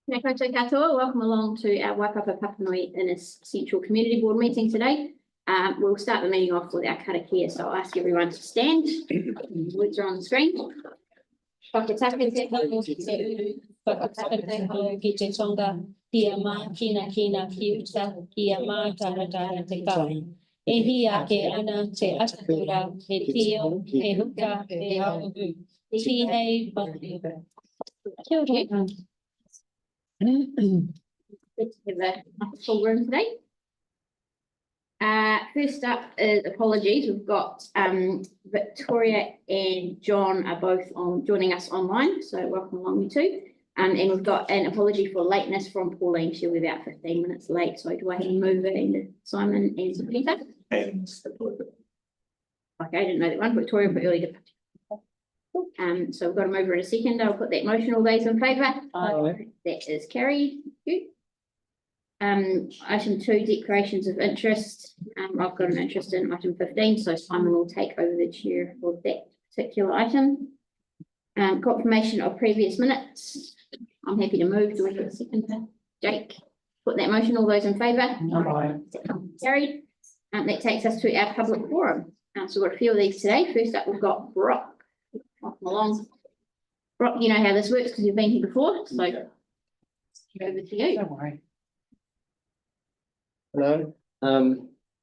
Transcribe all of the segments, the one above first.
Kia koutou katoa. Welcome along to our Waipapa Papanui-Innes-Central Community Board meeting today. We'll start the meeting off with our karakia, so I'll ask everyone to stand. Words are on the screen. Whakatake te hau ki te uru, whakatake te hau ki te tonga, kia mā kina ki uta, kia mā taratara te kai. E hi ake ana te atakura, he tio, he huka, he auhu. Ti hei whaki. Kia ora. Good to have a full room today. First up is apologies. We've got Victoria and John are both joining us online, so welcome along you two. And we've got an apology for lateness from Pauline. She'll be about 15 minutes late. So do I have to move it into Simon and Sabrina? Okay, I didn't know that one. Victoria for early departure. So we've got to move her in a second. I'll put that motion. All those in favour? Aye. That is carried. Thank you. Item 2, declarations of interest. I've got an interest in item 15, so Simon will take over the chair for that particular item. Confirmation of previous minutes. I'm happy to move. Do I have a second? Jake, put that motion. All those in favour? Aye. Carried. That takes us to our public forum. So we've got a few of these today. First up, we've got Brock. Welcome along. Brock, you know how this works because you've been here before, so over to you. Don't worry. Hello.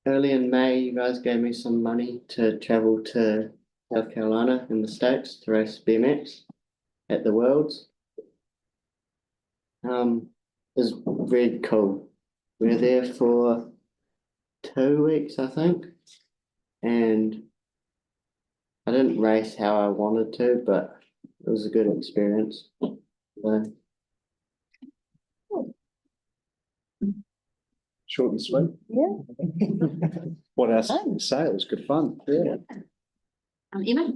Early in May, you guys gave me some money to travel to South Carolina in the States to race BMX at the Worlds. It's really cool. We were there for 2 weeks, I think, and I didn't race how I wanted to, but it was a good experience. So, Short and sweet. Yeah. What else to say? It was good fun. Yeah. Emma?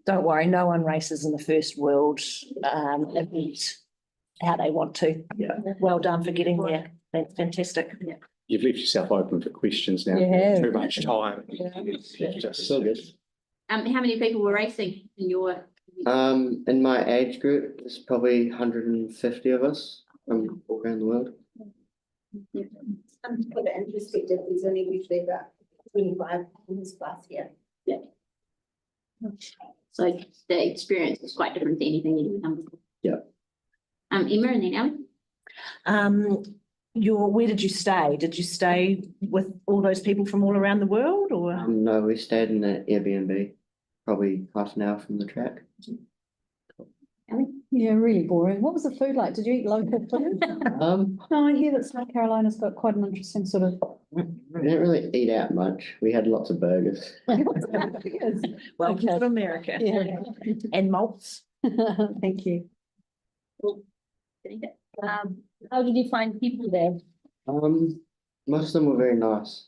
Don't worry, no one races in the first world event how they want to. Yeah. Well done for getting there. That's fantastic. Yeah. You've left yourself open for questions now. You have. Too much time. Yeah. Just so good. How many people were racing in your? in my age group, there's probably 150 of us from all around the world. To put it in perspective, there's only usually about 25 in this class here. Yeah. So the experience is quite different to anything you've done before. Yeah. Emma and then Ellie. Where did you stay? Did you stay with all those people from all around the world, or? No, we stayed in an Airbnb, probably half an hour from the track. Ellie? Yeah, really boring. What was the food like? Did you eat local food? No, I hear that South Carolina's got quite an interesting sort of. We didn't really eat out much. We had lots of burgers. Welcome to America. Yeah. And malts. Thank you. How did you find people there? Most of them were very nice.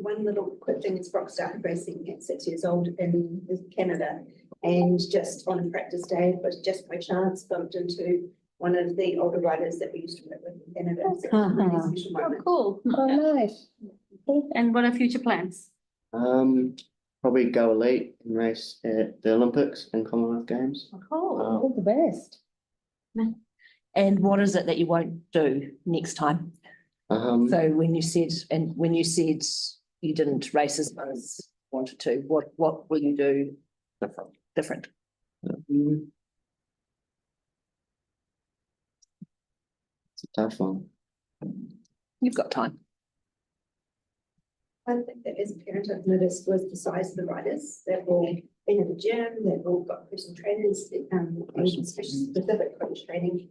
One little quick thing is Brock started racing at 6 years old in Canada, and just on a practice day, but just by chance bumped into one of the older riders that we used to work with in Canada. So it was a really special moment. Cool. Oh, nice. And what are future plans? Probably go elite and race at the Olympics and Commonwealth Games. Cool. All the best. And what is it that you won't do next time? So when you said you didn't race as much as you wanted to, what will you do different? It's a tough one. You've got time. One thing that as a parent I've noticed was the size of the riders. They've all been in the gym, they've all got personal trainers, specific coach training.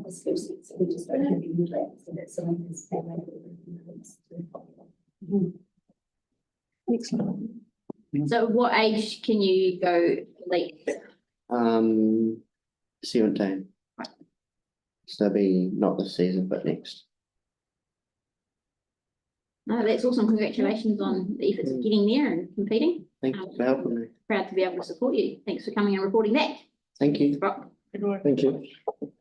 So we just don't have any legs, so that's something that's Excellent. So what age can you go elite? 17. So that'll be not this season, but next. No, that's awesome. Congratulations on the efforts of getting there and competing. Thank you for helping me. Proud to be able to support you. Thanks for coming and reporting back. Thank you. Brock. Thank you. Cool.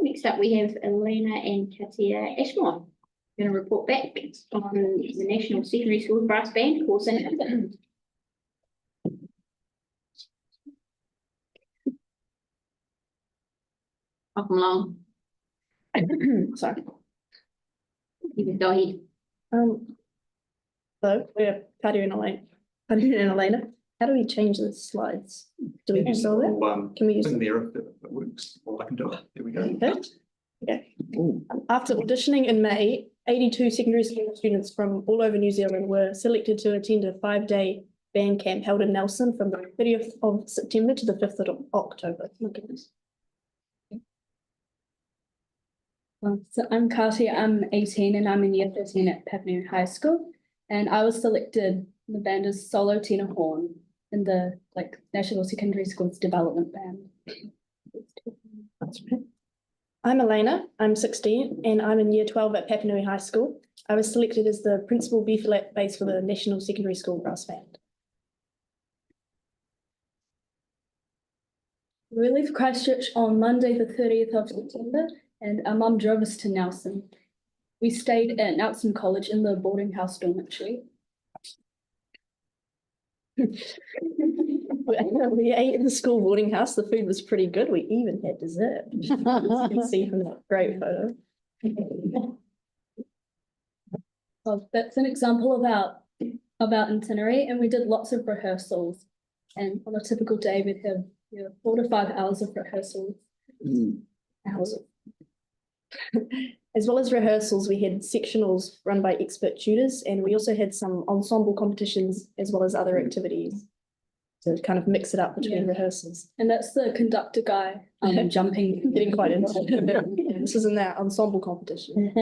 Next up, we have Elena and Katia Ashmore. Going to report back on the National Secondary School Brass Band course. Welcome along. Sorry. You can go ahead. So we're Paddy and Elena. How do we change the slides? Do we Yeah, just all that? well, Can we use? in there if it works, or I can do it. There we go. Okay. After auditioning in May, 82 secondary school students from all over New Zealand were selected to attend a 5-day band camp held in Nelson from the 30th of September to the 5th of October. My goodness. So I'm Katia, I'm 18 and I'm in year 13 at Papanui High School. And I was selected in the band as solo tenor horn in the National Secondary Schools Development Band. I'm Elena, I'm 16 and I'm in year 12 at Papanui High School. I was selected as the principal B-flat bass for the National Secondary School Brass Band. We left Christchurch on Monday, the 30th of September, and our mum drove us to Nelson. We stayed at Nelson College in the boarding house dormitory. We ate in the school boarding house. The food was pretty good. We even had dessert. As you can see from that great photo. Well, that's an example of our itinerary, and we did lots of rehearsals. And on a typical day, we'd have 4 to 5 hours of rehearsals. As well as rehearsals, we had sectionals run by expert tutors, and we also had some ensemble competitions as well as other activities to kind of mix it up between rehearsals. And that's the conductor guy jumping. Getting quite into it. This is in that ensemble competition.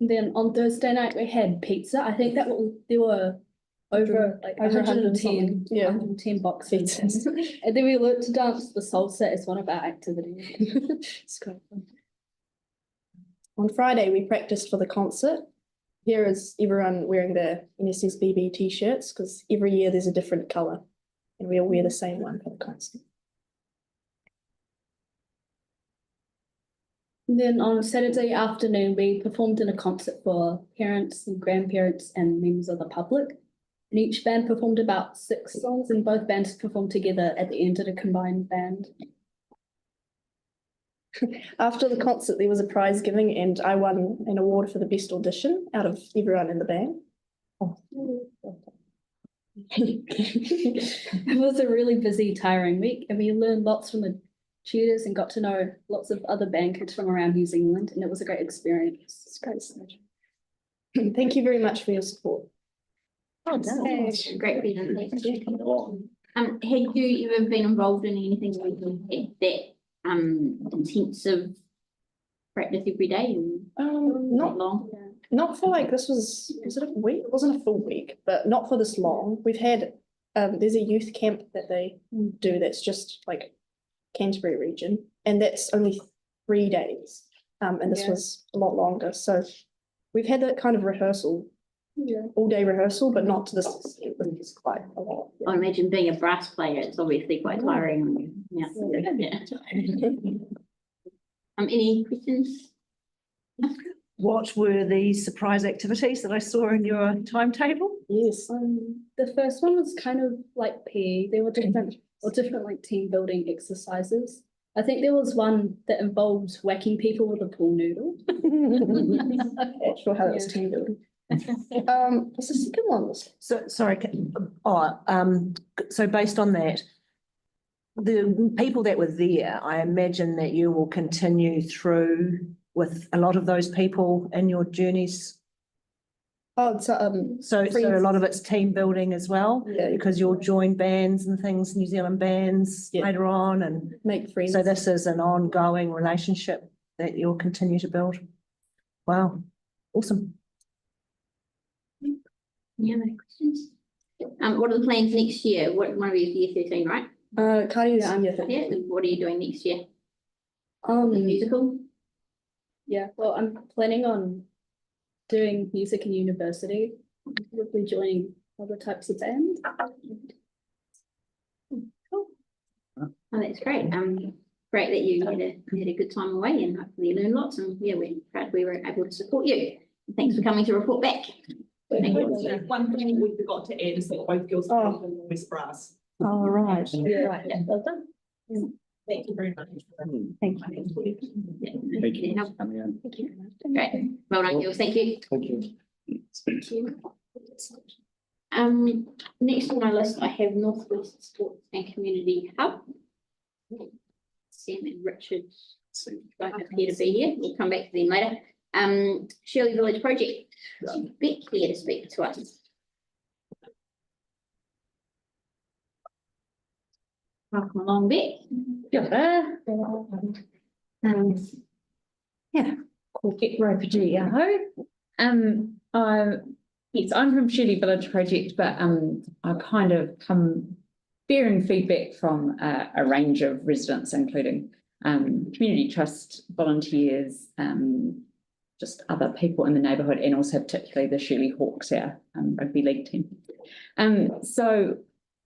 And then on Thursday night, we had pizza. I think there were over 110, 110 boxes. And then we learned to dance the salsa as one of our activities. It's quite fun. On Friday, we practiced for the concert. Here is everyone wearing their NSSBB t-shirts because every year there's a different colour and we all wear the same one for the concert. And then on Saturday afternoon, we performed in a concert for parents and grandparents and members of the public. And each band performed about 6 songs, and both bands performed together at the end of a combined band. After the concert, there was a prize giving and I won an award for the best audition out of everyone in the band. It was a really busy, tiring week, and we learned lots from the tutors and got to know lots of other band kids from around New Zealand, and it was a great experience. It's great. Thank you very much for your support. Oh, great presentation. Had you ever been involved in anything where you had that intensive practice every day and Not long? Not for this was it a week? It wasn't a full week, but not for this long. We've had there's a youth camp that they do that's just Canterbury region, and that's only 3 days. And this was a lot longer. So we've had that kind of rehearsal, all day rehearsal, but not to this extent, which is quite a lot. I imagine being a brass player, it's obviously quite tiring on you. Yeah. Any questions? What were the surprise activities that I saw in your timetable? Yes. The first one was kind of like PE. There were different team building exercises. I think there was one that involved whacking people with a pool noodle. Not sure how that was team building. What's the second one? So, sorry, so based on that, the people that were there, I imagine that you will continue through with a lot of those people in your journeys. Oh, so So a lot of it's team building as well, yeah, because you'll join bands and things, New Zealand bands later on, and make friends. so this is an ongoing relationship that you'll continue to build. Wow, awesome. Any other questions? What are the plans next year? One of you is year 13, right? Cardi, I'm your Yeah, and what are you doing next year? The Um, musical? yeah, well, I'm planning on doing music in university, probably joining other types of band. Cool. Oh, that's great. Great that you had a good time away and hopefully you learned lots, and yeah, we're proud we were able to support you. Thanks for coming to report back. Thank you. One thing we forgot to add is that both girls play in West Brass. Oh, right. Yeah, well done. Thank you very much. Thank you. Thank you for coming in. Great, well done, Gil, thank you. Thank you. Next on my list, I have Northwest Sports and Community Hub. Sam and Richard don't appear to be here. We'll come back to them later. Shirley Village Project. Beck here to speak to us. Welcome along, Beck. Yeah, called Get Rapidly, yes, I'm from Shirley Village Project, but I kind of come bearing feedback from a range of residents, including community trust volunteers, just other people in the neighbourhood, and also particularly the Shirley Hawks, our rugby league team. So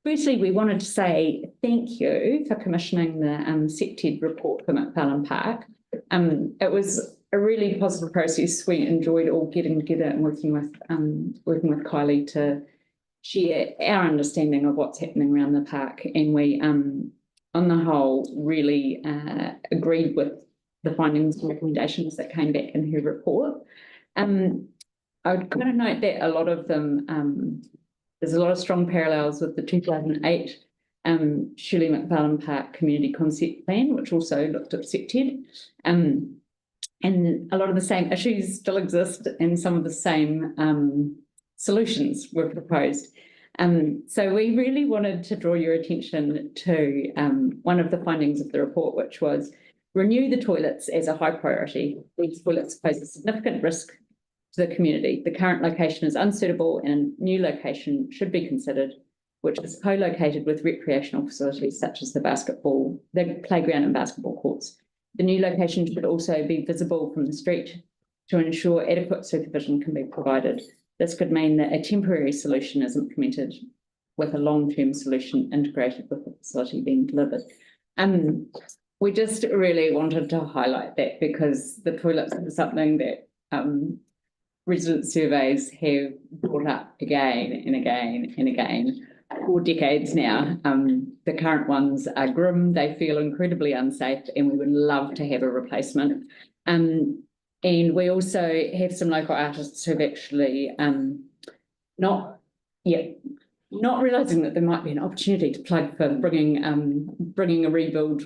firstly, we wanted to say thank you for commissioning the SecTed report for McFarlane Park. It was a really positive process. We enjoyed all getting together and working with Kylie to share our understanding of what's happening around the park, and we on the whole really agreed with the findings and recommendations that came back in her report. I would kind of note that a lot of them, there's a lot of strong parallels with the 2008 Shirley McFarlane Park Community Concept Plan, which also looked at SecTed. And a lot of the same issues still exist, and some of the same solutions were proposed. So we really wanted to draw your attention to one of the findings of the report, which was renew the toilets as a high priority. These toilets pose a significant risk to the community. The current location is unsuitable and a new location should be considered, which is co-located with recreational facilities such as the playground and basketball courts. The new location should also be visible from the street to ensure adequate supervision can be provided. This could mean that a temporary solution is implemented with a long-term solution integrated with the facility being delivered. We just really wanted to highlight that because the toilets are something that resident surveys have brought up again and again and again for decades now. The current ones are grim, they feel incredibly unsafe, and we would love to have a replacement. And we also have some local artists who've actually not realising that there might be an opportunity to plug for bringing a rebuild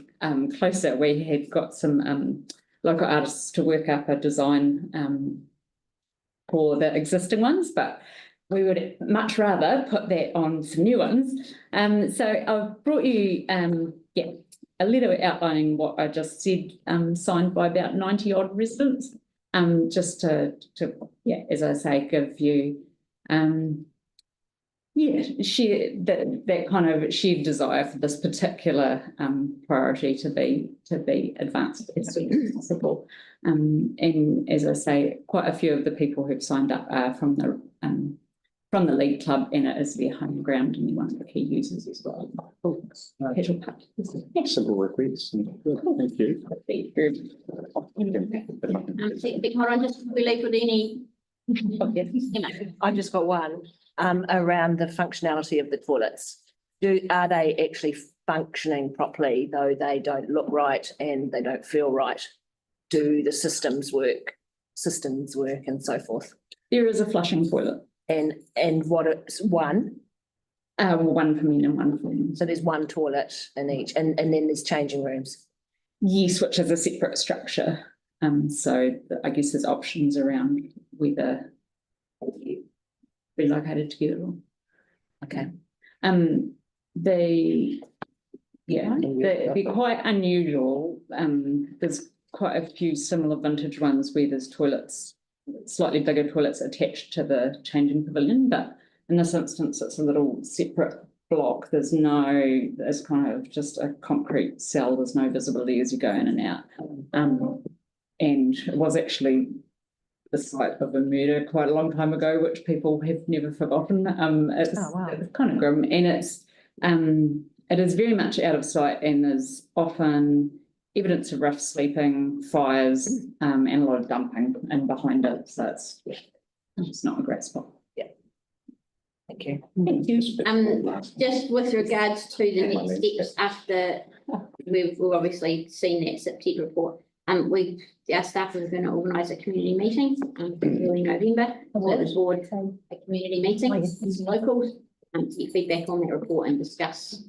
closer. We have got some local artists to work up a design for the existing ones, but we would much rather put that on some new ones. So I've brought you a letter outlining what I just said, signed by about 90 odd residents, just to as I say, give you share that kind of shared desire for this particular priority to be advanced as soon as possible. And as I say, quite a few of the people who've signed up are from the League Club, and it is their home ground and one of the key users as well. Simple request. Thank you. Hold on, just we leave with any. I've just got one around the functionality of the toilets. Are they actually functioning properly, though they don't look right and they don't feel right? Do the systems work and so forth? There is a flushing toilet. And what it's one? One for men and one for women. So there's one toilet in each, and then there's changing rooms. Yes, which is a separate structure. So I guess there's options around whether be located together. Okay. They're quite unusual. There's quite a few similar vintage ones where there's toilets, slightly bigger toilets attached to the changing pavilion, but in this instance it's a little separate block. There's kind of just a concrete cell. There's no visibility as you go in and out. And it was actually the site of a murder quite a long time ago, which people have never forgotten. It's kind of grim, and it is very much out of sight, and there's often evidence of rough sleeping, fires, and a lot of dumping in behind it. So it's not a great spot. Yeah. Thank you. Thank you. Just with regards to the next steps after we've obviously seen that SIPTED report. Our staff are going to organise a community meeting early November. So the board, a community meeting, with some locals, to get feedback on that report and discuss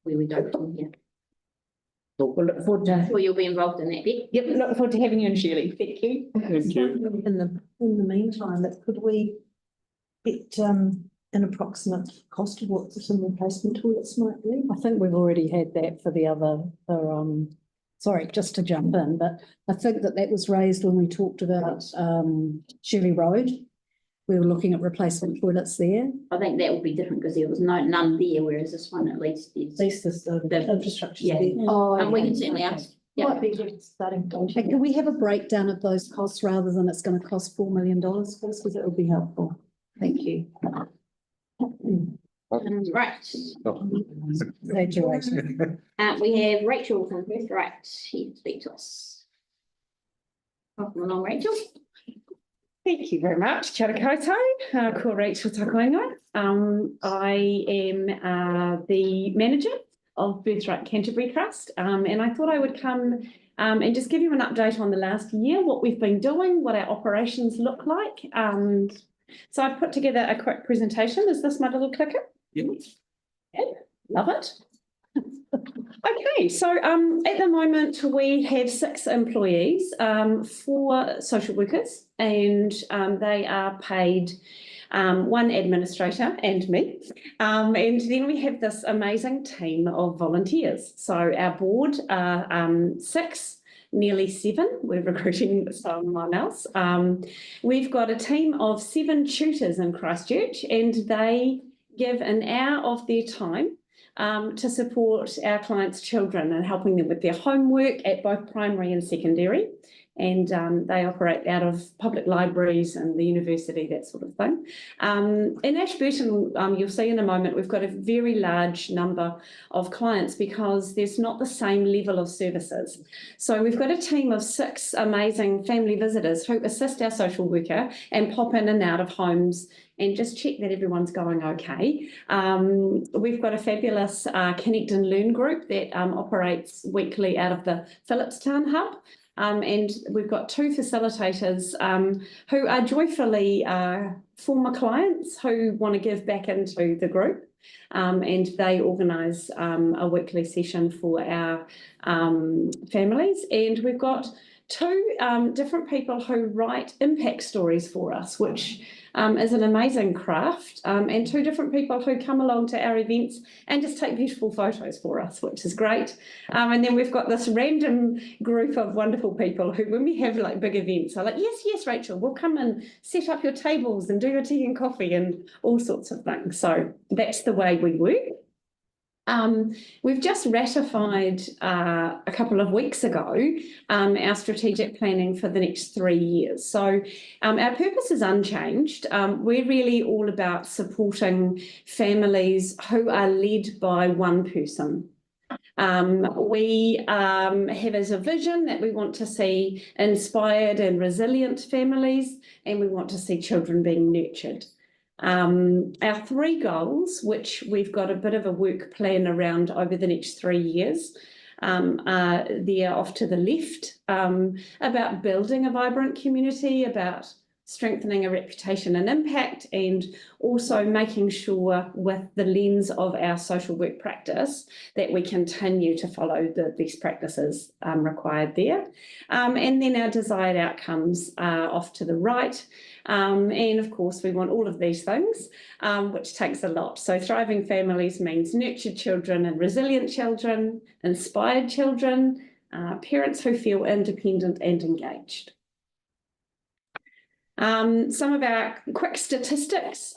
where we go from here. We'll look forward to. Sure, you'll be involved in that bit. Yep, look forward to having you and Shirley. Thank you. Thank you. In the meantime, could we get an approximate cost of what some replacement toilets might be? I think we've already had that for the other, sorry, just to jump in, but I think that was raised when we talked about Shirley Road. We were looking at replacement toilets there. I think that will be different because there was none there, whereas this one at least is. At least the infrastructure. Yeah. Oh, And we can certainly ask. Yeah. Might be good starting point. Can we have a breakdown of those costs rather than it's going to cost $4 million, please, because it would be helpful. Thank you. Right. Exaggeration. We have Rachel from Perth, right, here to speak to us. Welcome along, Rachel. Thank you very much. Kia ora koutou, ko Rachel Takoinga. I am the manager of Birthright Canterbury Trust, and I thought I would come and just give you an update on the last year, what we've been doing, what our operations look like. So I've put together a quick presentation. Is this my little clicker? Yep. Yeah, love it. Okay, so at the moment we have 6 employees, 4 social workers, and they are paid 1 administrator and me, and then we have this amazing team of volunteers. So our board are 6, nearly 7. We're recruiting someone else. We've got a team of 7 tutors in Christchurch, and they give an hour of their time to support our clients' children and helping them with their homework at both primary and secondary. And they operate out of public libraries and the university, that sort of thing. In Ashburton, you'll see in a moment, we've got a very large number of clients because there's not the same level of services. So we've got a team of 6 amazing family visitors who assist our social worker and pop in and out of homes and just check that everyone's going okay. We've got a fabulous Connect and Learn group that operates weekly out of the Phillipstown hub. And we've got 2 facilitators who are joyfully former clients who want to give back into the group. And they organise a weekly session for our families. And we've got 2 different people who write impact stories for us, which is an amazing craft, and 2 different people who come along to our events and just take beautiful photos for us, which is great. And then we've got this random group of wonderful people who, when we have like big events, are like, yes, Rachel, we'll come and set up your tables and do your tea and coffee and all sorts of things. So that's the way we work. We've just ratified a couple of weeks ago our strategic planning for the next 3 years. So our purpose is unchanged. We're really all about supporting families who are led by one person. We have as a vision that we want to see inspired and resilient families, and we want to see children being nurtured. Our 3 goals, which we've got a bit of a work plan around over the next 3 years, are there off to the left, about building a vibrant community, about strengthening a reputation and impact, and also making sure with the lens of our social work practice that we continue to follow the best practices required there. And then our desired outcomes are off to the right. And of course, we want all of these things, which takes a lot. So thriving families means nurtured children and resilient children, inspired children, parents who feel independent and engaged. Some of our quick statistics.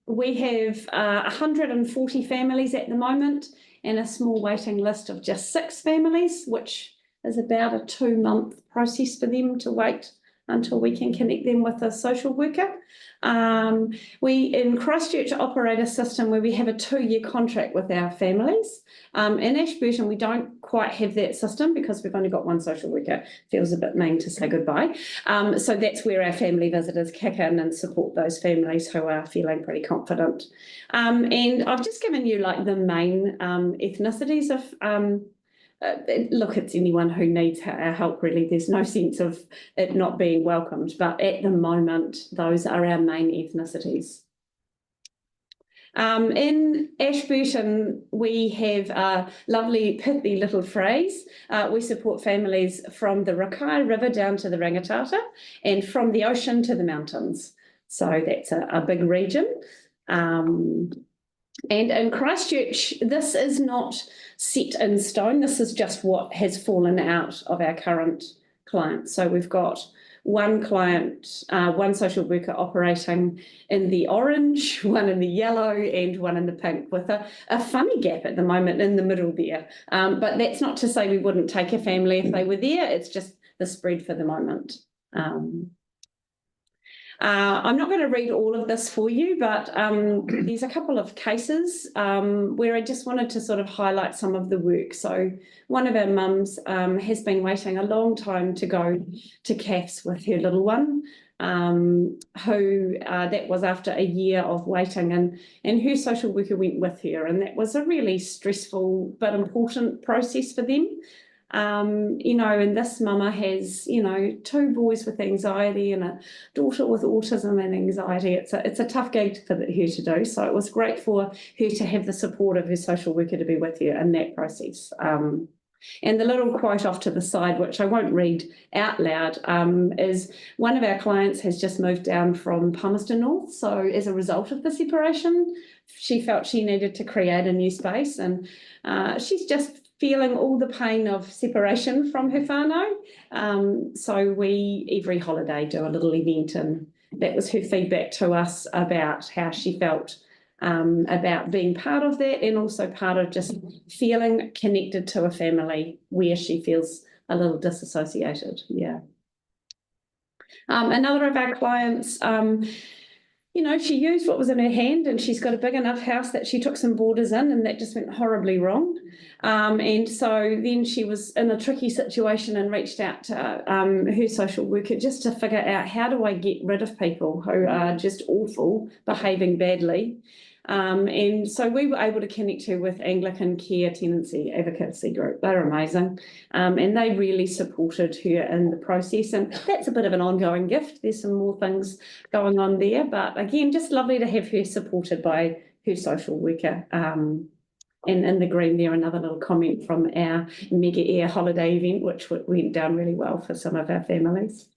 We have 140 families at the moment and a small waiting list of just 6 families, which is about a 2-month process for them to wait until we can connect them with a social worker. We in Christchurch operate a system where we have a 2-year contract with our families. In Ashburton, we don't quite have that system because we've only got one social worker. Feels a bit mean to say goodbye. So that's where our family visitors kick in and support those families who are feeling pretty confident. And I've just given you like the main ethnicities of look, it's anyone who needs our help, really. There's no sense of it not being welcomed, but at the moment, those are our main ethnicities. In Ashburton, we have a lovely, pithy little phrase. We support families from the Rakai River down to the Rangitata and from the ocean to the mountains. So that's a big region. And in Christchurch, this is not set in stone. This is just what has fallen out of our current clients. So we've got one client, one social worker operating in the orange, one in the yellow, and one in the pink, with a funny gap at the moment in the middle there. But that's not to say we wouldn't take a family if they were there. It's just the spread for the moment. I'm not going to read all of this for you, but there's a couple of cases where I just wanted to sort of highlight some of the work. So one of our mums has been waiting a long time to go to CAFS with her little one, who that was after a year of waiting, and her social worker went with her, and that was a really stressful but important process for them. And this mama has, 2 boys with anxiety and a daughter with autism and anxiety. It's a tough gig for her to do. So it was great for her to have the support of her social worker to be with her in that process. And the little quote off to the side, which I won't read out loud, is one of our clients has just moved down from Palmerston North. So as a result of the separation, she felt she needed to create a new space, and she's just feeling all the pain of separation from her whānau. So we, every holiday, do a little event, and that was her feedback to us about how she felt about being part of that, and also part of just feeling connected to a family where she feels a little disassociated. Yeah. Another of our clients, she used what was in her hand, and she's got a big enough house that she took some boarders in, and that just went horribly wrong. And so then she was in a tricky situation and reached out to her social worker just to figure out, how do I get rid of people who are just awful, behaving badly? And so we were able to connect her with Anglican Care Tenancy Advocacy Group. They're amazing. And they really supported her in the process. And that's a bit of an ongoing gift. There's some more things going on there. But again, just lovely to have her supported by her social worker. And in the green there, another little comment from our Mega Air holiday event, which went down really well for some of our families.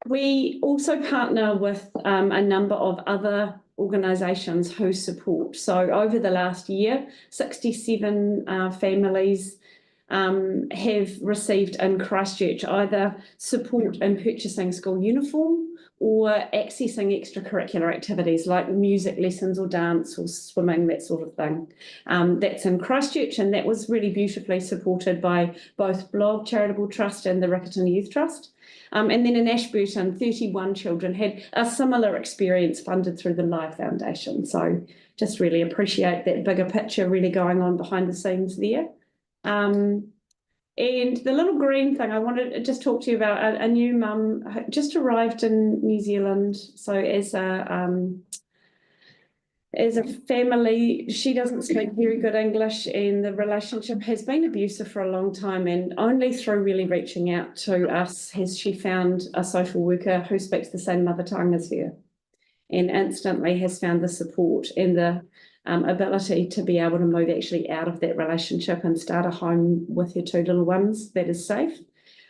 We also partner with a number of other organisations who support. So over the last year, 67 families have received in Christchurch either support in purchasing school uniform or accessing extracurricular activities like music lessons or dance or swimming, that sort of thing. That's in Christchurch, and that was really beautifully supported by both Blog Charitable Trust and the Riccarton Youth Trust. And then in Ashburton, 31 children had a similar experience funded through the Live Foundation. So just really appreciate that bigger picture really going on behind the scenes there. And the little green thing, I wanted to just talk to you about a new mum who just arrived in New Zealand. So as a family, she doesn't speak very good English, and the relationship has been abusive for a long time, and only through really reaching out to us has she found a social worker who speaks the same mother tongue as her, and instantly has found the support and the ability to be able to move actually out of that relationship and start a home with her 2 little ones that is safe.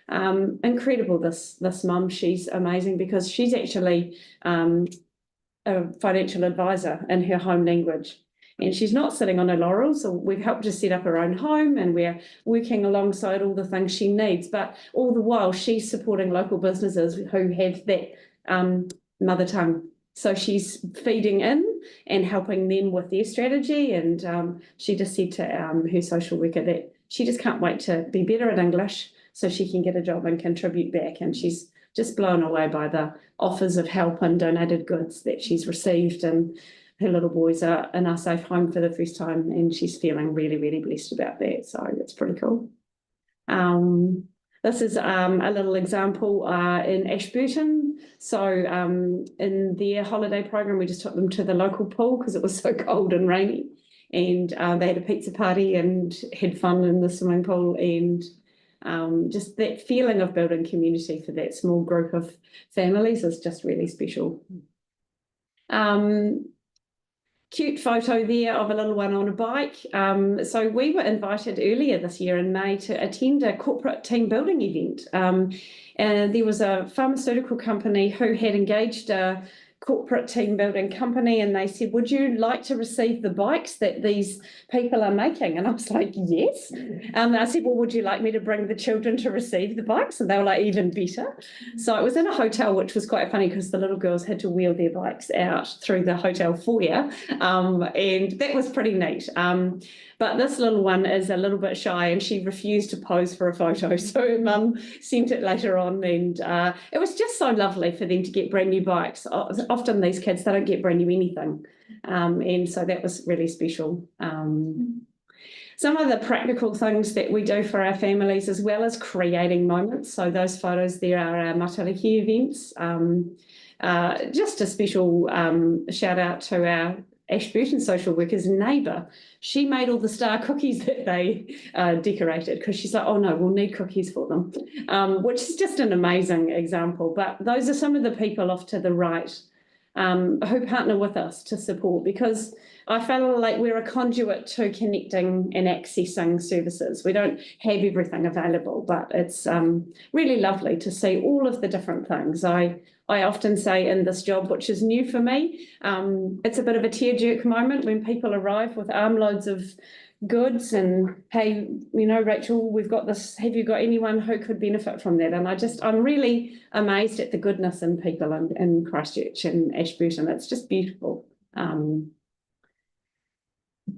Incredible, this mum. She's amazing because she's actually a financial advisor in her home language, and she's not sitting on her laurels. So we've helped her set up her own home, and we're working alongside all the things she needs, but all the while she's supporting local businesses who have that mother tongue. So she's feeding in and helping them with their strategy, and she just said to her social worker that she just can't wait to be better at English so she can get a job and contribute back. And she's just blown away by the offers of help and donated goods that she's received. And her little boys are in our safe home for the first time, and she's feeling really, really blessed about that. So it's pretty cool. This is a little example in Ashburton. So in their holiday program, we just took them to the local pool because it was so cold and rainy. And they had a pizza party and had fun in the swimming pool. And just that feeling of building community for that small group of families is just really special. Cute photo there of a little one on a bike. So we were invited earlier this year in May to attend a corporate team building event. And there was a pharmaceutical company who had engaged a corporate team building company, and they said, would you like to receive the bikes that these people are making? And I was like, yes. I said, well, would you like me to bring the children to receive the bikes? And they were like, even better. So it was in a hotel, which was quite funny because the little girls had to wheel their bikes out through the hotel foyer, and that was pretty neat. But this little one is a little bit shy, and she refused to pose for a photo. So her mum sent it later on, and it was just so lovely for them to get brand new bikes. Often these kids, they don't get brand new anything. And so that was really special. Some of the practical things that we do for our families, as well as creating moments. So those photos there are our matariki events. Just a special shout out to our Ashburton social worker's neighbour. She made all the star cookies that they decorated because she's like, oh no, we'll need cookies for them, which is just an amazing example. But those are some of the people off to the right who partner with us to support, because I feel like we're a conduit to connecting and accessing services. We don't have everything available, but it's really lovely to see all of the different things. I often say in this job, which is new for me, it's a bit of a tear-jerk moment when people arrive with armloads of goods and, hey, you know, Rachel, we've got this, have you got anyone who could benefit from that? And I'm really amazed at the goodness in people in Christchurch and Ashburton. It's just beautiful.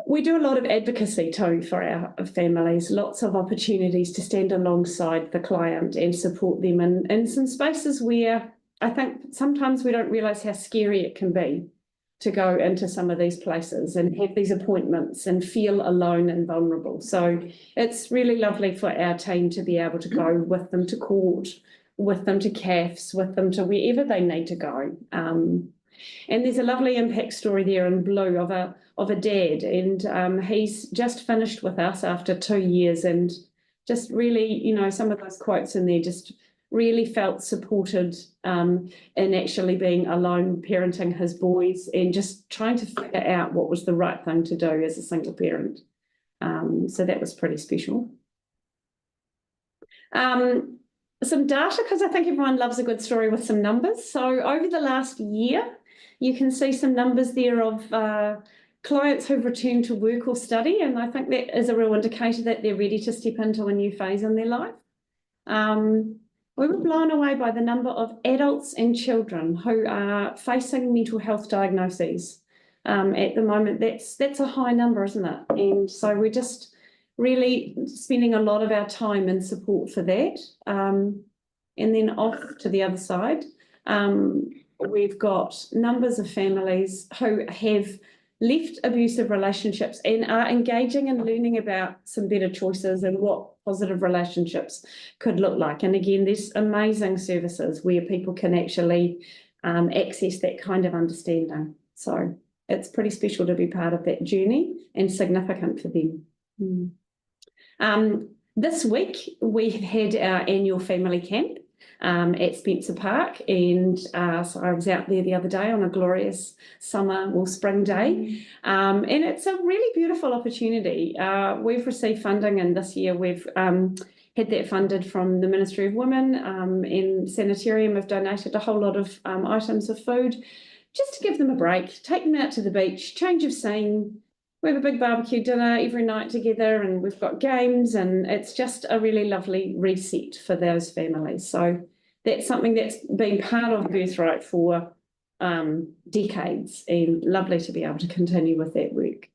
We do a lot of advocacy too for our families, lots of opportunities to stand alongside the client and support them in some spaces where I think sometimes we don't realise how scary it can be to go into some of these places and have these appointments and feel alone and vulnerable. So it's really lovely for our team to be able to go with them to court, with them to CAFs, with them to wherever they need to go. And there's a lovely impact story there in blue of a dad, and he's just finished with us after 2 years, and just really, you know, some of those quotes in there just really felt supported in actually being alone parenting his boys and just trying to figure out what was the right thing to do as a single parent. So that was pretty special. Some data, because I think everyone loves a good story with some numbers. So over the last year, you can see some numbers there of clients who've returned to work or study, and I think that is a real indicator that they're ready to step into a new phase in their life. We were blown away by the number of adults and children who are facing mental health diagnoses. At the moment, that's a high number, isn't it? And so we're just really spending a lot of our time in support for that. And then off to the other side, we've got numbers of families who have left abusive relationships and are engaging and learning about some better choices and what positive relationships could look like. And again, there's amazing services where people can actually access that kind of understanding. So it's pretty special to be part of that journey and significant for them. This week, we have had our annual family camp at Spencer Park, and so I was out there the other day on a glorious summer or spring day, and it's a really beautiful opportunity. We've received funding, and this year we've had that funded from the Ministry of Women, and Sanitarium have donated a whole lot of items of food just to give them a break, take them out to the beach, change of scene. We have a big barbecue dinner every night together, and we've got games, and it's just a really lovely reset for those families. So that's something that's been part of Birthright for decades, and lovely to be able to continue with that work.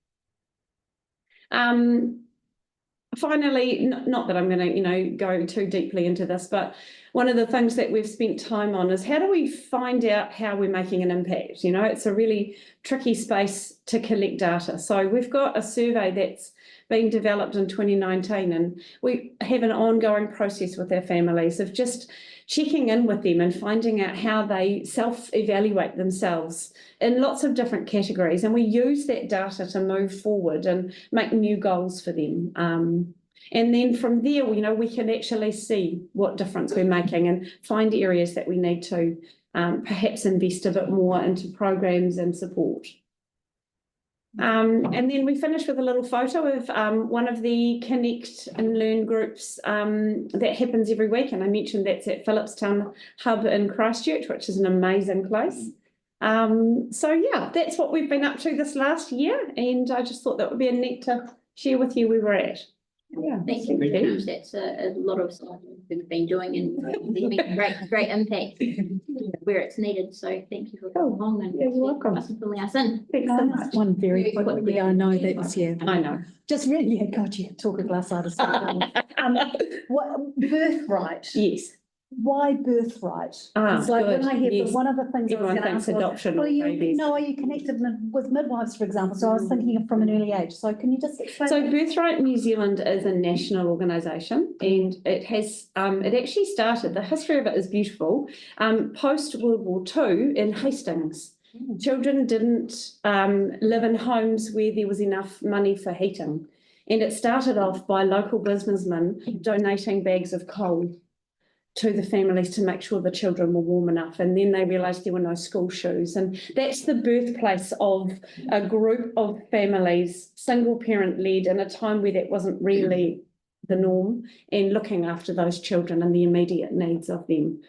finally, not that I'm going to, go too deeply into this, but one of the things that we've spent time on is how do we find out how we're making an impact? It's a really tricky space to collect data. So we've got a survey that's been developed in 2019, and we have an ongoing process with our families of just checking in with them and finding out how they self-evaluate themselves in lots of different categories. And we use that data to move forward and make new goals for them. And then from there, we can actually see what difference we're making and find areas that we need to perhaps invest a bit more into programs and support. And then we finish with a little photo of one of the Connect and Learn groups that happens every week. And I mentioned that's at Phillipstown Hub in Christchurch, which is an amazing place. So yeah, that's what we've been up to this last year. And I just thought that would be a neat to share with you where we're at. Yeah, thank you very much. That's a lot of stuff we've been doing, and there's been great impact where it's needed. So thank you for coming along and you're welcome. filling us in. Thanks so much. One very quickly, I know that was, I know. just really, yeah, God, you talk a glass out of something. What, birthright? Yes. Why birthright? It's like when I hear, yes. one of the things I was Everyone going to thinks ask was, adoption well, or babies. are you connected with midwives, for example? So I was thinking of from an early age. So can you just explain? So Birthright New Zealand is a national organisation, and it has it actually started, the history of it is beautiful, post World War II in Hastings. Children didn't live in homes where there was enough money for heating, and it started off by local businessmen donating bags of coal to the families to make sure the children were warm enough. And then they realised there were no school shoes. And that's the birthplace of a group of families, single parent led, in a time where that wasn't really the norm, and looking after those children and the immediate needs of them.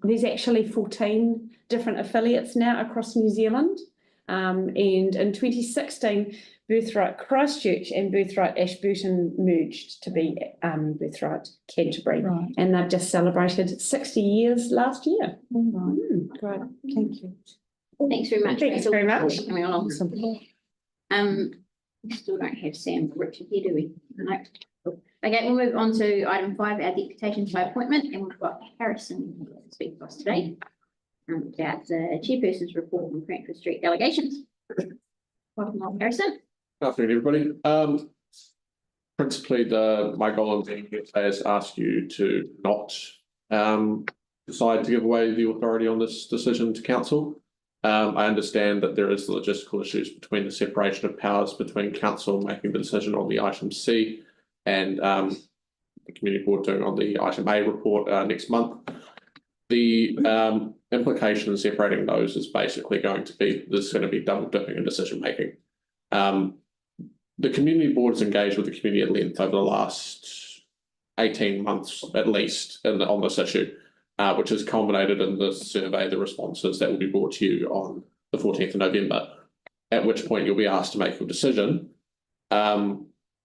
There's actually 14 different affiliates now across New Zealand. And in 2016, Birthright Christchurch and Birthright Ashburton merged to be Birthright Canterbury. Right. And they've just celebrated 60 years last year. Great, thank you. Thanks very much. Thanks very much. Coming along. We still don't have Sam or Richard here, do we? No. Okay, we'll move on to item 5, our deputations by appointment, and we've got Harrison to speak to us today about the chairperson's report on Cranford Street allegations. Welcome on, Harrison. Good afternoon, everybody. Principally, my goal in being here today is to ask you to not decide to give away the authority on this decision to council. I understand that there is logistical issues between the separation of powers between council making the decision on the item C and the community board doing on the item A report next month. The implication in separating those is basically going to be, there's going to be double dipping in decision making. The community board has engaged with the community at length over the last 18 months at least on this issue, which has culminated in the survey, the responses that will be brought to you on the 14th of November, at which point you'll be asked to make your decision.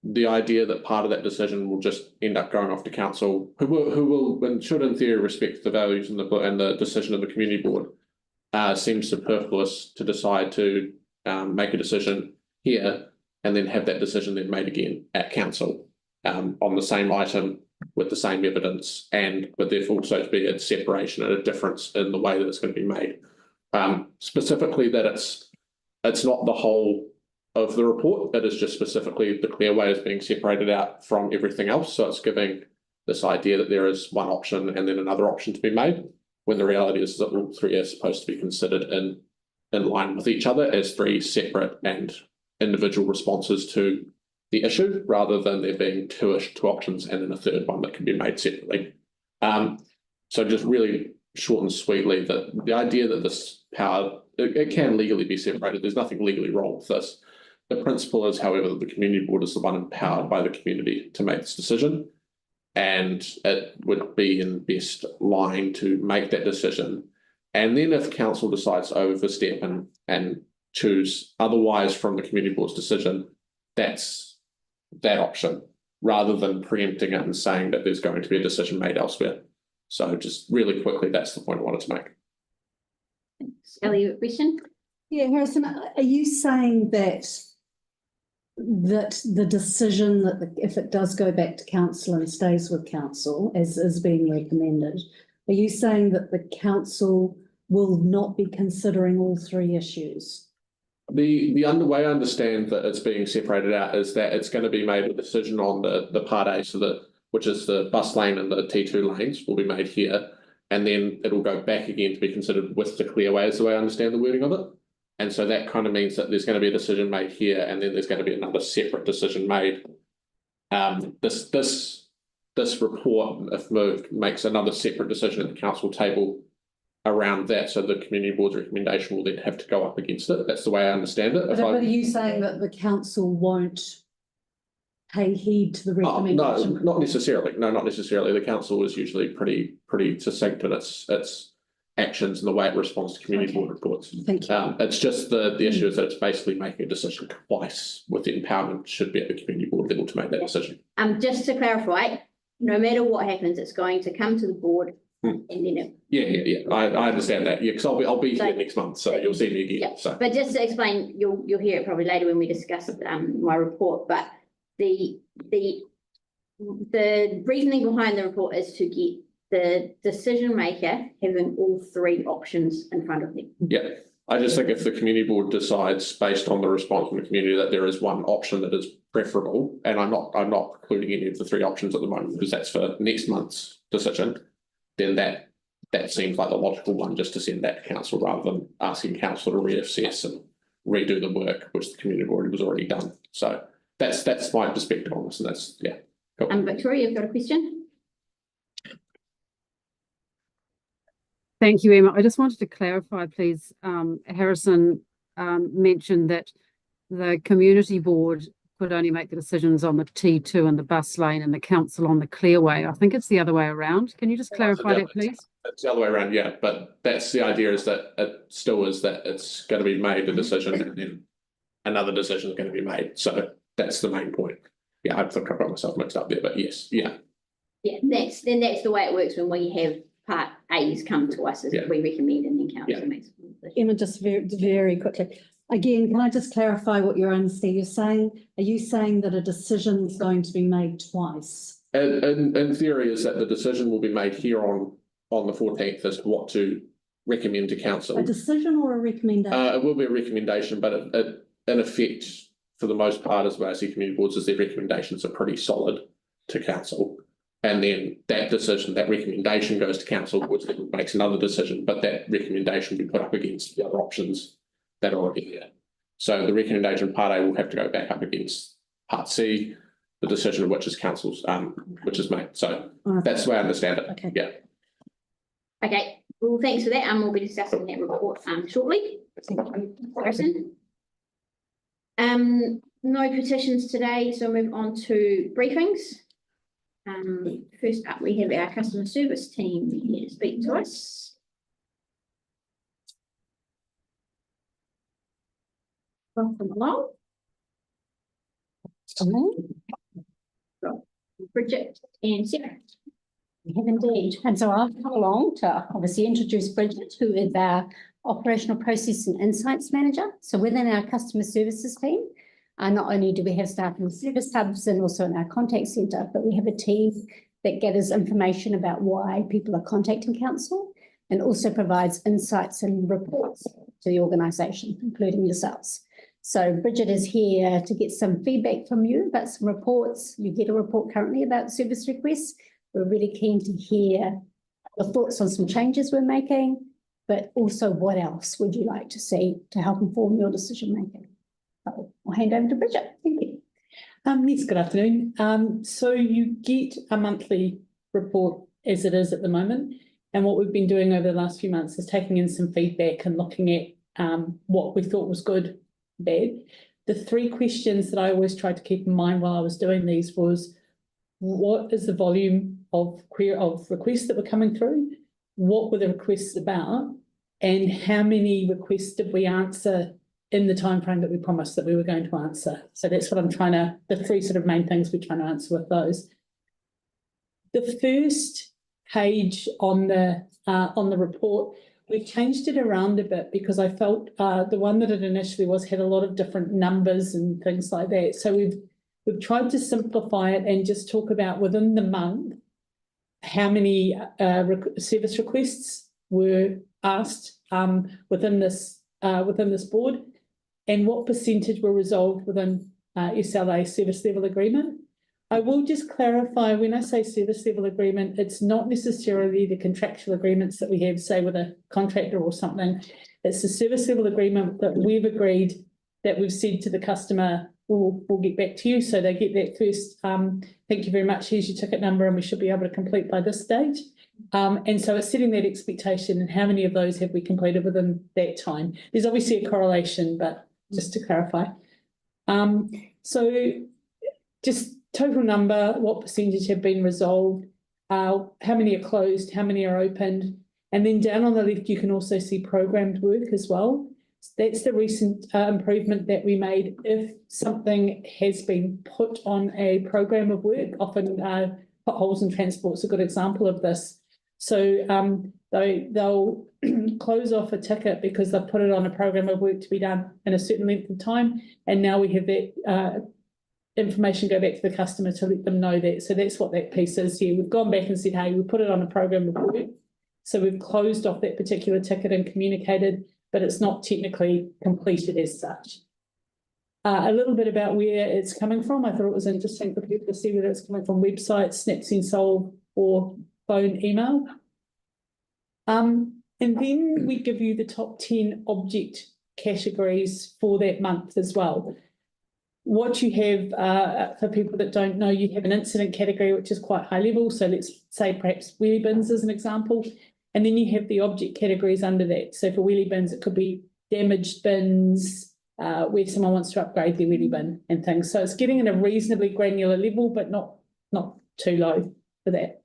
The idea that part of that decision will just end up going off to council, who will and should in theory respect the values and the decision of the community board, seems superfluous to decide to make a decision here and then have that decision then made again at council on the same item with the same evidence, but therefore also to be a separation and a difference in the way that it's going to be made. Specifically that it's not the whole of the report, it is just specifically the clear way is being separated out from everything else. So it's giving this idea that there is one option and then another option to be made, when the reality is that all three are supposed to be considered in line with each other as three separate and individual responses to the issue, rather than there being two options and then a third one that can be made separately. So just really short and sweetly, that the idea that this power, it can legally be separated. There's nothing legally wrong with this. The principle is, however, that the community board is the one empowered by the community to make this decision, and it would be in best line to make that decision. And then if council decides to overstep and choose otherwise from the community board's decision, that's that option, rather than preempting it and saying that there's going to be a decision made elsewhere. So just really quickly, that's the point I wanted to make. Thanks. Ellie, you have a question? Yeah, Harrison, are you saying that that the decision that if it does go back to council and stays with council as is being recommended, are you saying that the council will not be considering all three issues? The way I understand that it's being separated out is that it's going to be made a decision on the part A, so which is the bus lane and the T2 lanes will be made here, and then it'll go back again to be considered with the clearway, is the way I understand the wording of it. And so that kind of means that there's going to be a decision made here, and then there's going to be another separate decision made. This report, if moved, makes another separate decision at the council table around that. So the community board's recommendation will then have to go up against it. That's the way I understand it. But are you saying that the council won't pay heed to the recommendation? No, not necessarily. No, not necessarily. The council is usually pretty succinct in its actions and the way it responds to community board reports. Thank you. It's just the issue is that it's basically making a decision twice, with the empowerment should be at the community board level to make that decision. Just to clarify, no matter what happens, it's going to come to the board and then Yeah. I understand that. Yeah, because I'll be here next month, so you'll see me again. Yeah. So But just to explain, you'll hear it probably later when we discuss my report, but the reasoning behind the report is to get the decision maker having all three options in front of them. yeah, I just think if the community board decides based on the response from the community that there is one option that is preferable, and I'm not precluding any of the three options at the moment because that's for next month's decision, then that seems like the logical one, just to send that to council rather than asking council to reassess and redo the work which the community board was already done. So that's my perspective on this, and that's cool. Victoria, you've got a question? Thank you, Emma. I just wanted to clarify, please. Harrison mentioned that the community board could only make the decisions on the T2 and the bus lane and the council on the clearway. I think it's the other way around. Can you just clarify that, please? It's the other way around, yeah. But that's the idea, is that it still is that it's going to be made a decision and then another decision is going to be made. So that's the main point. Yeah, I think I've got myself mixed up there, but yes, yeah. Yeah, that's the way it works when we have part A's come to us, is that we recommend and then council makes a decision. Emma, just very quickly. Again, can I just clarify what you're saying? Are you saying that a decision is going to be made twice? In theory, is that the decision will be made here on the 14th as to what to recommend to council. A decision or a recommendation? It will be a recommendation, but it in effect, for the most part, as well as the community boards, is their recommendations are pretty solid to council. And then that decision, that recommendation goes to council, which then makes another decision, but that recommendation will be put up against the other options that are already there. So the recommendation part A will have to go back up against part C, the decision of which is council's, which is made. So that's the way I understand it. Okay. Yeah. Okay, well, thanks for that. We'll be discussing that report shortly. Harrison. No petitions today, so we'll move on to briefings. First up, we have our customer service team here to speak to us. Welcome along. Bridget and Sarah. We have indeed. And so I've come along to obviously introduce Bridget, who is our Operational Process and Insights Manager. So within our customer services team, not only do we have staff in the service hubs and also in our contact centre, but we have a team that gathers information about why people are contacting council and also provides insights and reports to the organisation, including yourselves. So Bridget is here to get some feedback from you about some reports. You get a report currently about service requests. We're really keen to hear your thoughts on some changes we're making, but also what else would you like to see to help inform your decision making? I'll hand over to Bridget. Thank you. Yes, good afternoon. So you get a monthly report as it is at the moment. And what we've been doing over the last few months is taking in some feedback and looking at what we thought was good, bad. The three questions that I always tried to keep in mind while I was doing these was, what is the volume of requests that were coming through? What were the requests about? And how many requests did we answer in the time frame that we promised that we were going to answer? So that's what I'm trying to, the three sort of main things we're trying to answer with those. The first page on the report, we've changed it around a bit because I felt the one that it initially was had a lot of different numbers and things like that. So we've tried to simplify it and just talk about within the month how many service requests were asked within this board, and what percentage were resolved within SLA service level agreement. I will just clarify, when I say service level agreement, it's not necessarily the contractual agreements that we have, say, with a contractor or something. It's the service level agreement that we've agreed, that we've said to the customer, we'll get back to you. So they get that first, thank you very much, here's your ticket number, and we should be able to complete by this date. And so it's setting that expectation, and how many of those have we completed within that time? There's obviously a correlation, but just to clarify. So just total number, what percentage have been resolved, how many are closed, how many are opened, and then down on the left you can also see programmed work as well. That's the recent improvement that we made. If something has been put on a program of work, often potholes in transport is a good example of this. So they'll close off a ticket because they've put it on a program of work to be done in a certain length of time, and now we have that information go back to the customer to let them know that. So that's what that piece is here. We've gone back and said, hey, we put it on a program of work. So we've closed off that particular ticket and communicated, but it's not technically completed as such. A little bit about where it's coming from. I thought it was interesting for people to see whether it's coming from websites, SnapSend Solve, or phone, email. And then we give you the top 10 object categories for that month as well. What you have, for people that don't know, you have an incident category, which is quite high level. So let's say perhaps wheelie bins as an example. And then you have the object categories under that. So for wheelie bins, it could be damaged bins, where someone wants to upgrade their wheelie bin and things. So it's getting at a reasonably granular level, but not too low for that.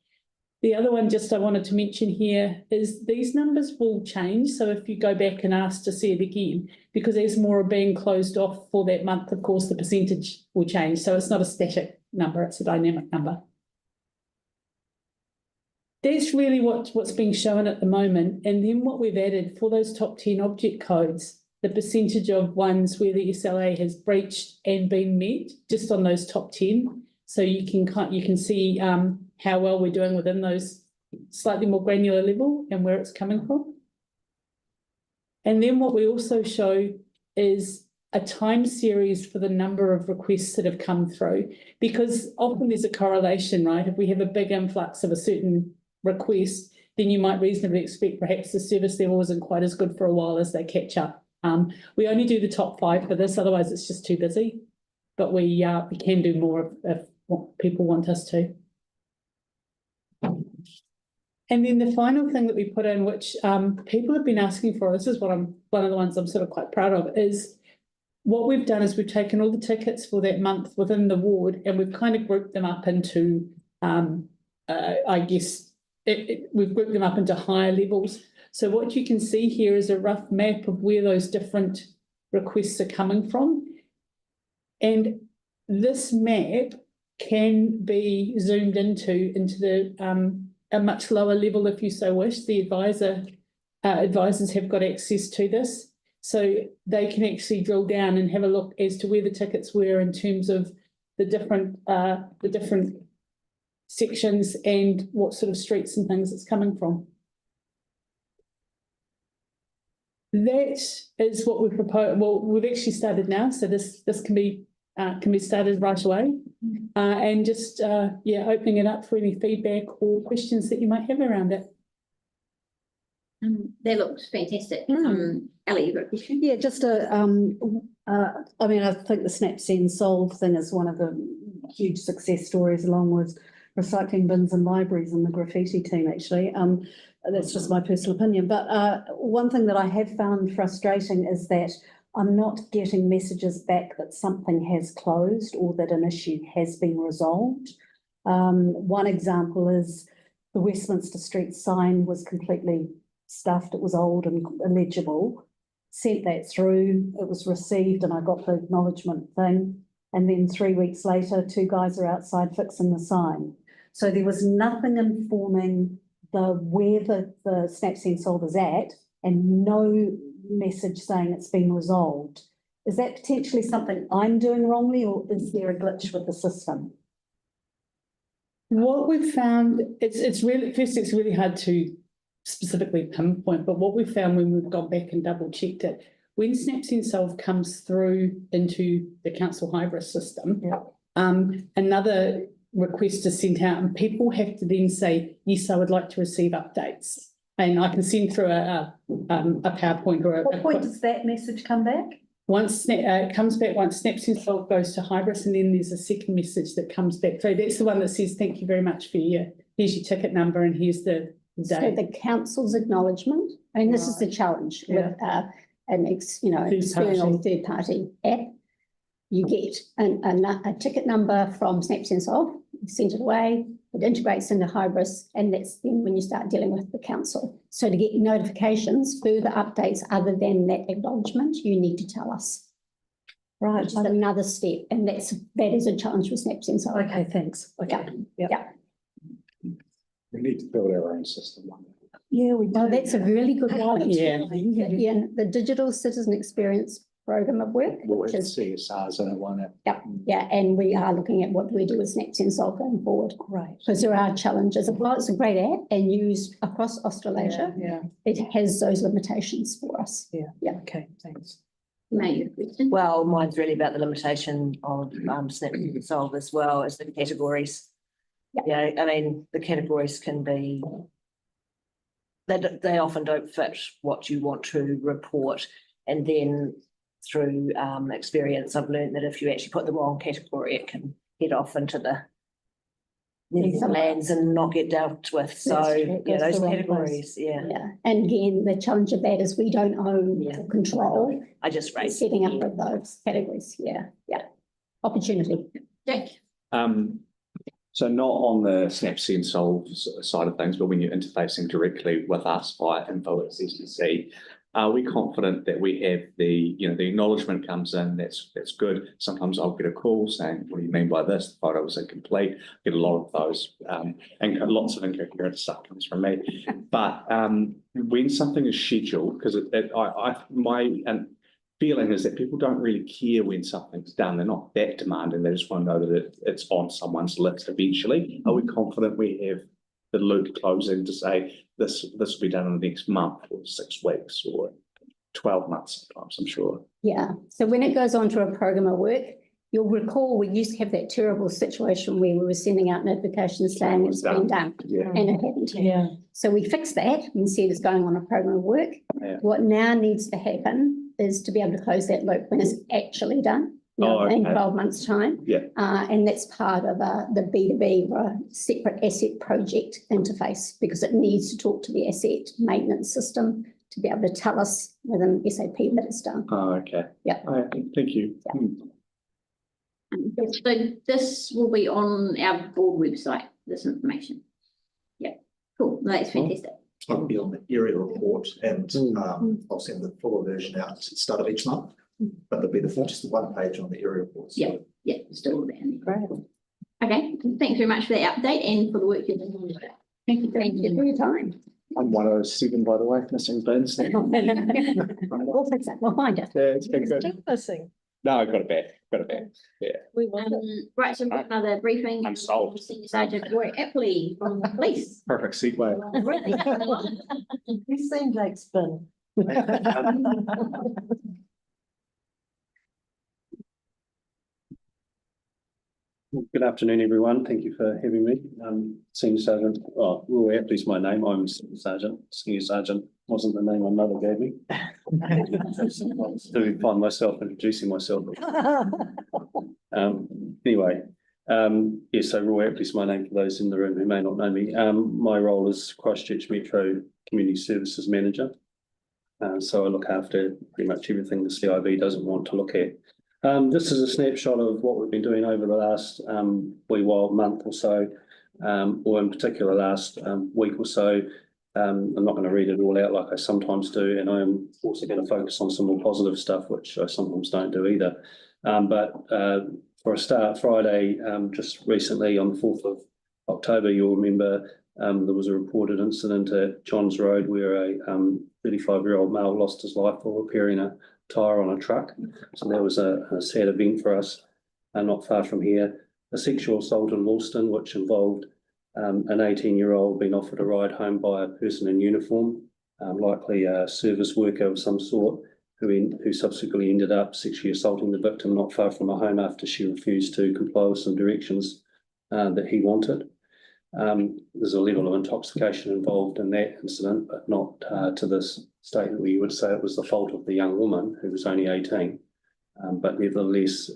The other one just I wanted to mention here is these numbers will change. So if you go back and ask to see it again, because as more are being closed off for that month, of course, the percentage will change. So it's not a static number, it's a dynamic number. That's really what's being shown at the moment. And then what we've added for those top 10 object codes, the percentage of ones where the SLA has breached and been met, just on those top 10. So you can see how well we're doing within those slightly more granular level and where it's coming from. And then what we also show is a time series for the number of requests that have come through, because often there's a correlation, right? If we have a big influx of a certain request, then you might reasonably expect perhaps the service level isn't quite as good for a while as they catch up. We only do the top 5 for this, otherwise it's just too busy. But we can do more if people want us to. And then the final thing that we put in, which people have been asking for, this is one of the ones I'm sort of quite proud of, is what we've done is we've taken all the tickets for that month within the ward and we've kind of grouped them up into, I guess, we've grouped them up into higher levels. So what you can see here is a rough map of where those different requests are coming from. And this map can be zoomed into the a much lower level if you so wish. The advisors have got access to this, so they can actually drill down and have a look as to where the tickets were in terms of the different sections and what sort of streets and things it's coming from. That is what we propose. Well, we've actually started now, so this can be started right away, and just opening it up for any feedback or questions that you might have around it. That looks fantastic. Ellie, you got a question? Yeah, just I mean, I think the SnapSend Solve thing is one of the huge success stories, along with recycling bins and libraries and the graffiti team, actually. That's just my personal opinion. But one thing that I have found frustrating is that I'm not getting messages back that something has closed or that an issue has been resolved. One example is the Westminster Street sign was completely stuffed. It was old and illegible. Sent that through, it was received, and I got the acknowledgement thing. And then 3 weeks later, 2 guys are outside fixing the sign. So there was nothing informing where the SnapSend Solve is at and no message saying it's been resolved. Is that potentially something I'm doing wrongly, or is there a glitch with the system? What we've found, it's really hard to specifically pinpoint, but what we found when we've gone back and double checked it, when Snaps and Solve comes through into the council hybrid system, another request is sent out and people have to then say, yes, I would like to receive updates. And I can send through a PowerPoint or What point does that message come back? Once it comes back, once Snaps and Solve goes to Hybris, and then there's a second message that comes back. So that's the one that says, thank you very much for here's your ticket number and here's the date. So the council's acknowledgement, I mean, this is the challenge with an external third party app. You get a ticket number from Snaps and Solve, you send it away, it integrates into Hybris, and that's then when you start dealing with the council. So to get notifications, further updates other than that acknowledgement, you need to tell us. Right. Which is another step, and that is a challenge with Snaps and Solve. Okay, thanks. Okay. Yeah. We need to build our own system. Yeah, we No, that's a really good one. Yeah. Yeah, the Digital Citizen Experience Program of Work, which is CSRs in it, won't it? yeah, and we are looking at what we do with Snaps and Solve going forward. Right. Because there are challenges. While it's a great app and used across Australasia, it has those limitations for us. Yeah. Okay, thanks. May, question? Well, mine's really about the limitation of Snaps and Solve as well as the categories. Yeah, I mean, the categories can be, they often don't fit what you want to report. And then through experience, I've learned that if you actually put the wrong category, it can head off into the lands and not get dealt with. So yeah, those categories, Yeah, and again, the challenge of that is we don't own or control. I just raised setting up of those categories. Yeah. Opportunity. Jack. So not on the Snaps and Solve side of things, but when you're interfacing directly with us via info at CCC, are we confident that we have the acknowledgement comes in, that's good. Sometimes I'll get a call saying, what do you mean by this? The photo was incomplete. Get a lot of those, and lots of incoherent stuff comes from me. But when something is scheduled, because my feeling is that people don't really care when something's done. They're not that demanding. They just want to know that it's on someone's list eventually. Are we confident we have the loop closing to say this will be done in the next month or 6 weeks or 12 months sometimes, I'm sure. Yeah. So when it goes on to a program of work, you'll recall we used to have that terrible situation where we were sending out notifications saying it's been done and it hadn't. Yeah. So we fixed that and said it's going on a program of work. What now needs to happen is to be able to close that loop when it's actually done. In 12 months' time. And that's part of the B2B or a separate asset project interface, because it needs to talk to the asset maintenance system to be able to tell us within SAP that it's done. Oh, okay. Yeah. Thank you. So this will be on our board website, this information. Yeah, cool. No, that's fantastic. It'll be on the area report, and I'll send the full version out at the start of each month. But there'll be just the one page on the area report. So. Yeah, still there. Great. Okay, thanks very much for that update and for the work you're doing. Thank you for your time. I'm 107, by the way, missing bins. We'll fix that. We'll find it. Yeah, it's been good. Missing. No, I got it back. Yeah. Right, so we've got another briefing. I'm sold. Senior Sergeant Roy Epley from the police. Perfect segue. You've seen Jake's bin. Good afternoon, everyone. Thank you for having me. Senior Sergeant, Roy Epley's my name. I'm Senior Sergeant. Senior Sergeant wasn't the name my mother gave me. Do find myself introducing myself. Anyway, so Roy Epley's my name for those in the room who may not know me. My role is Christchurch Metro Community Services Manager. So I look after pretty much everything the CIB doesn't want to look at. This is a snapshot of what we've been doing over the last month or so, or in particular last week or so. I'm not going to read it all out like I sometimes do, and I am also going to focus on some more positive stuff, which I sometimes don't do either. But for a start, Friday, just recently on the 4th of October, you'll remember there was a reported incident at Johns Road where a 35-year-old male lost his life while repairing a tyre on a truck. So that was a sad event for us, not far from here. A sexual assault in Woolston, which involved an 18-year-old being offered a ride home by a person in uniform, likely a service worker of some sort, who subsequently ended up sexually assaulting the victim not far from her home after she refused to comply with some directions that he wanted. There's a level of intoxication involved in that incident, but not to this state where you would say it was the fault of the young woman who was only 18. But nevertheless,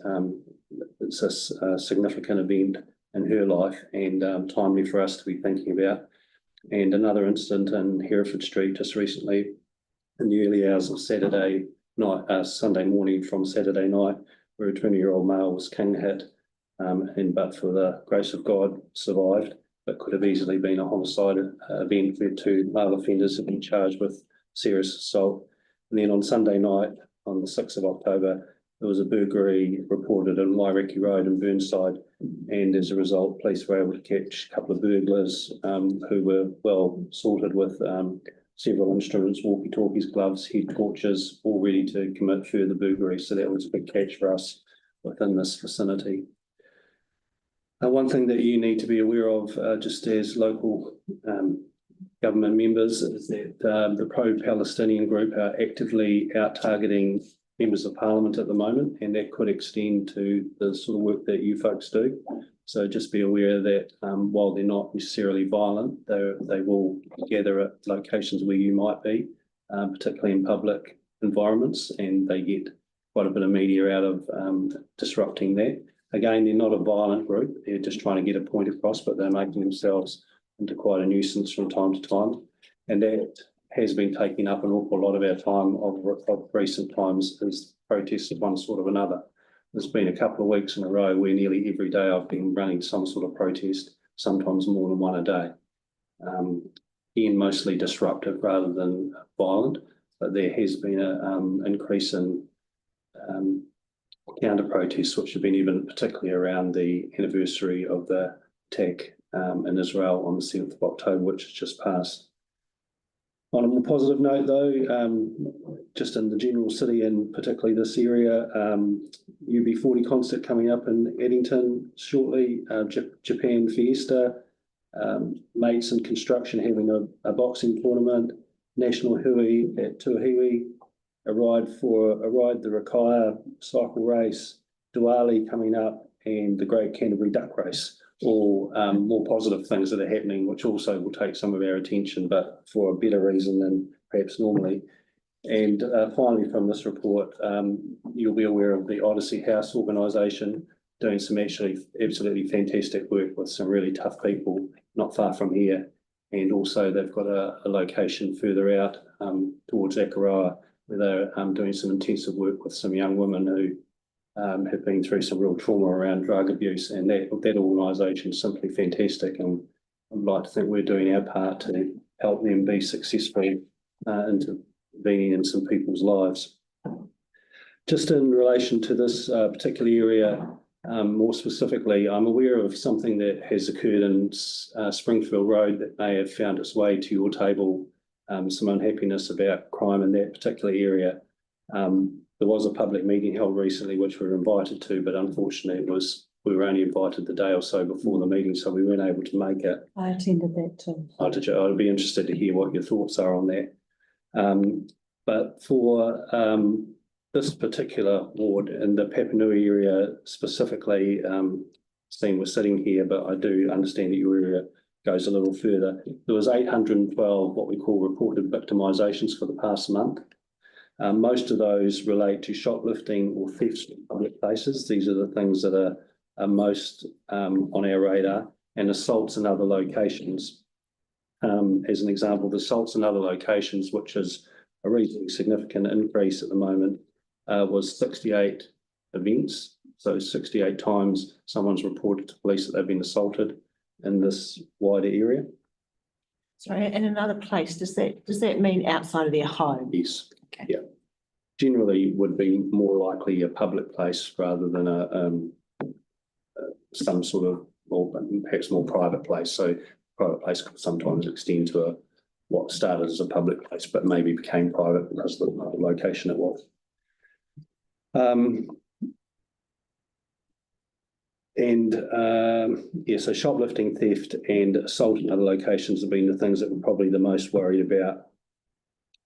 it's a significant event in her life and timely for us to be thinking about. And another incident in Hereford Street just recently, in the early hours of Saturday night, Sunday morning from Saturday night, where a 20-year-old male was king hit, and but for the grace of God survived, but could have easily been a homicide event where 2 male offenders have been charged with serious assault. And then on Sunday night, on the 6th of October, there was a burglary reported in Waireki Road in Burnside, and as a result, police were able to catch a couple of burglars who were well sorted with several instruments, walkie-talkies, gloves, head torches, all ready to commit further burglary. So that was a big catch for us within this vicinity. One thing that you need to be aware of, just as local government members, is that the pro-Palestinian group are actively out-targeting members of parliament at the moment, and that could extend to the sort of work that you folks do. So just be aware that while they're not necessarily violent, they will gather at locations where you might be, particularly in public environments, and they get quite a bit of media out of disrupting that. Again, they're not a violent group, they're just trying to get a point across, but they're making themselves into quite a nuisance from time to time. And that has been taking up an awful lot of our time of recent times as protests of one sort of another. There's been a couple of weeks in a row where nearly every day I've been running some sort of protest, sometimes more than one a day. Again, mostly disruptive rather than violent, but there has been an increase in counter protests, which have been even particularly around the anniversary of the attack in Israel on the 7th of October, which has just passed. On a more positive note, though, just in the general city and particularly this area, UB40 concert coming up in Addington shortly, Japan Fiesta, mates in construction having a boxing tournament, National Hui at Tuahiwi, a ride the Rakaya cycle race, Diwali coming up, and the Great Canterbury Duck Race. All more positive things that are happening, which also will take some of our attention, but for a better reason than perhaps normally. And finally, from this report, you'll be aware of the Odyssey House organisation doing some actually absolutely fantastic work with some really tough people not far from here. And also they've got a location further out towards Akaroa, where they're doing some intensive work with some young women who have been through some real trauma around drug abuse, and that organisation is simply fantastic, and I'd like to think we're doing our part to help them be successful intervening in some people's lives. Just in relation to this particular area, more specifically, I'm aware of something that has occurred in Springfield Road that may have found its way to your table, some unhappiness about crime in that particular area. There was a public meeting held recently which we were invited to, but unfortunately we were only invited the day or so before the meeting, so we weren't able to make it. I attended that too. I'd be interested to hear what your thoughts are on that. But for this particular ward in the Papanui area specifically, seeing we're sitting here, but I do understand that your area goes a little further. There was 812 what we call reported victimisations for the past month. Most of those relate to shoplifting or thefts in public places. These are the things that are most on our radar, and assaults in other locations. As an example, the assaults in other locations, which is a reasonably significant increase at the moment, was 68 events. So 68 times someone's reported to police that they've been assaulted in this wider area. Sorry, in another place, does that mean outside of their home? Yes. Okay. Yeah. Generally would be more likely a public place rather than some sort of, or perhaps more private place. So private place could sometimes extend to what started as a public place, but maybe became private because of the location it was. So shoplifting, theft and assault in other locations have been the things that we're probably the most worried about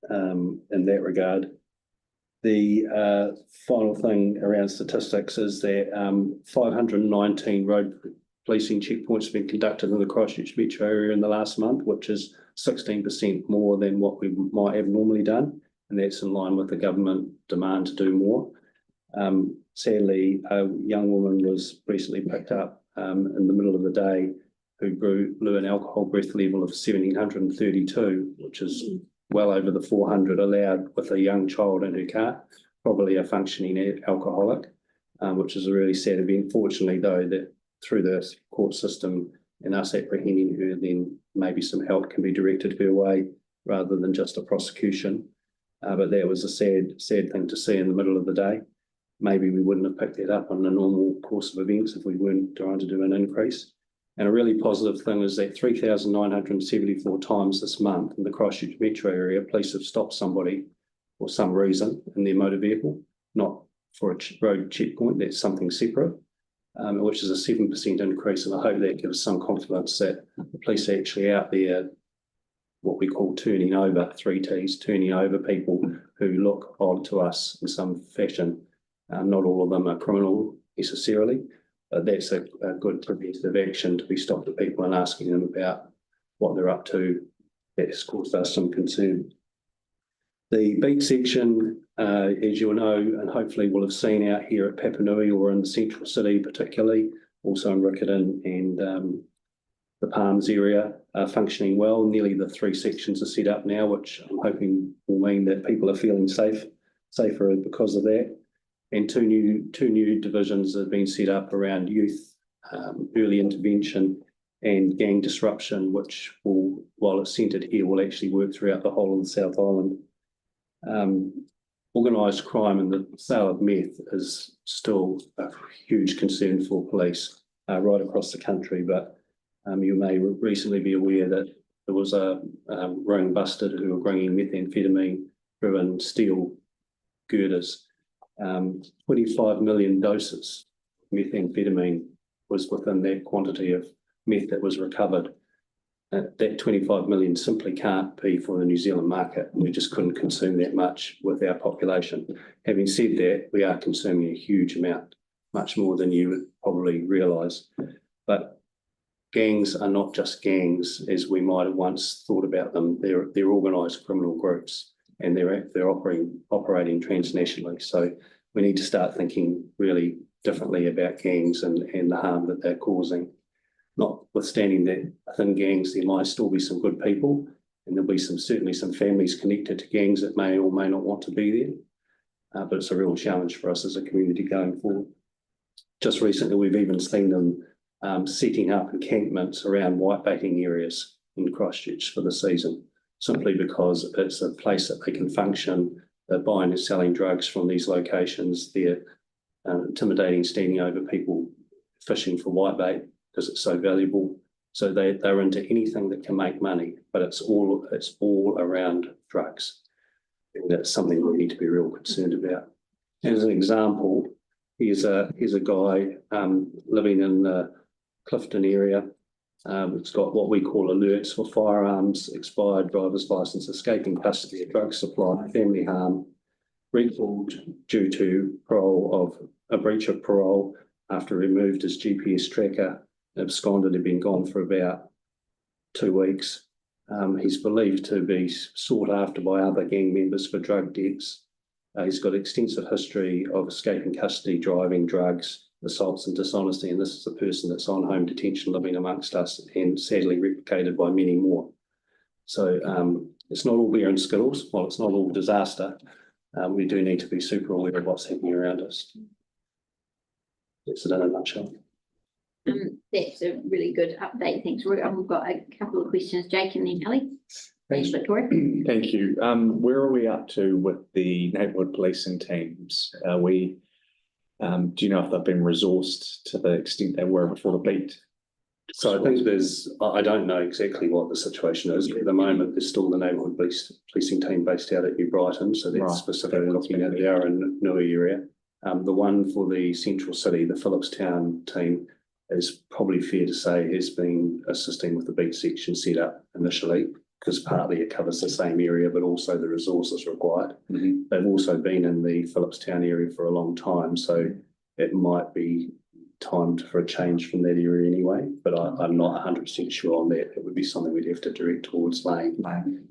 in that regard. The final thing around statistics is that 519 road policing checkpoints have been conducted in the Christchurch metro area in the last month, which is 16% more than what we might have normally done, and that's in line with the government demand to do more. Sadly, a young woman was recently picked up in the middle of the day who blew an alcohol breath level of 1,732, which is well over the 400 allowed with a young child in her car, probably a functioning alcoholic, which is a really sad event. Fortunately, though, that through the court system and us apprehending her, then maybe some help can be directed her way rather than just a prosecution. But that was a sad thing to see in the middle of the day. Maybe we wouldn't have picked that up on the normal course of events if we weren't trying to do an increase. And a really positive thing is that 3,974 times this month in the Christchurch metro area, police have stopped somebody for some reason in their motor vehicle, not for a road checkpoint, that's something separate, which is a 7% increase. And I hope that gives some confidence that the police are actually out there, what we call turning over, 3 Ts, turning over people who look odd to us in some fashion. Not all of them are criminal necessarily, but that's a good preventative action to be stopped at people and asking them about what they're up to. That's caused us some concern. The beat section, as you'll know, and hopefully will have seen out here at Papanui or in the central city particularly, also in Riccarton and the Palms area, are functioning well. Nearly the 3 sections are set up now, which I'm hoping will mean that people are feeling safer because of that. And two new divisions have been set up around youth, early intervention and gang disruption, which will, while it's centred here, will actually work throughout the whole of the South Island. Organised crime and the sale of meth is still a huge concern for police right across the country, but you may recently be aware that there was a ring busted who were bringing methamphetamine through in steel girders. 25 million doses of methamphetamine was within that quantity of meth that was recovered. That 25 million simply can't be for the New Zealand market. We just couldn't consume that much with our population. Having said that, we are consuming a huge amount, much more than you would probably realise. But gangs are not just gangs as we might have once thought about them. They're organised criminal groups, and they're operating transnationally. So we need to start thinking really differently about gangs and the harm that they're causing. Notwithstanding that within gangs there might still be some good people, and there'll be certainly some families connected to gangs that may or may not want to be there. But it's a real challenge for us as a community going forward. Just recently we've even seen them setting up encampments around whitebaiting areas in Christchurch for the season, simply because it's a place that they can function. They're buying and selling drugs from these locations. They're intimidating, standing over people fishing for whitebait because it's so valuable. So they're into anything that can make money, but it's all around drugs. And that's something we need to be real concerned about. As an example, here's a guy living in the Clifton area. It's got what we call alerts for firearms, expired driver's licence, escaping custody, drug supply, family harm, recalled due to a breach of parole after removed his GPS tracker, absconded, had been gone for about 2 weeks. He's believed to be sought after by other gang members for drug debts. He's got extensive history of escaping custody, driving, drugs, assaults and dishonesty, and this is a person that's on home detention living amongst us and sadly replicated by many more. So it's not all beer and skittles. While it's not all disaster, we do need to be super aware of what's happening around us. That's it in a nutshell. That's a really good update. Thanks, Roy. We've got a couple of questions, Jake and then Ellie. Thanks, Victoria. Thank you. Where are we up to with the neighbourhood policing teams? Do you know if they've been resourced to the extent they were before the beat So I think I don't know exactly what the situation is. At the moment, there's still the neighbourhood policing team based out at New Brighton, so that's Right. specifically looking at the Aranui area. The one for the central city, the Phillipstown team, is probably fair to say has been assisting with the beat section set up initially, because partly it covers the same area, but also the resources required. They've also been in the Phillipstown area for a long time, so it might be timed for a change from that area anyway, but I'm not 100% sure on that. It would be something we'd have to direct towards Lane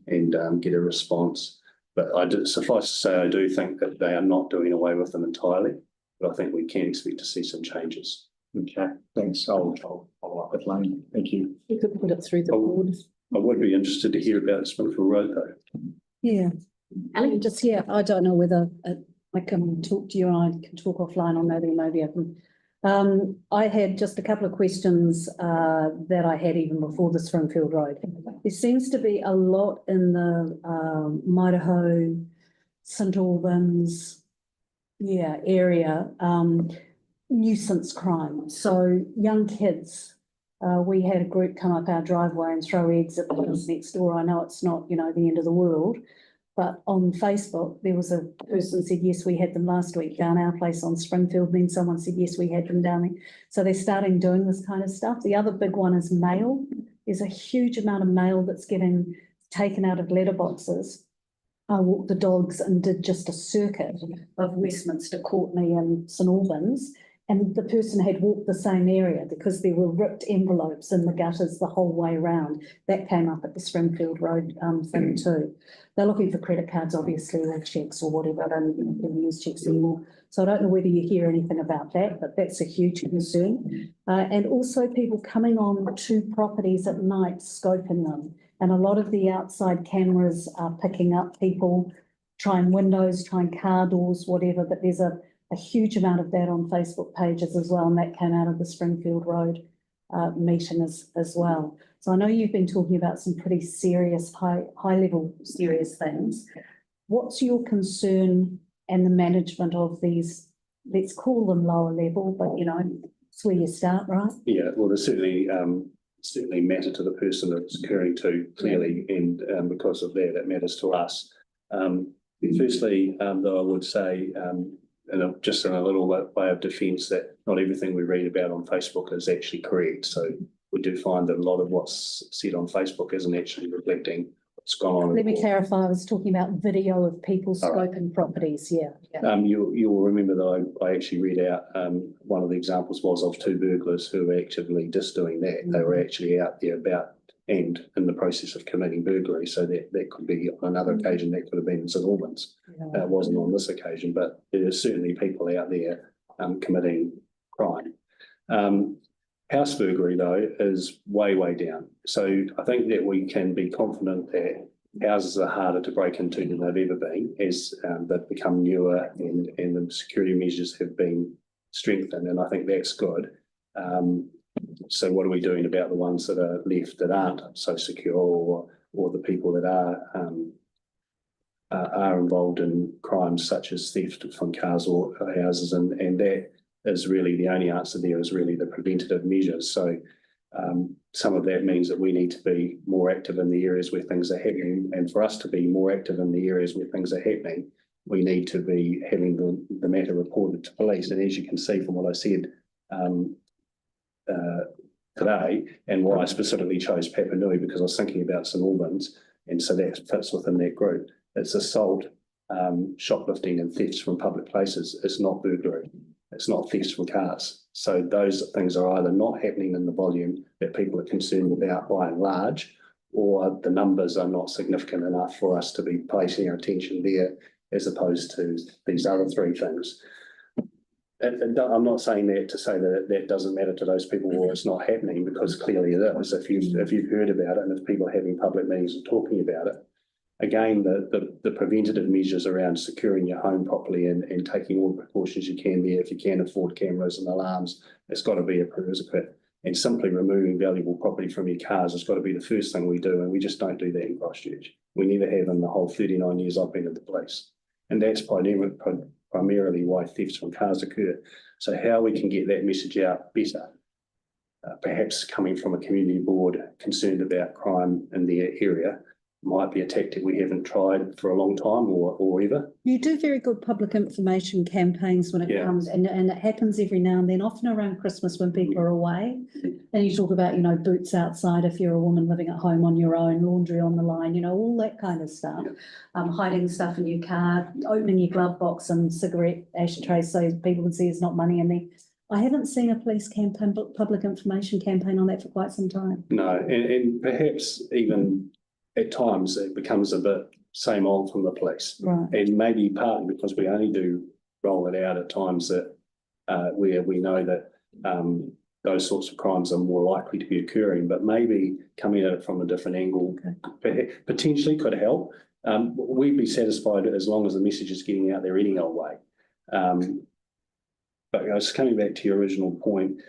and get a response. But suffice to say, I do think that they are not doing away with them entirely, but I think we can expect to see some changes. Okay, thanks. I'll follow up with Lane. Thank you. You could put it through the board. I would be interested to hear about Springfield Road though. Yeah. Just, yeah, I don't know whether I can talk to you and I can talk offline, or maybe I can. I had just a couple of questions that I had even before the Springfield Road. There seems to be a lot in the Maidaho, St Albans, area, nuisance crime. So young kids, we had a group come up our driveway and throw eggs at the house next door. I know it's not, the end of the world. But on Facebook, there was a person said, yes, we had them last week down our place on Springfield. Then someone said, yes, we had them down there. So they're starting doing this kind of stuff. The other big one is mail. There's a huge amount of mail that's getting taken out of letterboxes. I walked the dogs and did just a circuit of Westminster, Courtenay and St Albans. And the person had walked the same area because there were ripped envelopes in the gutters the whole way around. That came up at the Springfield Road thing too. They're looking for credit cards, obviously, or checks or whatever. I don't use checks anymore. So I don't know whether you hear anything about that, but that's a huge concern. And also people coming on to properties at night, scoping them. And a lot of the outside cameras are picking up people, trying windows, trying car doors, whatever, but there's a huge amount of that on Facebook pages as well, and that came out of the Springfield Road meeting as well. So I know you've been talking about some pretty serious, high level serious things. What's your concern and the management of these, let's call them lower level, but it's where you start, right? Yeah, well, there's certainly matter to the person that it's occurring to, clearly, and because of that, it matters to us. Firstly, though, I would say, and just in a little way of defence, that not everything we read about on Facebook is actually correct. So we do find that a lot of what's said on Facebook isn't actually reflecting what's gone on. Let me clarify, I was talking about video of people scoping properties, You'll remember that I actually read out, one of the examples was of two burglars who were actively just doing that. They were actually out there about and in the process of committing burglary. So that could be on another occasion, that could have been in St Albans. It wasn't on this occasion, but there are certainly people out there committing crime. House burglary, though, is way, way down. So I think that we can be confident that houses are harder to break into than they've ever been as they've become newer and the security measures have been strengthened, and I think that's good. So what are we doing about the ones that are left that aren't so secure, or the people that are involved in crimes such as theft from cars or houses, and that is really the only answer there is really the preventative measures. So some of that means that we need to be more active in the areas where things are happening, and for us to be more active in the areas where things are happening, we need to be having the matter reported to police. And as you can see from what I said today, and why I specifically chose Papanui, because I was thinking about St Albans, and so that fits within that group. It's assault, shoplifting and thefts from public places. It's not burglary. It's not thefts from cars. So those things are either not happening in the volume that people are concerned about by and large, or the numbers are not significant enough for us to be placing our attention there, as opposed to these other three things. And I'm not saying that to say that that doesn't matter to those people or it's not happening, because clearly it is. If you've heard about it, and if people are having public meetings and talking about it, again, the preventative measures around securing your home properly and taking all the precautions you can there. If you can afford cameras and alarms, it's got to be a prerequisite. And simply removing valuable property from your cars has got to be the first thing we do, and we just don't do that in Christchurch. We never have in the whole 39 years I've been at the police. And that's primarily why thefts from cars occur. So how we can get that message out better perhaps coming from a community board concerned about crime in their area might be a tactic we haven't tried for a long time or ever. You do very good public information campaigns when it comes, and it happens every now and then, often around Christmas when people are away. And you talk about, boots outside if you're a woman living at home on your own, laundry on the line, all that kind of stuff. Hiding stuff in your car, opening your glove box and cigarette ashtrays so people can see there's not money in there. I haven't seen a police campaign, public information campaign on that for quite some time. No, and perhaps even at times it becomes a bit same old from the police. Right. And maybe partly because we only do roll it out at times that where we know that those sorts of crimes are more likely to be occurring, but maybe coming at it from a different angle potentially could help. We'd be satisfied as long as the message is getting out there any old way. But just coming back to your original point,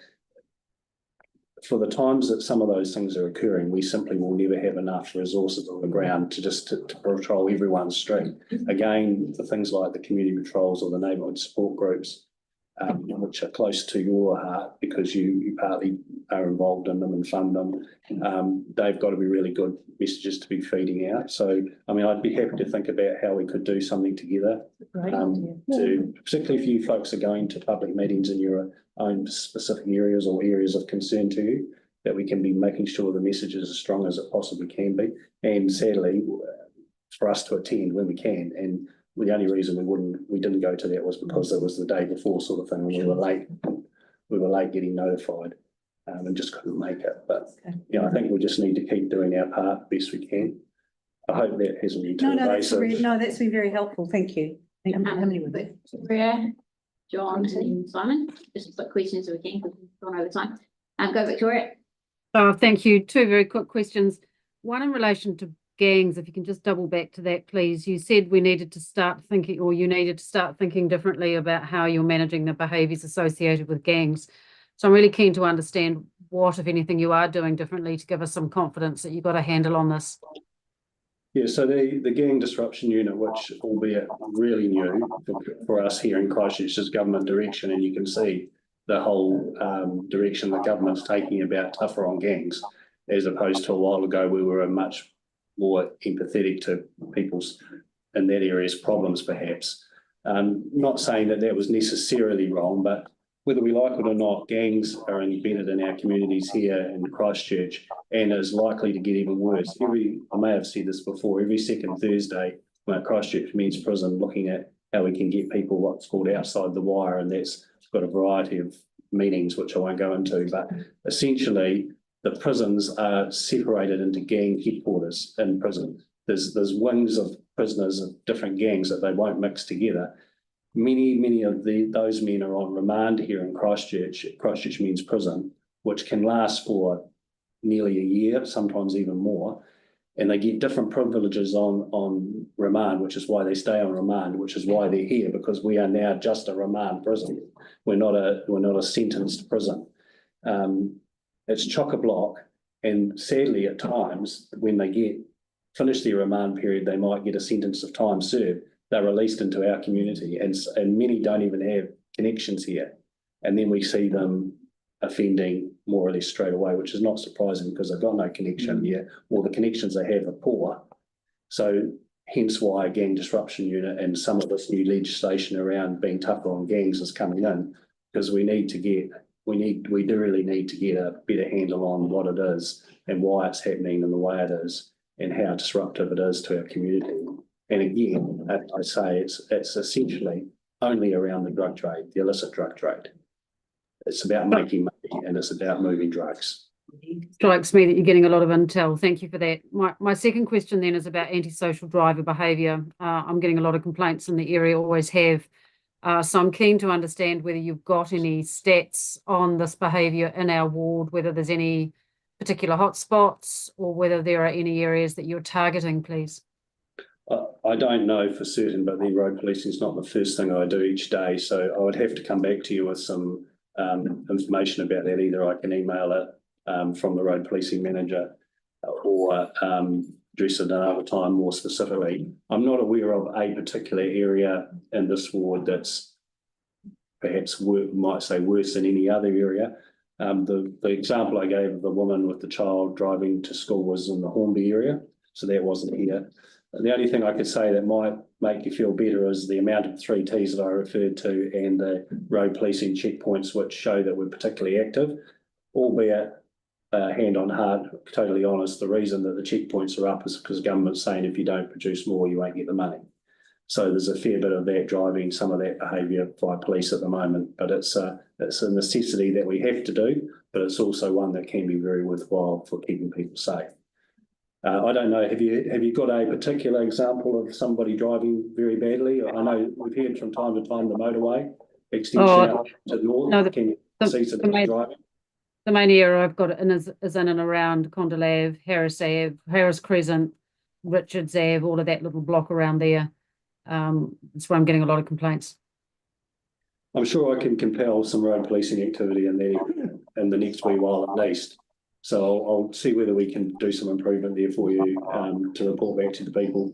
for the times that some of those things are occurring, we simply will never have enough resources on the ground to patrol everyone's street. Again, for things like the community patrols or the neighbourhood support groups, which are close to your heart because you partly are involved in them and fund them, they've got to be really good messages to be feeding out. So, I'd be happy to think about how we could do something together. Particularly if you folks are going to public meetings in your own specific areas or areas of concern to you, that we can be making sure the message is as strong as it possibly can be. And sadly, for us to attend when we can. And the only reason we didn't go to that was because it was the day before sort of thing, and we were late. We were late getting notified, and just couldn't make it. But I think we just need to keep doing our part best we can. I hope that hasn't been too evasive. That's been very helpful. Thank you. How many were there? Victoria, John, and Simon. Just quick questions if we can, because we've gone over time. Go Victoria. Thank you. Two very quick questions. One in relation to gangs, if you can just double back to that, please. You said we needed to start thinking, or you needed to start thinking differently about how you're managing the behaviours associated with gangs. So I'm really keen to understand what, if anything, you are doing differently to give us some confidence that you've got a handle on this. Yeah, so the gang disruption unit, which albeit really new for us here in Christchurch, is government direction, and you can see the whole direction the government's taking about tougher on gangs, as opposed to a while ago we were much more empathetic to people's in that area's problems, perhaps. Not saying that was necessarily wrong, but whether we like it or not, gangs are embedded in our communities here in Christchurch and is likely to get even worse. I may have said this before, every second Thursday, I'm at Christchurch Men's Prison looking at how we can get people what's called outside the wire, and that's got a variety of meanings, which I won't go into, but essentially the prisons are separated into gang headquarters in prison. There's wings of prisoners of different gangs that they won't mix together. Many of those men are on remand here in Christchurch Men's Prison, which can last for nearly a year, sometimes even more. And they get different privileges on remand, which is why they stay on remand, which is why they're here, because we are now just a remand prison. We're not a sentenced prison. It's chock-a-block, and sadly at times when they finish their remand period, they might get a sentence of time served. They're released into our community, and many don't even have connections here. And then we see them offending more or less straight away, which is not surprising because they've got no connection here, or the connections they have are poor. So hence why a gang disruption unit and some of this new legislation around being tougher on gangs is coming in, because we do really need to get a better handle on what it is and why it's happening in the way it is and how disruptive it is to our community. And again, I say it's essentially only around the drug trade, the illicit drug trade. It's about making money and it's about moving drugs. Strikes me that you're getting a lot of intel. Thank you for that. My second question then is about antisocial driver behaviour. I'm getting a lot of complaints in the area, always have. So I'm keen to understand whether you've got any stats on this behaviour in our ward, whether there's any particular hotspots or whether there are any areas that you're targeting, please. I don't know for certain, but the road policing is not the first thing I do each day. So I would have to come back to you with some information about that. Either I can email it from the road policing manager or address it another time more specifically. I'm not aware of a particular area in this ward that's perhaps might say worse than any other area. The example I gave of the woman with the child driving to school was in the Hornby area, so that wasn't here. The only thing I could say that might make you feel better is the amount of 3Ts that I referred to and the road policing checkpoints, which show that we're particularly active, albeit hand on heart, totally honest, the reason that the checkpoints are up is because government's saying if you don't produce more, you won't get the money. So there's a fair bit of that driving some of that behaviour by police at the moment, but it's a necessity that we have to do, but it's also one that can be very worthwhile for keeping people safe. I don't know, have you got a particular example of somebody driving very badly? I know we've heard from time to time the motorway extension out to the north. No, Can you see some driving? The main area I've got is in and around Condell Ave, Harris Ave, Harris Crescent, Richards Ave, all of that little block around there. That's where I'm getting a lot of complaints. I'm sure I can compel some road policing activity in the next wee while at least. So I'll see whether we can do some improvement there for you to report back to the people.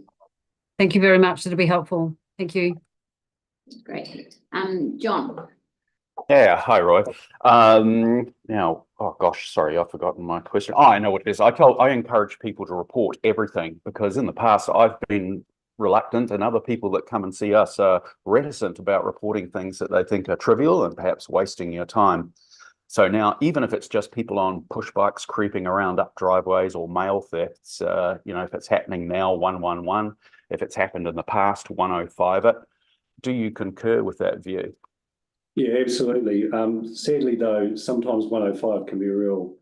Thank you very much. That'll be helpful. Thank you. Great. John. Yeah, hi Roy. Now, oh gosh, sorry, I've forgotten my question. Oh, I know what it is. I encourage people to report everything because in the past I've been reluctant and other people that come and see us are reticent about reporting things that they think are trivial and perhaps wasting your time. So now, even if it's just people on push bikes creeping around up driveways or mail thefts, if it's happening now, 111, if it's happened in the past, 105 it. Do you concur with that view? Yeah, absolutely. Sadly, though, sometimes 105 can be a real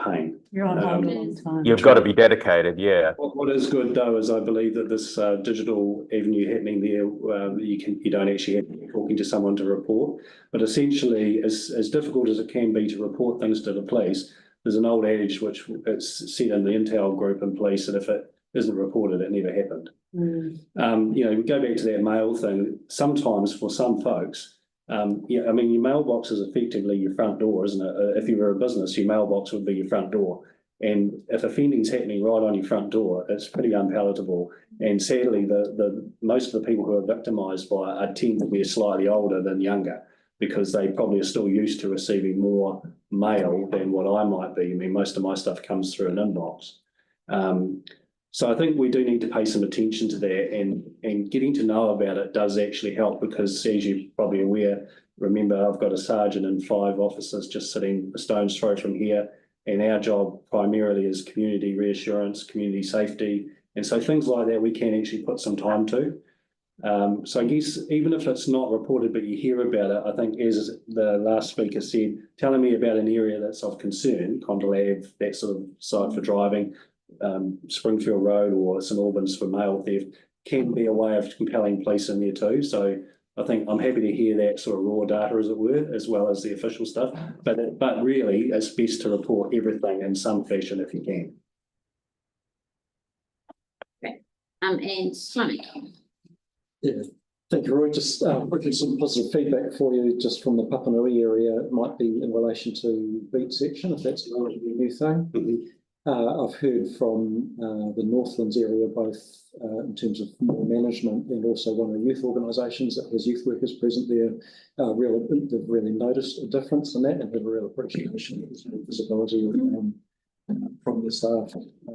pain. You're on hold all the time. You've got to be dedicated, yeah. What is good, though, is I believe that this digital avenue happening there, you don't actually have to be talking to someone to report. But essentially, as difficult as it can be to report things to the police, there's an old adage which it's said in the Intel group in police that if it isn't reported, it never happened. We go back to that mail thing. Sometimes for some folks, your mailbox is effectively your front door, isn't it? If you were a business, your mailbox would be your front door. And if offending's happening right on your front door, it's pretty unpalatable. And sadly, the most of the people who are victimised by it tend to be slightly older than younger, because they probably are still used to receiving more mail than what I might be. I mean, most of my stuff comes through an inbox. So I think we do need to pay some attention to that, and getting to know about it does actually help, because as you're probably aware, remember, I've got a sergeant and 5 officers just sitting a stone's throw from here, and our job primarily is community reassurance, community safety, and so things like that we can actually put some time to. So I guess even if it's not reported but you hear about it, I think as the last speaker said, telling me about an area that's of concern, Condell Ave, that sort of site for driving, Springfield Road or St Albans for mail theft, can be a way of compelling police in there too. So I think I'm happy to hear that sort of raw data, as it were, as well as the official stuff. But really, it's best to report everything in some fashion if you can. Okay. And Simon. Yeah, thank you, Roy. Just quickly, some positive feedback for you just from the Papanui area. It might be in relation to beat section, if that's a relatively new thing. I've heard from the Northlands area, both in terms of more management and also one of the youth organisations that has youth workers present there. They've really noticed a difference in that and have a real appreciation of the visibility from the staff.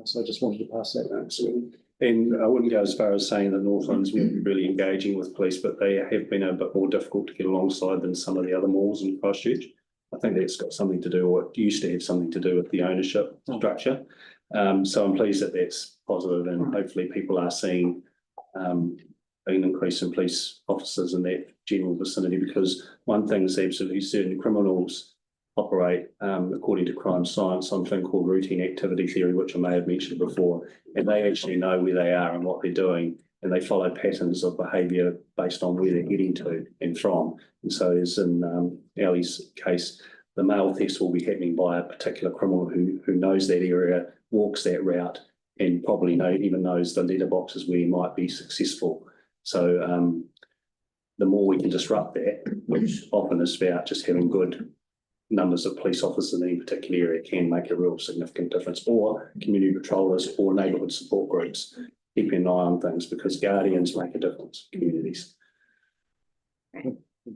So I just wanted to pass that on. And I wouldn't go as far as saying that Northlands will be really engaging with police, but they have been a bit more difficult to get alongside than some of the other malls in Christchurch. I think that's got something to do, or it used to have something to do with the ownership structure. So I'm pleased that that's positive, and hopefully people are seeing an increase in police officers in that general vicinity, because one thing is absolutely certain: criminals operate according to crime science on a thing called routine activity theory, which I may have mentioned before, and they actually know where they are and what they're doing, and they follow patterns of behaviour based on where they're heading to and from. And so as in Ali's case, the mail thefts will be happening by a particular criminal who knows that area, walks that route, and probably even knows the letterboxes where he might be successful. So the more we can disrupt that, which often is about just having good numbers of police officers in any particular area, can make a real significant difference, or community patrollers or neighbourhood support groups keeping an eye on things, because guardians make a difference in communities.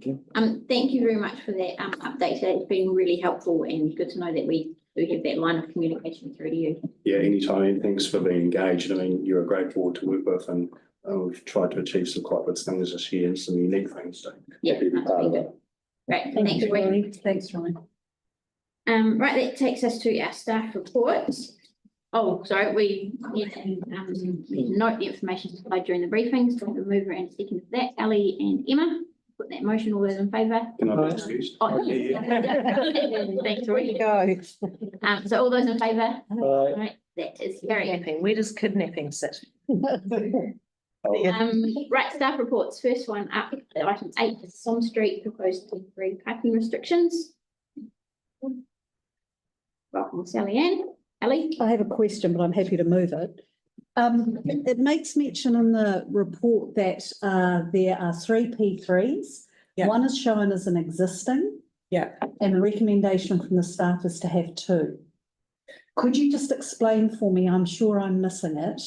Thank you very much for that update. It's been really helpful and good to know that we do have that line of communication through to you. Yeah, anytime. Thanks for being engaged. I mean, you're a great board to work with, and we've tried to achieve some quite good things this year and some unique things. So Yeah, happy to be that's part been of good. it. Great, Thank thanks, you, Roy. Rory. Thanks, Rory. Right, that takes us to our staff reports. Oh, sorry, we need to note the information supplied during the briefings. So the mover and second of that, Ali and Emma. Put that motion, all those in favour? Can I be excused? Oh, thanks, Roy. Go. So all those in favour? Aye. Right, that is carried. Kidnapping, where does kidnapping sit? Right, staff reports. First one up, item 8, Son Street proposed temporary parking restrictions. Welcome, Sally Ann. Ali? I have a question, but I'm happy to move it. It makes mention in the report that there are 3 P3s. Yeah. One is shown as an existing. Yeah. And the recommendation from the staff is to have 2. Could you just explain for me, I'm sure I'm missing it,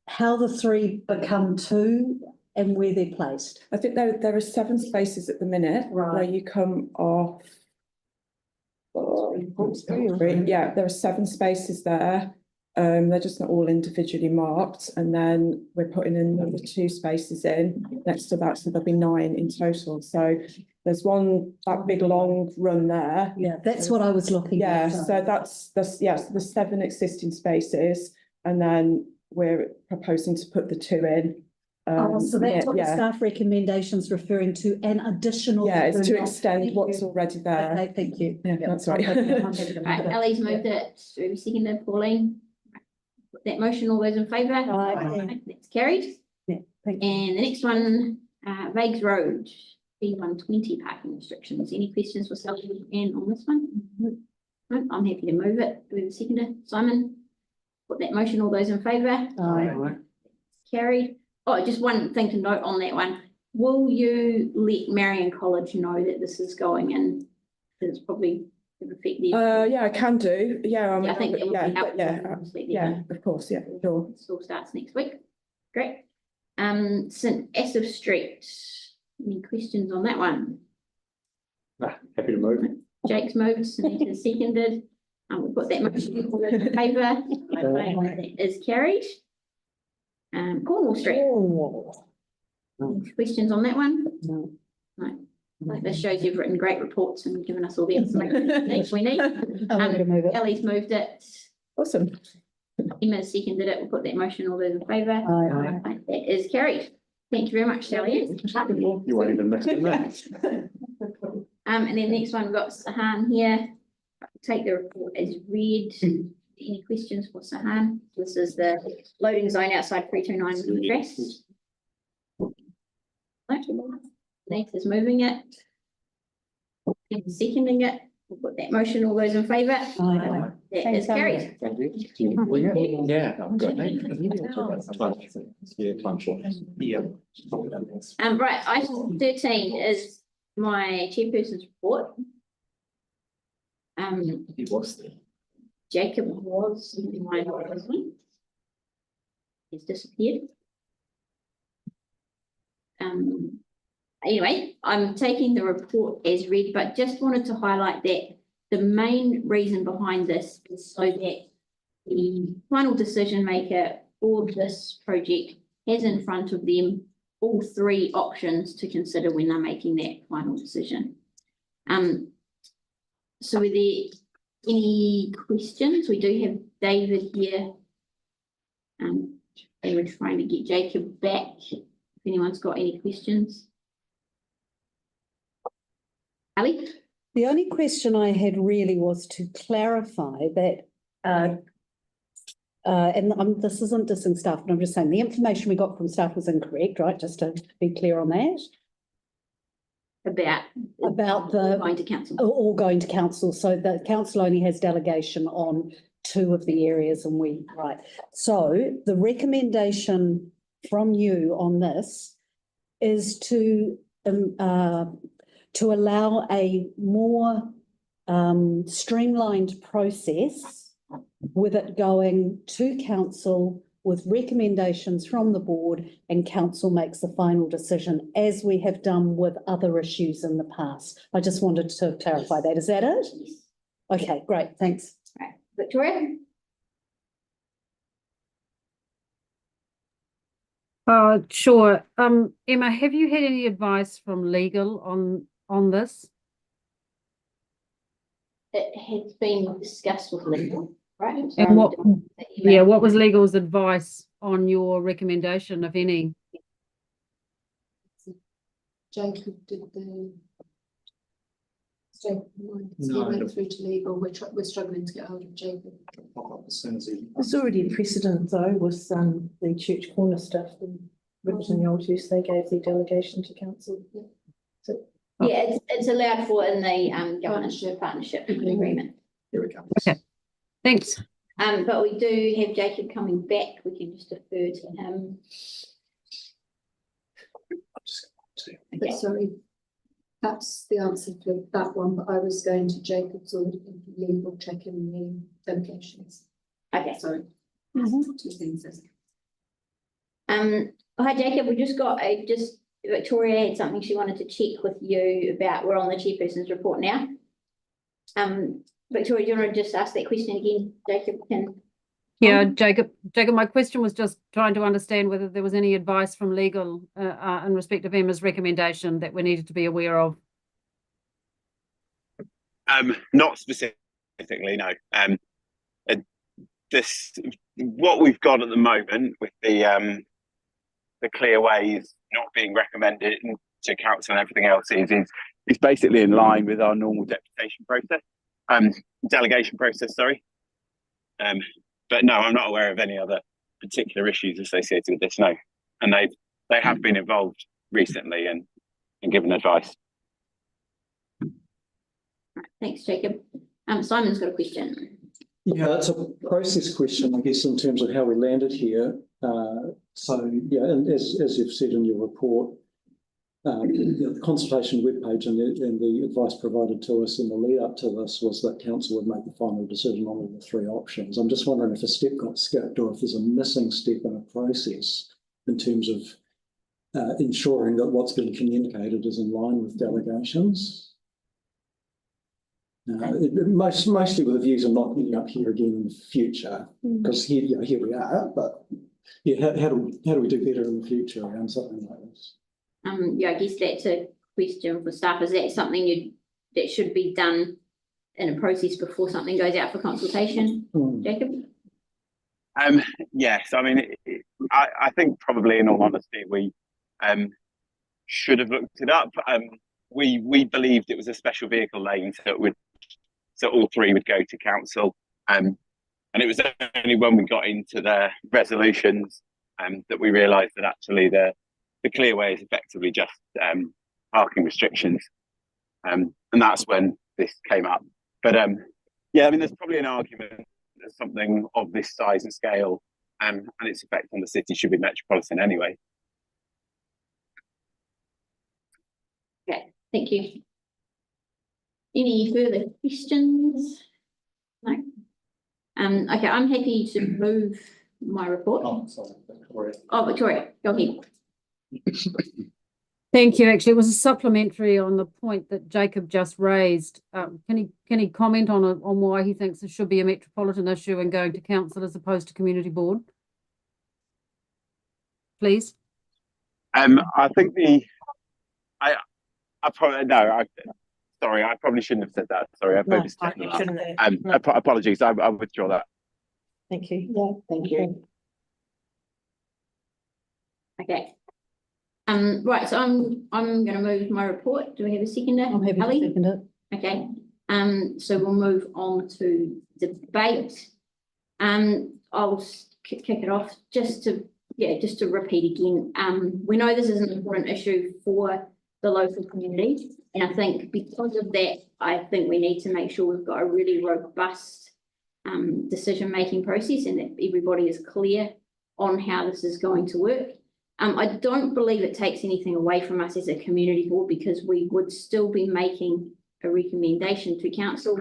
how the 3 become 2 and where they're placed? I think there are 7 spaces at the minute where you come off. Yeah, there are 7 spaces there. They're just not all individually marked, and then we're putting in another 2 spaces in next to that, so there'll be 9 in total. So there's one, that big long run there. Yeah, that's what I was looking at. Yeah, so that's yeah, so there's 7 existing spaces, and then we're proposing to put the 2 in. So that's what the staff recommendations referring to, an additional. Yeah, it's to not- extend what's already there. Okay, thank you. Yeah, that's right. Right, Ellie's moved it, seconded, Pauline. Put that motion, all those in favour? Aye. That's carried. Yeah, thank you. And the next one, Vagues Road, B120 parking restrictions. Any questions for Sally Ann on this one? No, I'm happy to move it. Do we have a seconder? Simon? Put that motion, all those in favour? Aye. Carried. Oh, just one thing to note on that one. Will you let Marion College know that this is going in? Because it's probably effective. Yeah, I can do. Yeah, I think that would be helpful. yeah, obviously, yeah, of course, yeah, sure. School starts next week. Great. St Asaph Street. Any questions on that one? Happy to move. Jake's moved, Sunita's seconded. We've got that motion, all those in favour? That is carried. Cornwall Street. Any questions on that one? No. No. Like this shows you've written great reports and given us all the information that we need. I'm going to move it. Ellie's moved it. Awesome. Emma's seconded it. We'll put that motion, all those in favour? Aye. That is carried. Thank you very much, Sally. You won't even miss it. And then next one, we've got Sahan here. Take the report as read. Any questions for Sahan? This is the loading zone outside 329 address. Nate is moving it. And seconding it. We'll put that motion, all those in favour? Aye. That is carried. Yeah, I'm good. Yeah, time short. Yeah. Right, item 13 is my chairperson's report. He was there. Jacob was in my one. He's disappeared. Anyway, I'm taking the report as read, but just wanted to highlight that the main reason behind this is so that the final decision maker for this project has in front of them all 3 options to consider when they're making that final decision. So are there any questions? We do have David here. And we're trying to get Jacob back. If anyone's got any questions. Ali? The only question I had really was to clarify that, this isn't dissing staff, but I'm just saying the information we got from staff was incorrect, right? Just to be clear on that. About the going to council. All going to council. So the council only has delegation on 2 of the areas, and right. So the recommendation from you on this is to allow a more streamlined process with it going to council with recommendations from the board, and council makes the final decision, as we have done with other issues in the past. I just wanted to clarify that. Is that it? Okay, great, thanks. Right, Victoria? Sure. Emma, have you had any advice from legal on this? It has been discussed with legal, right? And what was legal's advice on your recommendation, if any? Jacob did the. Jacob, he No, went through to legal. We're struggling to get hold of Jacob. There's already a precedent though with the church corner stuff, the rivers and the old use, they gave the delegation to council. So, Yeah, it's allowed for in the partnership agreement. Here it comes. Okay, thanks. But we do have Jacob coming back. We can just defer to him. But sorry, that's the answer for that one, but I was going to Jacob's already been legal checking the delegations. Okay. Sorry. Two things. Hi Jacob, we just got Victoria had something she wanted to check with you about. We're on the chairperson's report now. Victoria, do you want to just ask that question again? Jacob can. Yeah, Jacob, my question was just trying to understand whether there was any advice from legal in respect of Emma's recommendation that we needed to be aware of. Not specifically, no. What we've got at the moment with the clear ways not being recommended to council and everything else is basically in line with our normal delegation process, sorry. But no, I'm not aware of any other particular issues associated with this, no. And they have been involved recently and given advice. Thanks, Jacob. Simon's got a question. Yeah, it's a process question, I guess, in terms of how we landed here. So, yeah, and as you've said in your report, the consultation webpage and the advice provided to us in the lead up to this was that council would make the final decision on the three options. I'm just wondering if a step got skipped or if there's a missing step in a process in terms of ensuring that what's been communicated is in line with delegations. Mostly with the views of not ending up here again in the future, because here we are, but yeah, how do we do better in the future around something like this? Yeah, I guess that's a question for staff. Is that something that should be done in a process before something goes out for consultation, Jacob? Yes, I mean, I think probably in all honesty, we should have looked it up. We believed it was a special vehicle lane, so all three would go to council. And it was only when we got into the resolutions that we realised that actually the clearway is effectively just parking restrictions. And that's when this came up. But yeah, I mean, there's probably an argument that something of this size and scale and its effect on the city should be metropolitan anyway. Okay, thank you. Any further questions? No. Okay, I'm happy to move my report. Oh, sorry, Victoria. Oh, Victoria, go ahead. Thank you. Actually, it was a supplementary on the point that Jacob just raised. Can he comment on why he thinks it should be a metropolitan issue and going to council as opposed to community board? Please. I think sorry, I probably shouldn't have said that. Sorry, apologies. I withdraw that. Thank you. Yeah, thank you. Okay. Right, so I'm going to move my report. Do we have a seconder? I'm happy to second it. Okay. So we'll move on to debate. I'll kick it off just to repeat again. We know this is an important issue for the local community, and I think because of that, I think we need to make sure we've got a really robust decision-making process and that everybody is clear on how this is going to work. I don't believe it takes anything away from us as a community board because we would still be making a recommendation to council,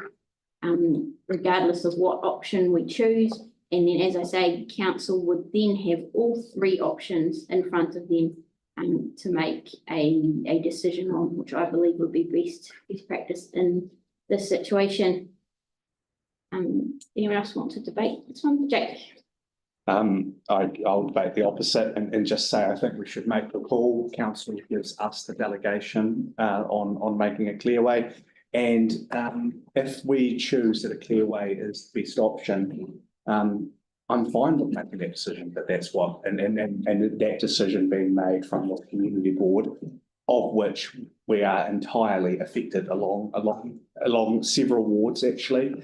regardless of what option we choose. And then, as I say, council would then have all three options in front of them to make a decision on, which I believe would be best practice in this situation. Anyone else want to debate this one? Jake? I'll debate the opposite and just say I think we should make the call. Council gives us the delegation on making a clearway. And if we choose that a clearway is the best option, I'm fine with making that decision, but that's what, and that decision being made from the community board, of which we are entirely affected along several wards actually.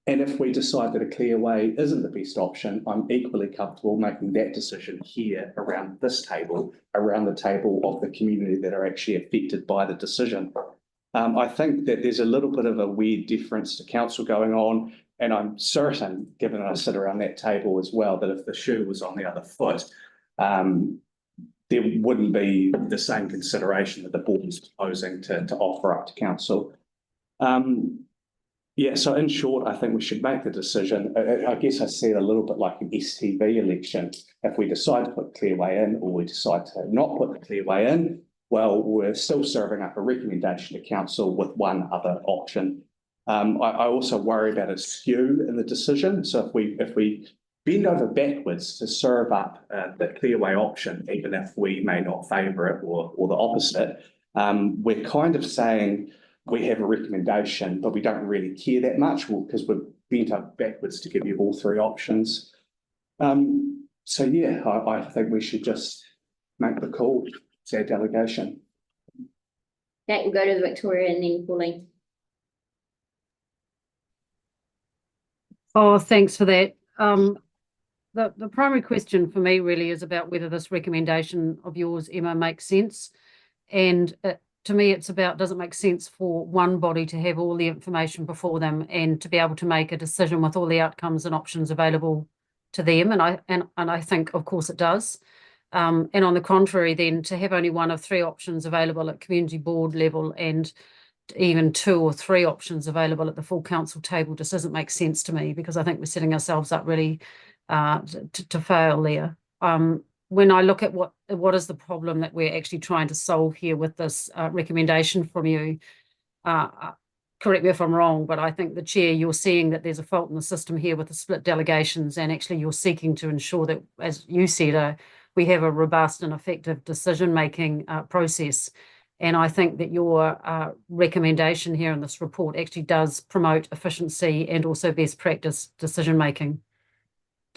And if we decide that a clearway isn't the best option, I'm equally comfortable making that decision here around this table, around the table of the community that are actually affected by the decision. I think that there's a little bit of a weird difference to council going on, and I'm certain, given that I sit around that table as well, that if the shoe was on the other foot, there wouldn't be the same consideration that the board is proposing to offer up to council. Yeah, so in short, I think we should make the decision. I guess I see it a little bit like an STV election. If we decide to put clearway in or we decide to not put the clearway in, well, we're still serving up a recommendation to council with one other option. I also worry about a skew in the decision. So if we bend over backwards to serve up the clearway option, even if we may not favour it or the opposite, we're kind of saying we have a recommendation, but we don't really care that much because we're bent over backwards to give you all three options. So yeah, I think we should just make the call to our delegation. Okay, we'll go to Victoria and then Pauline. Oh, thanks for that. The primary question for me really is about whether this recommendation of yours, Emma, makes sense. And to me, it's about, does it make sense for one body to have all the information before them and to be able to make a decision with all the outcomes and options available to them? And I think, of course, it does. And on the contrary, then to have only one of three options available at community board level and even two or three options available at the full council table just doesn't make sense to me, because I think we're setting ourselves up really to fail there. When I look at what is the problem that we're actually trying to solve here with this recommendation from you, correct me if I'm wrong, but I think the chair, you're seeing that there's a fault in the system here with the split delegations, and actually you're seeking to ensure that, as you said, we have a robust and effective decision-making process. And I think that your recommendation here in this report actually does promote efficiency and also best practice decision-making.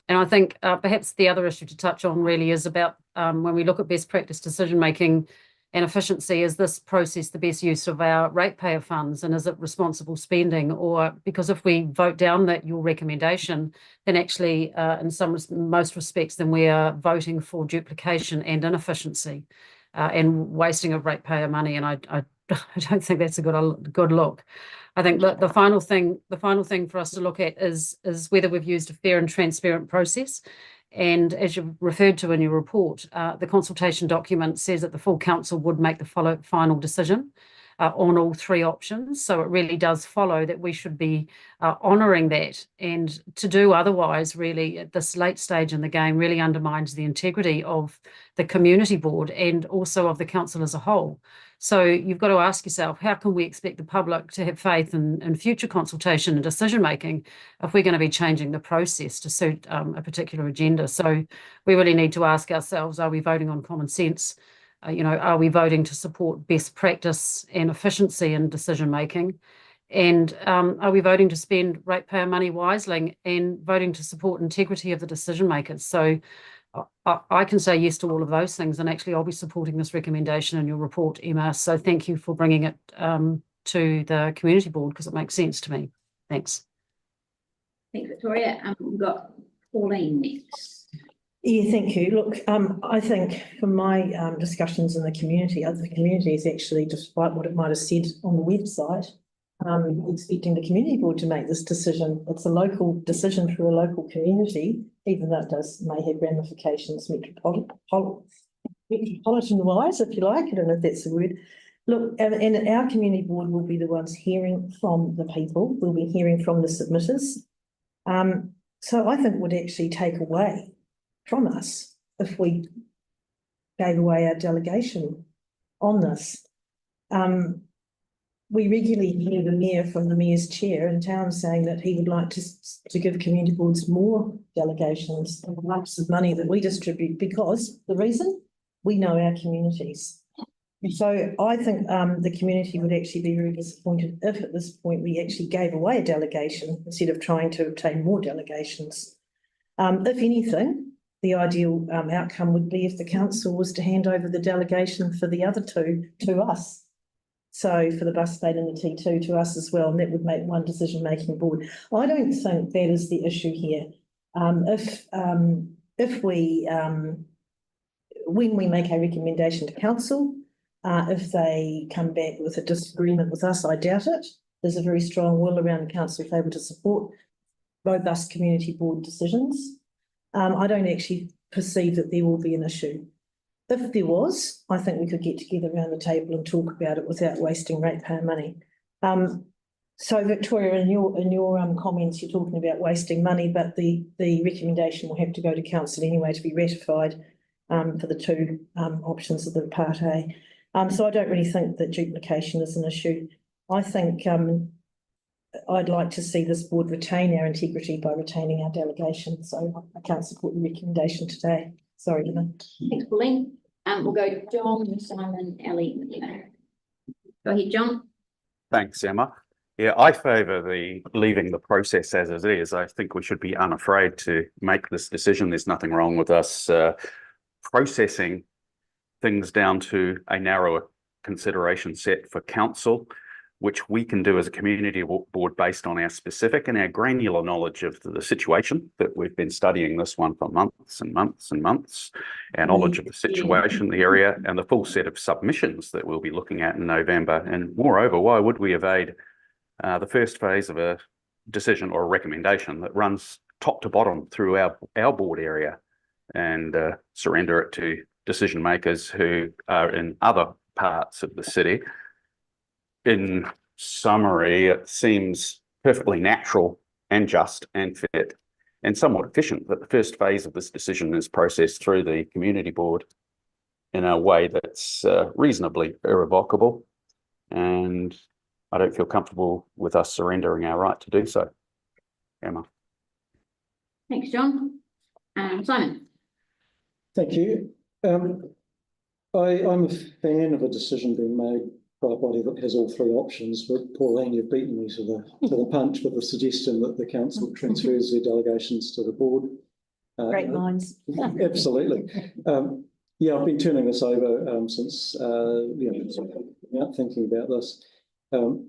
And I think perhaps the other issue to touch on really is about when we look at best practice decision-making and efficiency, is this process the best use of our ratepayer funds, and is it responsible spending? Or because if we vote down your recommendation, then actually in most respects, then we are voting for duplication and inefficiency and wasting of ratepayer money. And I don't think that's a good look. I think the final thing for us to look at is whether we've used a fair and transparent process. And as you referred to in your report, the consultation document says that the full council would make the final decision on all three options. So it really does follow that we should be honouring that. And to do otherwise, really, at this late stage in the game, really undermines the integrity of the community board and also of the council as a whole. So you've got to ask yourself, how can we expect the public to have faith in future consultation and decision-making if we're going to be changing the process to suit a particular agenda? So we really need to ask ourselves, are we voting on common sense? Are we voting to support best practice and efficiency in decision-making? And are we voting to spend ratepayer money wisely and voting to support integrity of the decision-makers? So I can say yes to all of those things, and actually I'll be supporting this recommendation in your report, Emma. So thank you for bringing it to the community board, because it makes sense to me. Thanks. Thanks, Victoria. We've got Pauline next. Yeah, thank you. Look, I think from my discussions in the community is actually, despite what it might have said on the website, expecting the community board to make this decision. It's a local decision for a local community, even though it may have ramifications metropolitan-wise, if you like, I don't know if that's the word. Look, and our community board will be the ones hearing from the people. We'll be hearing from the submitters. So I think would actually take away from us if we gave away our delegation on this. We regularly hear the mayor from the mayor's chair in town saying that he would like to give community boards more delegations and lumps of money that we distribute, because the reason, we know our communities. So I think the community would actually be very disappointed if at this point we actually gave away a delegation instead of trying to obtain more delegations. If anything, the ideal outcome would be if the council was to hand over the delegation for the other two to us. So for the bus lane and the T2 to us as well, and that would make one decision-making board. I don't think that is the issue here. If we, when we make a recommendation to council, if they come back with a disagreement with us, I doubt it. There's a very strong will around the council if able to support robust community board decisions. I don't actually perceive that there will be an issue. If there was, I think we could get together around the table and talk about it without wasting ratepayer money. So Victoria, in your comments, you're talking about wasting money, but the recommendation will have to go to council anyway to be ratified for the two options of the Part A. So I don't really think that duplication is an issue. I think I'd like to see this board retain our integrity by retaining our delegation. So I can't support the recommendation today. Sorry, Emma. Thanks, Pauline. We'll go to John, Simon, Ellie. Go ahead, John. Thanks, Emma. Yeah, I favour leaving the process as it is. I think we should be unafraid to make this decision. There's nothing wrong with us processing things down to a narrower consideration set for council, which we can do as a community board based on our specific and our granular knowledge of the situation that we've been studying this one for months and months and months, our knowledge of the situation, the area, and the full set of submissions that we'll be looking at in November. And moreover, why would we evade the first phase of a decision or a recommendation that runs top to bottom through our board area and surrender it to decision makers who are in other parts of the city? In summary, it seems perfectly natural and just and fit and somewhat efficient that the first phase of this decision is processed through the community board in a way that's reasonably irrevocable. And I don't feel comfortable with us surrendering our right to do so. Emma. Thanks, John. Simon. Thank you. I'm a fan of a decision being made by a body that has all three options, but Pauline, you've beaten me to the punch with the suggestion that the council transfers their delegations to the board. Great minds. Absolutely. Yeah, I've been turning this over since thinking about this. What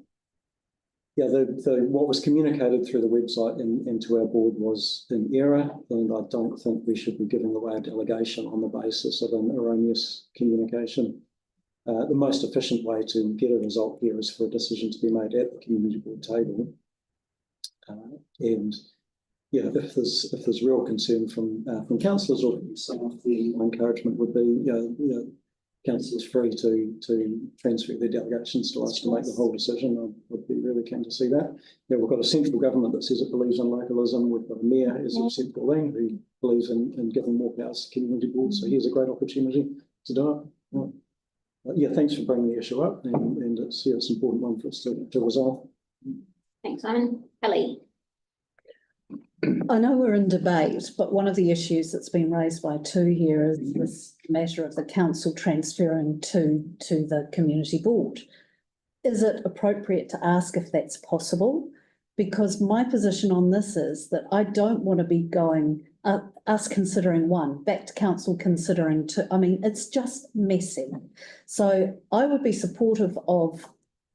was communicated through the website and to our board was in error, and I don't think we should be giving away a delegation on the basis of an erroneous communication. The most efficient way to get a result here is for a decision to be made at the community board table. And yeah, if there's real concern from councillors or staff, the encouragement would be, councillors free to transfer their delegations to us to make the whole decision. I would be really keen to see that. Yeah, we've got a central government that says it believes in localism. We've got a mayor, as I've said, Pauline, who believes in giving more powers to community boards. So here's a great opportunity to do it. Yeah, thanks for bringing the issue up, and it's an important one for us to resolve. Thanks, Simon. Ellie. I know we're in debate, but one of the issues that's been raised by two here is this matter of the council transferring to the community board. Is it appropriate to ask if that's possible? Because my position on this is that I don't want to be going us considering one, back to council considering two. I mean, it's just messy. So I would be supportive of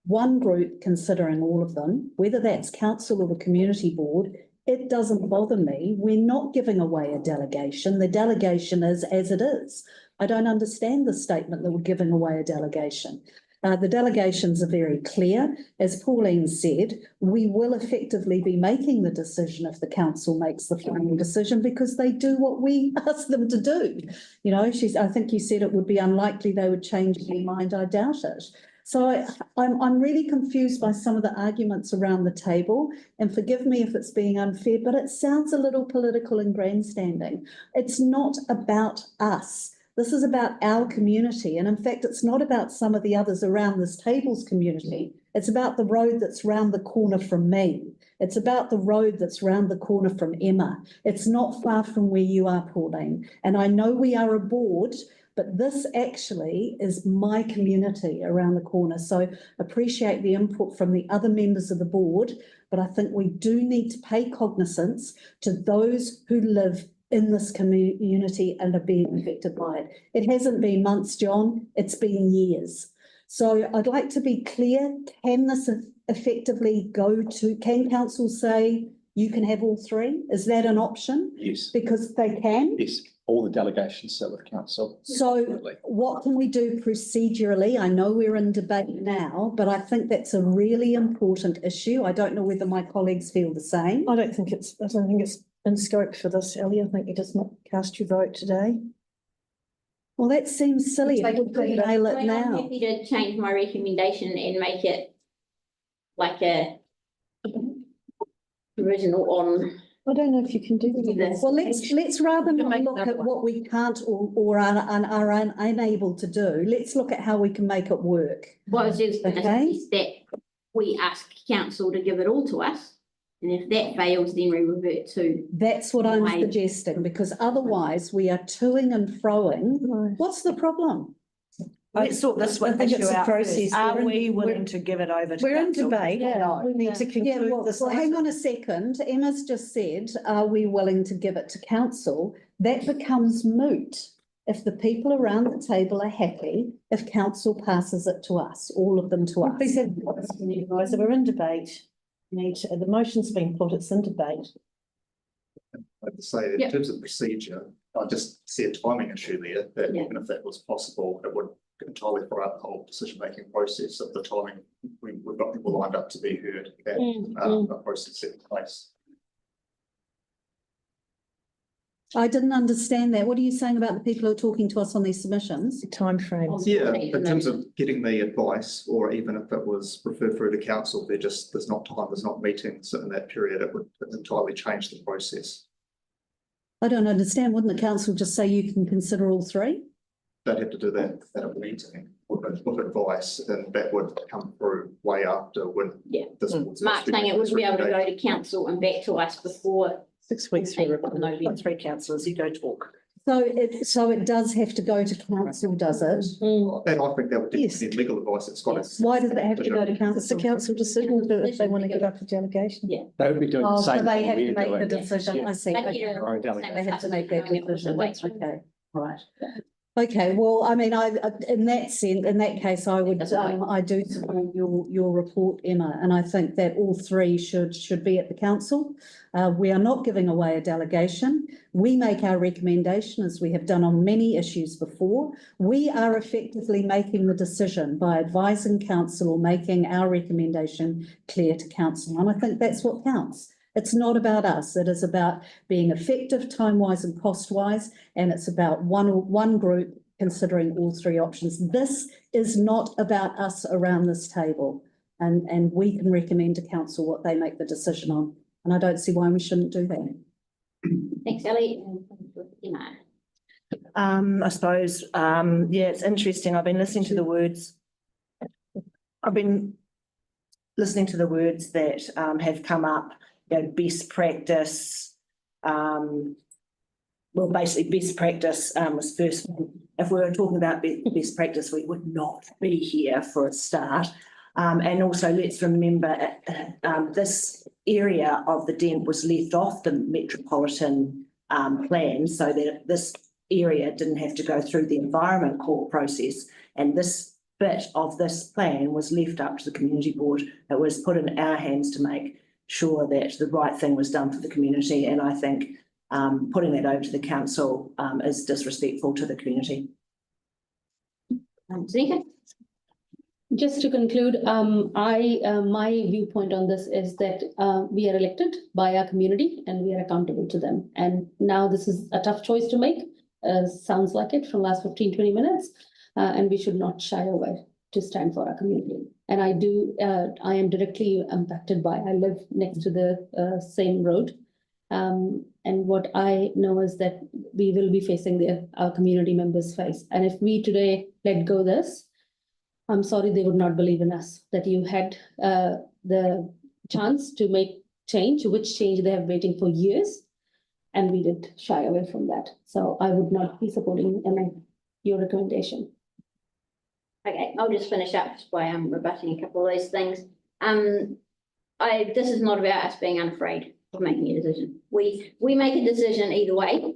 one group considering all of them, whether that's council or the community board. It doesn't bother me. We're not giving away a delegation. The delegation is as it is. I don't understand the statement that we're giving away a delegation. The delegations are very clear. As Pauline said, we will effectively be making the decision if the council makes the final decision, because they do what we ask them to do. You know, I think you said it would be unlikely they would change their mind. I doubt it. So I'm really confused by some of the arguments around the table, and forgive me if it's being unfair, but it sounds a little political and grandstanding. It's not about us. This is about our community. And in fact, it's not about some of the others around this table's community. It's about the road that's round the corner from me. It's about the road that's round the corner from Emma. It's not far from where you are, Pauline. And I know we are a board, but this actually is my community around the corner. So appreciate the input from the other members of the board, but I think we do need to pay cognizance to those who live in this community and are being affected by it. It hasn't been months, John, it's been years. So I'd like to be clear, can this effectively can council say you can have all three? Is that an option? Yes. Because they can? Yes, all the delegations sit with council. So Absolutely. what can we do procedurally? I know we're in debate now, but I think that's a really important issue. I don't know whether my colleagues feel the same. I don't think it's in scope for this, Ellie. I think you just not cast your vote today. Well, that seems silly. If we could nail it I'm now. happy to change my recommendation and make it like a provisional on. I don't know if you can do that. Well, let's rather not look at what we can't or are unable to do. Let's look at how we can make it work. What I was just going to say Okay. is that we ask council to give it all to us. And if that fails, then we revert to. That's what I'm suggesting, because otherwise we are toing and froing. What's the problem? Let's sort this one issue out first. Are we willing to give it over to We're in council? debate. We need to conclude this. Well, hang on a second. Emma's just said, are we willing to give it to council? That becomes moot if the people around the table are happy, if council passes it to us, all of them to us. You guys are in debate. The motion's been put, it's in debate. I'd say in terms of procedure, I just see a timing issue there, that even if that was possible, it would entirely throw out the whole decision-making process of the timing. We've got people lined up to be heard and a process set in place. I didn't understand that. What are you saying about the people who are talking to us on these submissions? Timeframes. Yeah, in terms of getting the advice, or even if it was referred through to council, there's not time, there's not meetings in that period, it would entirely change the process. I don't understand. Wouldn't the council just say you can consider all three? They'd have to do that at a meeting with advice, and that would come through way after when this board's Mark saying it would be able to go to council and back to us before. 6 weeks for November, 3 councillors, you go talk. So it does have to go to council, does it? And I think that would definitely be legal advice. It's got to. Why does it have to go to council? It's a council decision if they want to give up a delegation. Yeah. They would be doing the same. So they thing have to we're make doing. the decision. Yeah. I see. Like, Okay. you know, They have to make that decision. Wait. Okay, right. Okay, well, I mean, in that sense, in that case, I would, I do support your report, Emma, and I think that all three should be at the council. We are not giving away a delegation. We make our recommendation, as we have done on many issues before. We are effectively making the decision by advising council or making our recommendation clear to council, and I think that's what counts. It's not about us. It is about being effective time-wise and cost-wise, and it's about one group considering all three options. This is not about us around this table, and we can recommend to council what they make the decision on, and I don't see why we shouldn't do that. Thanks, Ellie. I suppose, yeah, it's interesting. I've been listening to the words. I've been listening to the words that have come up. You know, best practice. Well, basically, best practice was first. If we were talking about best practice, we would not be here for a start. And also, let's remember this area of the Dent was left off the metropolitan plan, so that this area didn't have to go through the Environment Court process. And this bit of this plan was left up to the community board. It was put in our hands to make sure that the right thing was done for the community, and I think putting that over to the council is disrespectful to the community. Just to conclude, my viewpoint on this is that we are elected by our community and we are accountable to them. And now this is a tough choice to make, sounds like it from last 15-20 minutes, and we should not shy away to stand for our community. And I am directly impacted by, I live next to the same road. And what I know is that we will be facing our community members face. And if we today let go this, I'm sorry, they would not believe in us, that you had the chance to make change, which change they have waiting for years. And we did shy away from that. So I would not be supporting your recommendation. Okay, I'll just finish up by rebutting a couple of those things. This is not about us being unafraid of making a decision. We make a decision either way,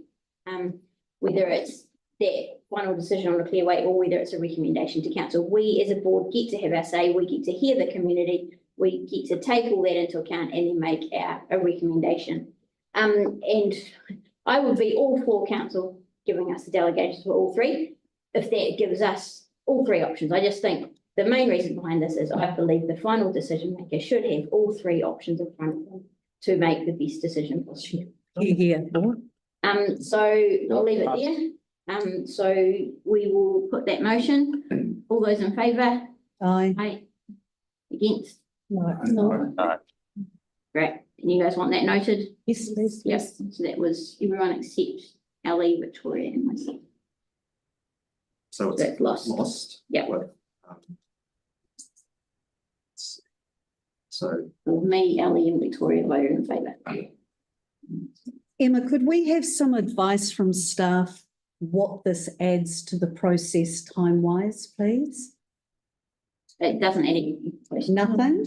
whether it's their final decision on a clearway or whether it's a recommendation to council. We as a board get to have our say, we get to hear the community, we get to take all that into account and then make a recommendation. And I would be all for council giving us the delegations for all three, if that gives us all three options. I just think the main reason behind this is I believe the final decision maker should have all three options in front of them to make the best decision possible. So I'll leave it there. So we will put that motion. All those in favour? Aye. Aye. Against? No. Great. And you guys want that noted? Yes, please. Yes. So that was everyone except Ellie, Victoria and myself. So it's lost. Yeah. So me, Ellie and Victoria voted in favour. Emma, could we have some advice from staff what this adds to the process time-wise, please? It doesn't add any. Nothing?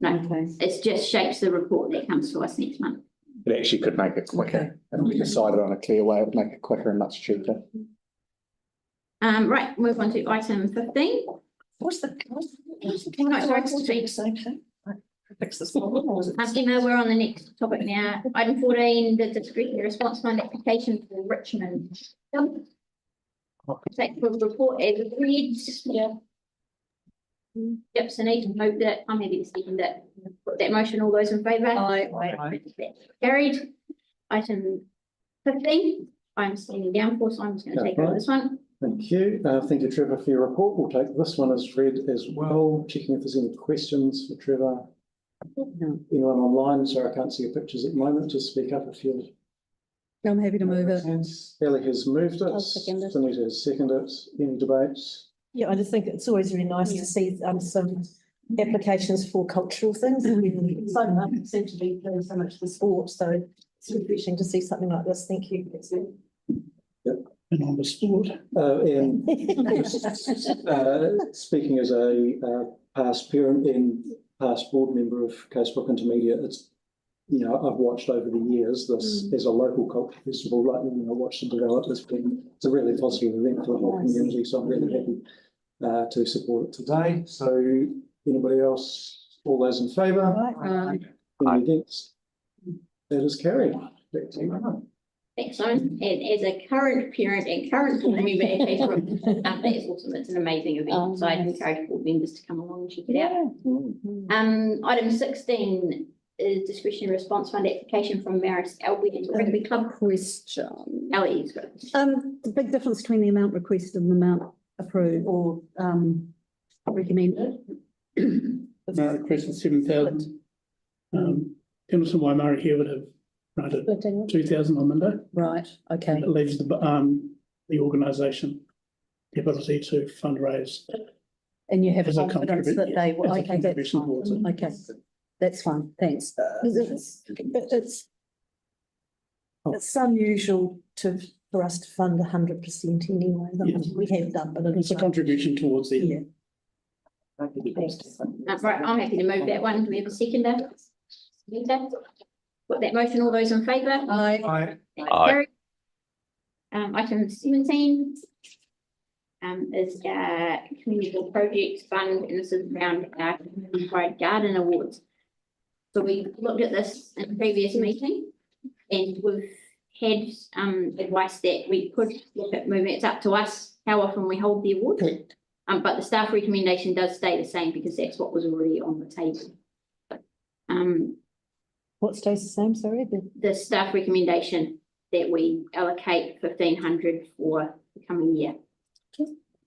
No. Okay. It just shapes the report that comes to us next month. It actually could make it quicker. If we decided on a clear way, it would make it quicker and much cheaper. Right, move on to item 15. What's the? Emma, we're on the next topic now. Item 14, the discretionary response fund application for Richmond. Take the report as agreed. Yeah. Yep, Sunita moved it. I'm happy to second it. Put that motion. All those in favour? Aye. Carried. Item 15. I'm standing down for, so I'm just going to take over this one. Thank you. Thank you, Trevor, for your report. We'll take this one as read as well. Checking if there's any questions for Trevor. No. Anyone online? Sorry, I can't see your pictures at the moment. Just speak up if you're. I'm happy to move it. Ellie has moved it. I'll second it. Sunita has seconded it. Any debates? Yeah, I just think it's always really nice to see some applications for cultural things. So much seem to be doing so much for sport, so it's refreshing to see something like this. Thank you. Yep. And on the sport. Speaking as a past parent and past board member of Casebrook Intermediate, it's, you know, I've watched over the years this as a local culture festival, like, you know, watched it develop. It's a really positive event for the whole community, so I'm really happy to support it today. So anybody else? All those in favour? Any against? That is carried. Back to you. Excellent. And as a current parent and current board member at Facebook, that is awesome. It's an amazing event. So I'd encourage board members to come along and check it out. Item 16 is discretionary response fund application from Maris Albion Rugby Club. Question. Ellie's got the big difference between the amount requested and the amount approved or recommended. Amount requested 7,000. Emerson Waimara here would have granted 2,000 on Monday. Right. Okay. It leaves the organisation the ability to fundraise. And you have as a confidence that they will. as a Okay, that's contribution towards it. fine. Okay, that's fine. Thanks. It's unusual for us to fund 100% anyway. Yes. We have done, but It's a contribution towards the. Yeah. right. I'm happy to move that one. Do we have a seconder? Put that motion. All those in favour? Aye. Aye. Item 17 is community projects fund, and this is around our community-wide garden awards. So we looked at this in a previous meeting, and we've had advice that we could look at moving. It's up to us how often we hold the award. But the staff recommendation does stay the same because that's what was already on the table. What stays the same, sorry? The staff recommendation that we allocate 1,500 for the coming year.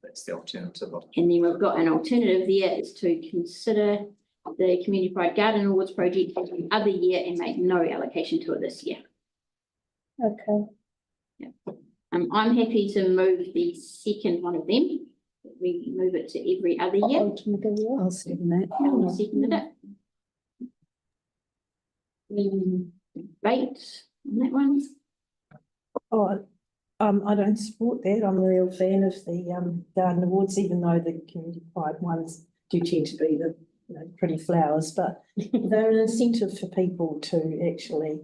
that's the alternative. And then we've got an alternative there is to consider the Community Pride Garden Awards project every other year and make no allocation to it this year. Okay. I'm happy to move the second one of them. We move it to every other year. I'll second that. I'll second it. Debate on that one. Oh, I don't support that. I'm a real fan of the garden awards, even though the community pride ones do tend to be the pretty flowers, but they're an incentive for people to actually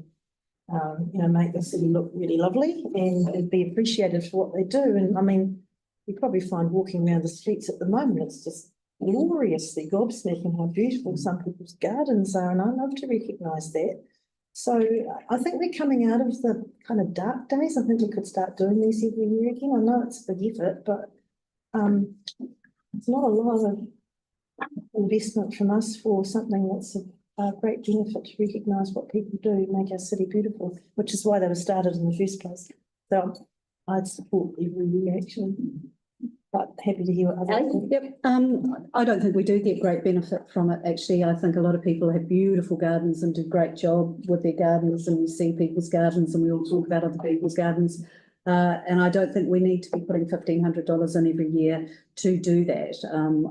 make the city look really lovely and be appreciated for what they do. And I mean, you probably find walking around the streets at the moment, it's just gloriously gobsmacking how beautiful some people's gardens are, and I love to recognise that. So I think we're coming out of the kind of dark days. I think we could start doing these every year again. I know it's a big effort, but it's not a lot of investment from us for something that's a great benefit to recognise what people do, make our city beautiful, which is why they were started in the first place. So I'd support every year actually. But happy to hear what others think. Yep. I don't think we do get great benefit from it. Actually, I think a lot of people have beautiful gardens and do a great job with their gardens, and we see people's gardens and we all talk about other people's gardens. And I don't think we need to be putting $1,500 in every year to do that.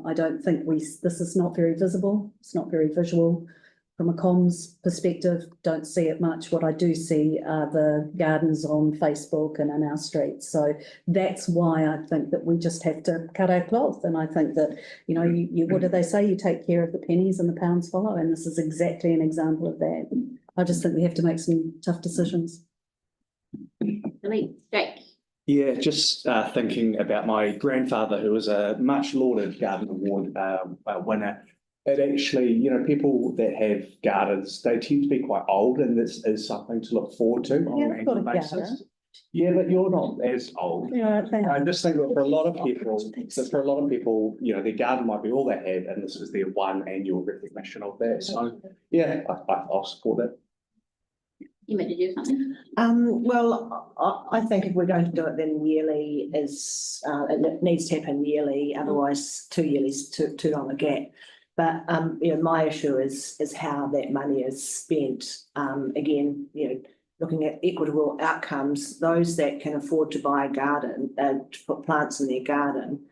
I don't think this is not very visible. It's not very visual. From a comms perspective, don't see it much. What I do see are the gardens on Facebook and in our streets. So that's why I think that we just have to cut our cloth. And I think that, what do they say? You take care of the pennies and the pounds follow. And this is exactly an example of that. I just think we have to make some tough decisions. Jack. Yeah, just thinking about my grandfather, who was a much lauded garden award winner. It actually, people that have gardens, they tend to be quite old, and this is something to look forward to on an annual basis. Yeah, but you're not as old. Yeah, I just think that for a lot of people, their garden might be all they have, and this is their one annual recognition of that. So, yeah, I'll support that. You meant to do something? Well, I think if we're going to do it, then yearly it needs to happen yearly. Otherwise, 2 years is too long a gap. But my issue is how that money is spent. Again, looking at equitable outcomes, those that can afford to buy a garden, to put plants in their garden,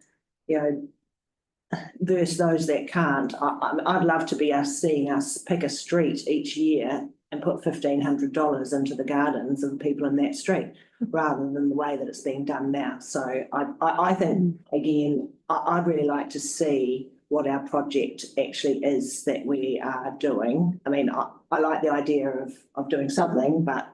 versus those that can't. I'd love to be seeing us pick a street each year and put $1,500 into the gardens of the people in that street, rather than the way that it's being done now. So I think, again, I'd really like to see what our project actually is that we are doing. I mean, I like the idea of doing something, but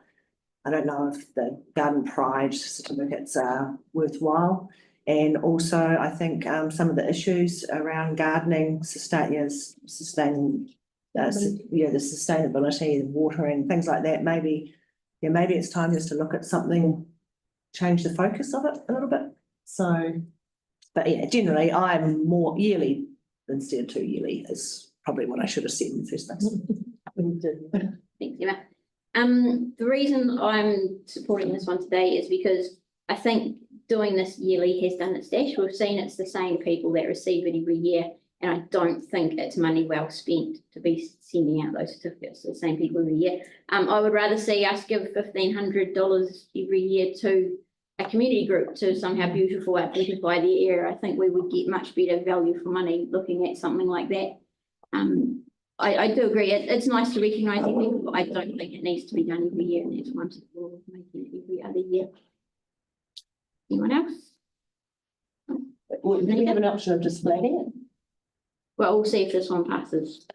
I don't know if the Garden Pride certificates are worthwhile. And also, I think some of the issues around gardening, the sustainability, the watering, things like that. Maybe it's time just to look at something, change the focus of it a little bit. So, but yeah, generally, I'm more yearly instead of 2 yearly is probably what I should have said in the first place. Thanks, Emma. The reason I'm supporting this one today is because I think doing this yearly has done its dash. We've seen it's the same people that receive it every year, and I don't think it's money well spent to be sending out those certificates to the same people every year. I would rather see us give $1,500 every year to a community group to somehow beautify the area. I think we would get much better value for money looking at something like that. I do agree. It's nice to recognise people, but I don't think it needs to be done every year, and that's why I'm supportive of making it every other year. Anyone else? Do we have an option of just flagging it? Well, we'll see if this one passes.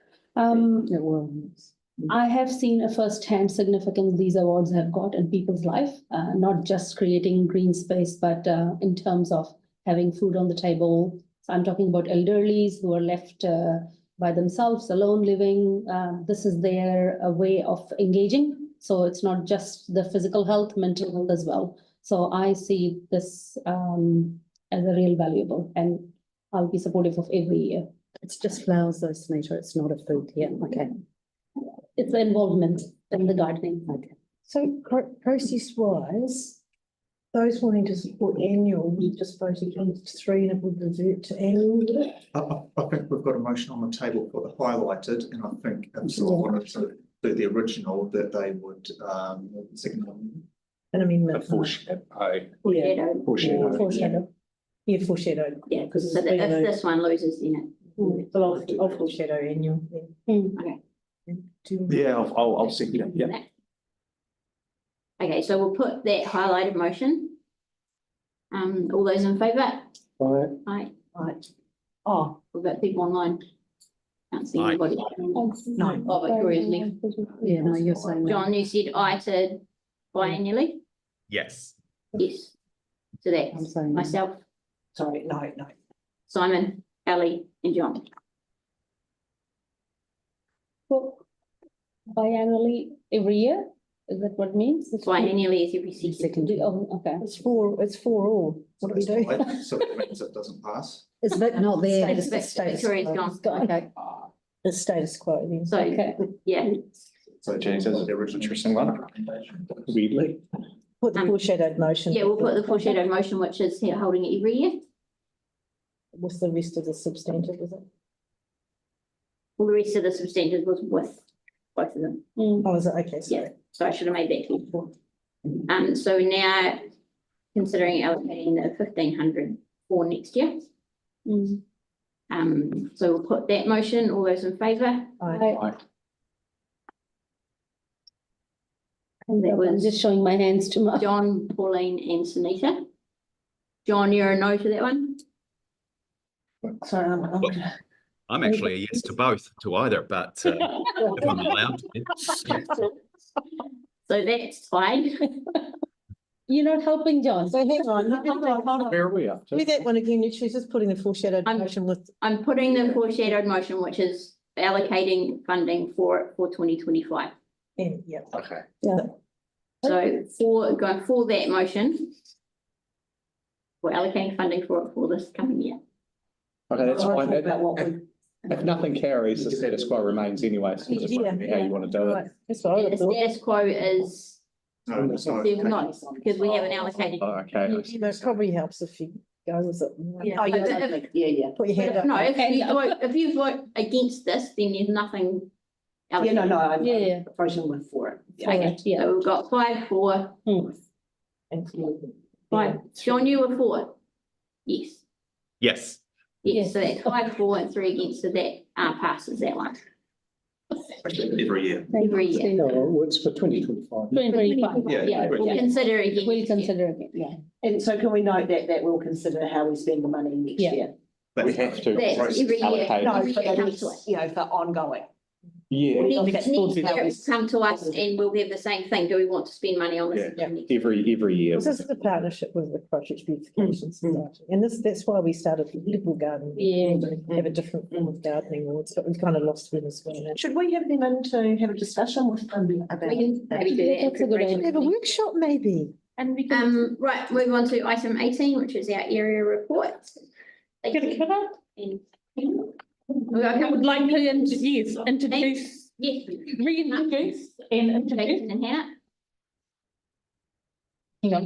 I have seen a first-hand significance these awards have got in people's life, not just creating green space, but in terms of having food on the table. So I'm talking about elderlies who are left by themselves, alone living. This is their way of engaging. So it's not just the physical health, mental health as well. So I see this as a real valuable, and I'll be supportive of every year. It's just flowers though, Sunita. It's not a food. Yeah, okay. It's the involvement in the gardening. Okay. So process-wise, those wanting to support annual, we just vote against 3 and it would revert to annual. would it? I think we've got a motion on the table for the highlighted, and I think if someone wanted to do the original, that they would, second one. An amendment. Foreshadow. Foreshadow. Yeah, foreshadow. Yeah, because so that if this one loses, then I'll foreshadow annual. Okay. Yeah, I'll second it, yeah. Okay, so we'll put that highlighted motion. All those in favour? Aye. Right. Oh, we've got people online. Can't see Aye. anybody. No. Oh, Victoria's left. Yeah, no, you're saying that. John, you said aye to biannually? Yes. Yes. So I'm that's saying no. myself, Sorry, no. Simon, Ellie and John. Biannually every year, is that what it means? Biannually is every second. Oh, okay. It's 4 all. What do we do? So that means it doesn't pass. Is Vic not there? Victoria's gone. Okay. The status quo then. So, yeah, So Jenny says the original interesting one. Weirdly. Put the foreshadowed motion. yeah, we'll put the foreshadowed motion, which is holding it every year. With the rest of the substantive, is it? All the rest of the substantive was with both of them. Oh, is it? Okay, sorry. Yeah, so I should have made that clear before. So now considering allocating the 1,500 for next year. So we'll put that motion, all those in favour? Aye. And that I'm was just showing my hands too much. John, Pauline and Sunita. John, you're a no to that one? Sorry, I'm actually a yes to both, to either, but if I'm allowed to. So that's tied. You're not helping, John. So hang on, hold on. Where are we up to? Do that one again. She's just putting the foreshadowed motion with. I'm putting the foreshadowed motion, which is allocating funding for 2025. Yeah. Okay. Yeah. So going for that motion, we're allocating funding for this coming year. Okay, that's fine. About what we. If nothing carries, the status quo remains anyway, so just wondering how you want to do it. That's what I would The have thought. status quo is No, it's not. there's not, because we haven't allocated. Oh, okay. You know, it probably helps if you go with it. Yeah, Oh, but yeah, if- yeah. Put your hand up. No, if you vote against this, then there's nothing. Yeah, allocated. no, I'm Yeah. voting with for it. Okay, Yeah. so we've got 5, 4, And 5. John, you were 4? Yes. Yes. Yes, so that's 5, 4 and 3 against, so that passes that one. Every year. Every year. No, it's for 2025. 2025. Yeah, we'll consider again. We'll consider again, yeah. And so can we note that we'll consider how we spend the money next Yeah. year? We have to. That's every year. allocate. No, Every but year it comes to is, us. you know, for ongoing. Yeah, Next year it's come to us and we'll have the same thing. Do we want to spend money on this? Yeah. every year. This is the partnership with the Christchurch Beautification Society, and that's why we started the edible garden. Yeah. To have a different form of gardening awards, but we've kind of lost them as well. Should we have them in to have a discussion with them about? We can maybe do that. in That's a good idea. preparation. Have a workshop maybe, and we can. Right, move on to item 18, which is our area report. Could I I would like to introduce, Yes. reintroduce and introduce. Jason and Hannah. Hang on.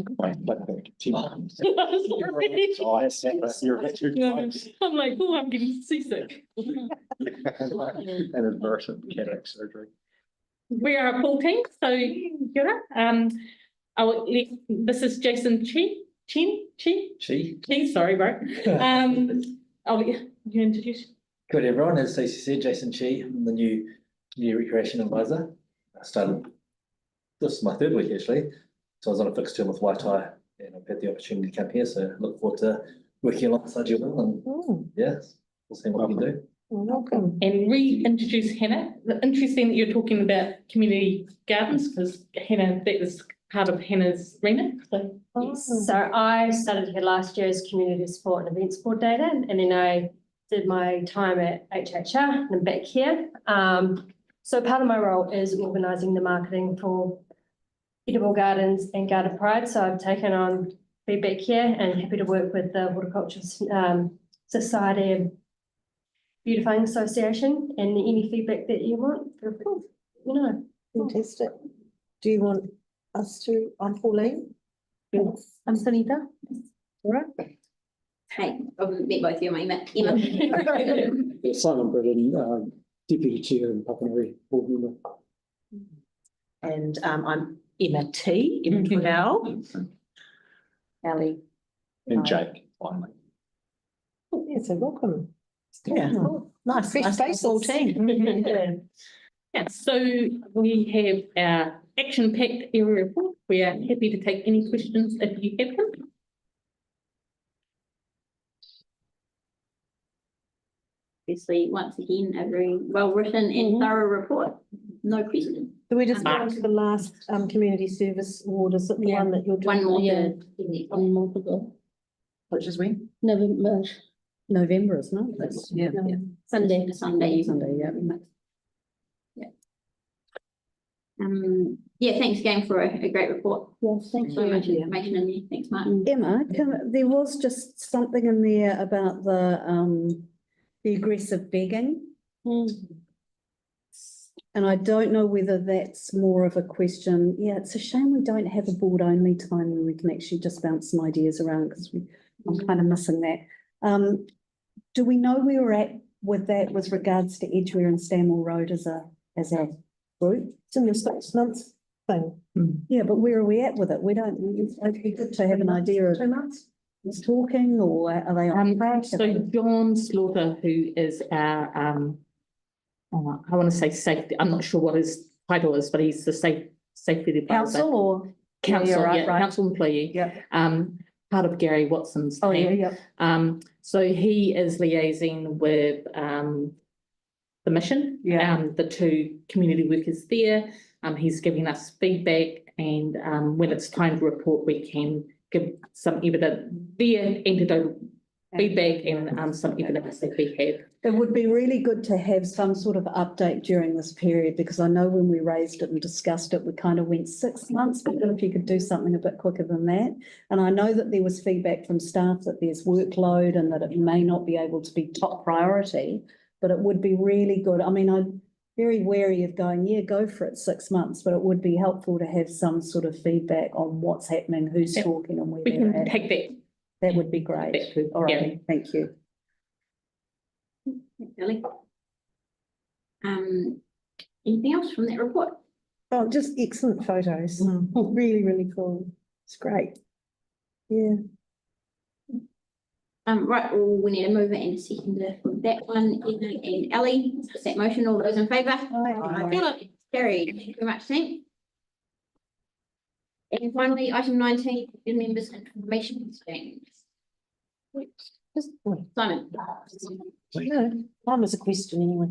I'm like, oh, I'm getting seasick. Inadvertent cataract surgery. We are a full team, so kia ora. This is Jason Chi, sorry, bro. I'll let you introduce. Good everyone, as Stacey said, Jason Chi, I'm the new community recreation advisor. I started, this is my 3rd week actually, so I was on a fixed term with Waitai and I've had the opportunity to come here, so look forward to working alongside you all and yes, we'll see what we can do. Welcome. And reintroduce Hannah. Interesting that you're talking about community gardens because Hannah, that was part of Hannah's remit. So I started here last year as community support and events coordinator, and then I did my time at HHR and I'm back here. So part of my role is organising the marketing for edible gardens and Garden Pride. So I've taken on feedback here and happy to work with the Horticulture Society and Beautifying Association, and any feedback that you want, feel free, you know. Fantastic. Do you want us to, I'm Pauline. I'm Sunita. All right. Hey, I've met both of you, Emma. Emma. Yeah, Simon Britton, Deputy Chair in Papanui, board member. And I'm Emma T, Emma Twidell. Ali. And Jake, finally. Yeah, so welcome. Yeah, nice, fresh face, all team. Yeah, so we have our action-packed area report. We are happy to take any questions if you have them. Obviously, once again, a very well-written and thorough report. No question. So we just go on to the last community service award. Is it the one that you're doing? One more. Yeah. 1 month ago. Which is when? November, isn't it? that's, Sunday. Yeah. Yeah, thanks again for a great report. Yes, thank So much you. information in there. Thanks, Mark. Emma, there was just something in there about the aggressive begging. And I don't know whether that's more of a question. Yeah, it's a shame we don't have a board only time where we can actually just bounce some ideas around because I'm kind of missing that. Do we know where we're at with that with regards to Edgware and Stanmore Road as a group? It's in the 6 months thing. Yeah, but where are we at with it? We don't, it'd be good to have an idea of 2 months. who's talking or are they on track? So John Slaughter, who is our, I want to say safety, I'm not sure what his title is, but he's the safety advisor. Council or? Council, right. council employee. Yeah. Part of Gary Watson's Oh, team. yeah. So he is liaising with the mission, the 2 community workers there. He's giving us feedback, and when it's time to report, we can give some evidence, their anecdotal feedback and some evidence that we have. It would be really good to have some sort of update during this period, because I know when we raised it and discussed it, we kind of went 6 months, but if you could do something a bit quicker than that. And I know that there was feedback from staff that there's workload and that it may not be able to be top priority, but it would be really good. I mean, I'm very wary of going, yeah, go for it 6 months, but it would be helpful to have some sort of feedback on what's happening, who's talking and where We they're can at. take that. That would be great. All right, thank you. Ellie. Anything else from that report? Oh, just excellent photos. Really, really cool. It's great. Yeah. Right, well, we need a mover and a seconder for that one. Emma and Ellie, that motion, all those in favour? Aye. Carried. Thank you very much, team. And finally, item 19, members' information exchange. Simon. No, mine was a question anyway.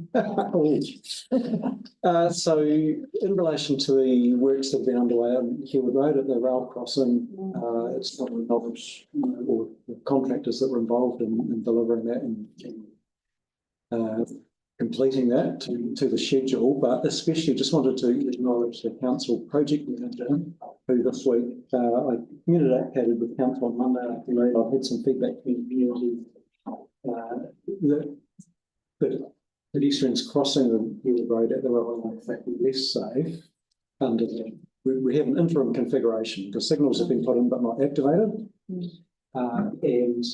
So in relation to the works that have been underway on Hillwood Road at the rail crossing, it's not knowledge or the contractors that were involved in delivering that and completing that to the schedule, but especially just wanted to acknowledge the council project manager who this week, I communicated with council on Monday afternoon. I've had some feedback from the community that pedestrians crossing the Hillwood Road at the railway line in fact be less safe under the, we have an interim configuration. The signals have been put in but not activated. And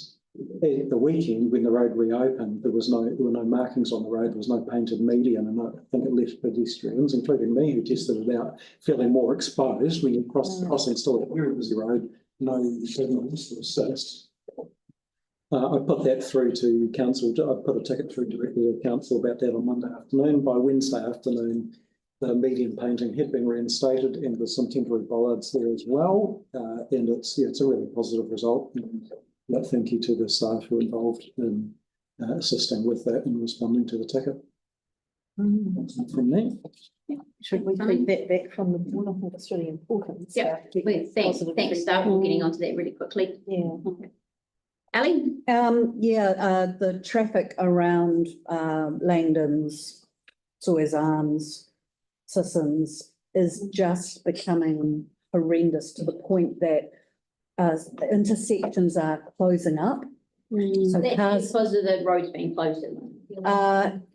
at the weekend when the road reopened, there were no markings on the road, there was no painted median, and I think it left pedestrians, including me, who tested it out, feeling more exposed when you're crossing still a very busy road, no signals to assist. I put that through to council. I put a ticket through directly to council about that on Monday afternoon. By Wednesday afternoon, the median painting had been reinstated, and there's some temporary bollards there as well. And it's a really positive result. And thank you to the staff who were involved in assisting with that and responding to the ticket. From there. Should we take that back from the board? I think it's really important. Yeah, thanks staff for getting onto that really quickly. Yeah. Ellie? The traffic around Langdon's, Sawyers Arms, Sissons is just becoming horrendous to the point that intersections are closing up. So that's because of the roads being closed.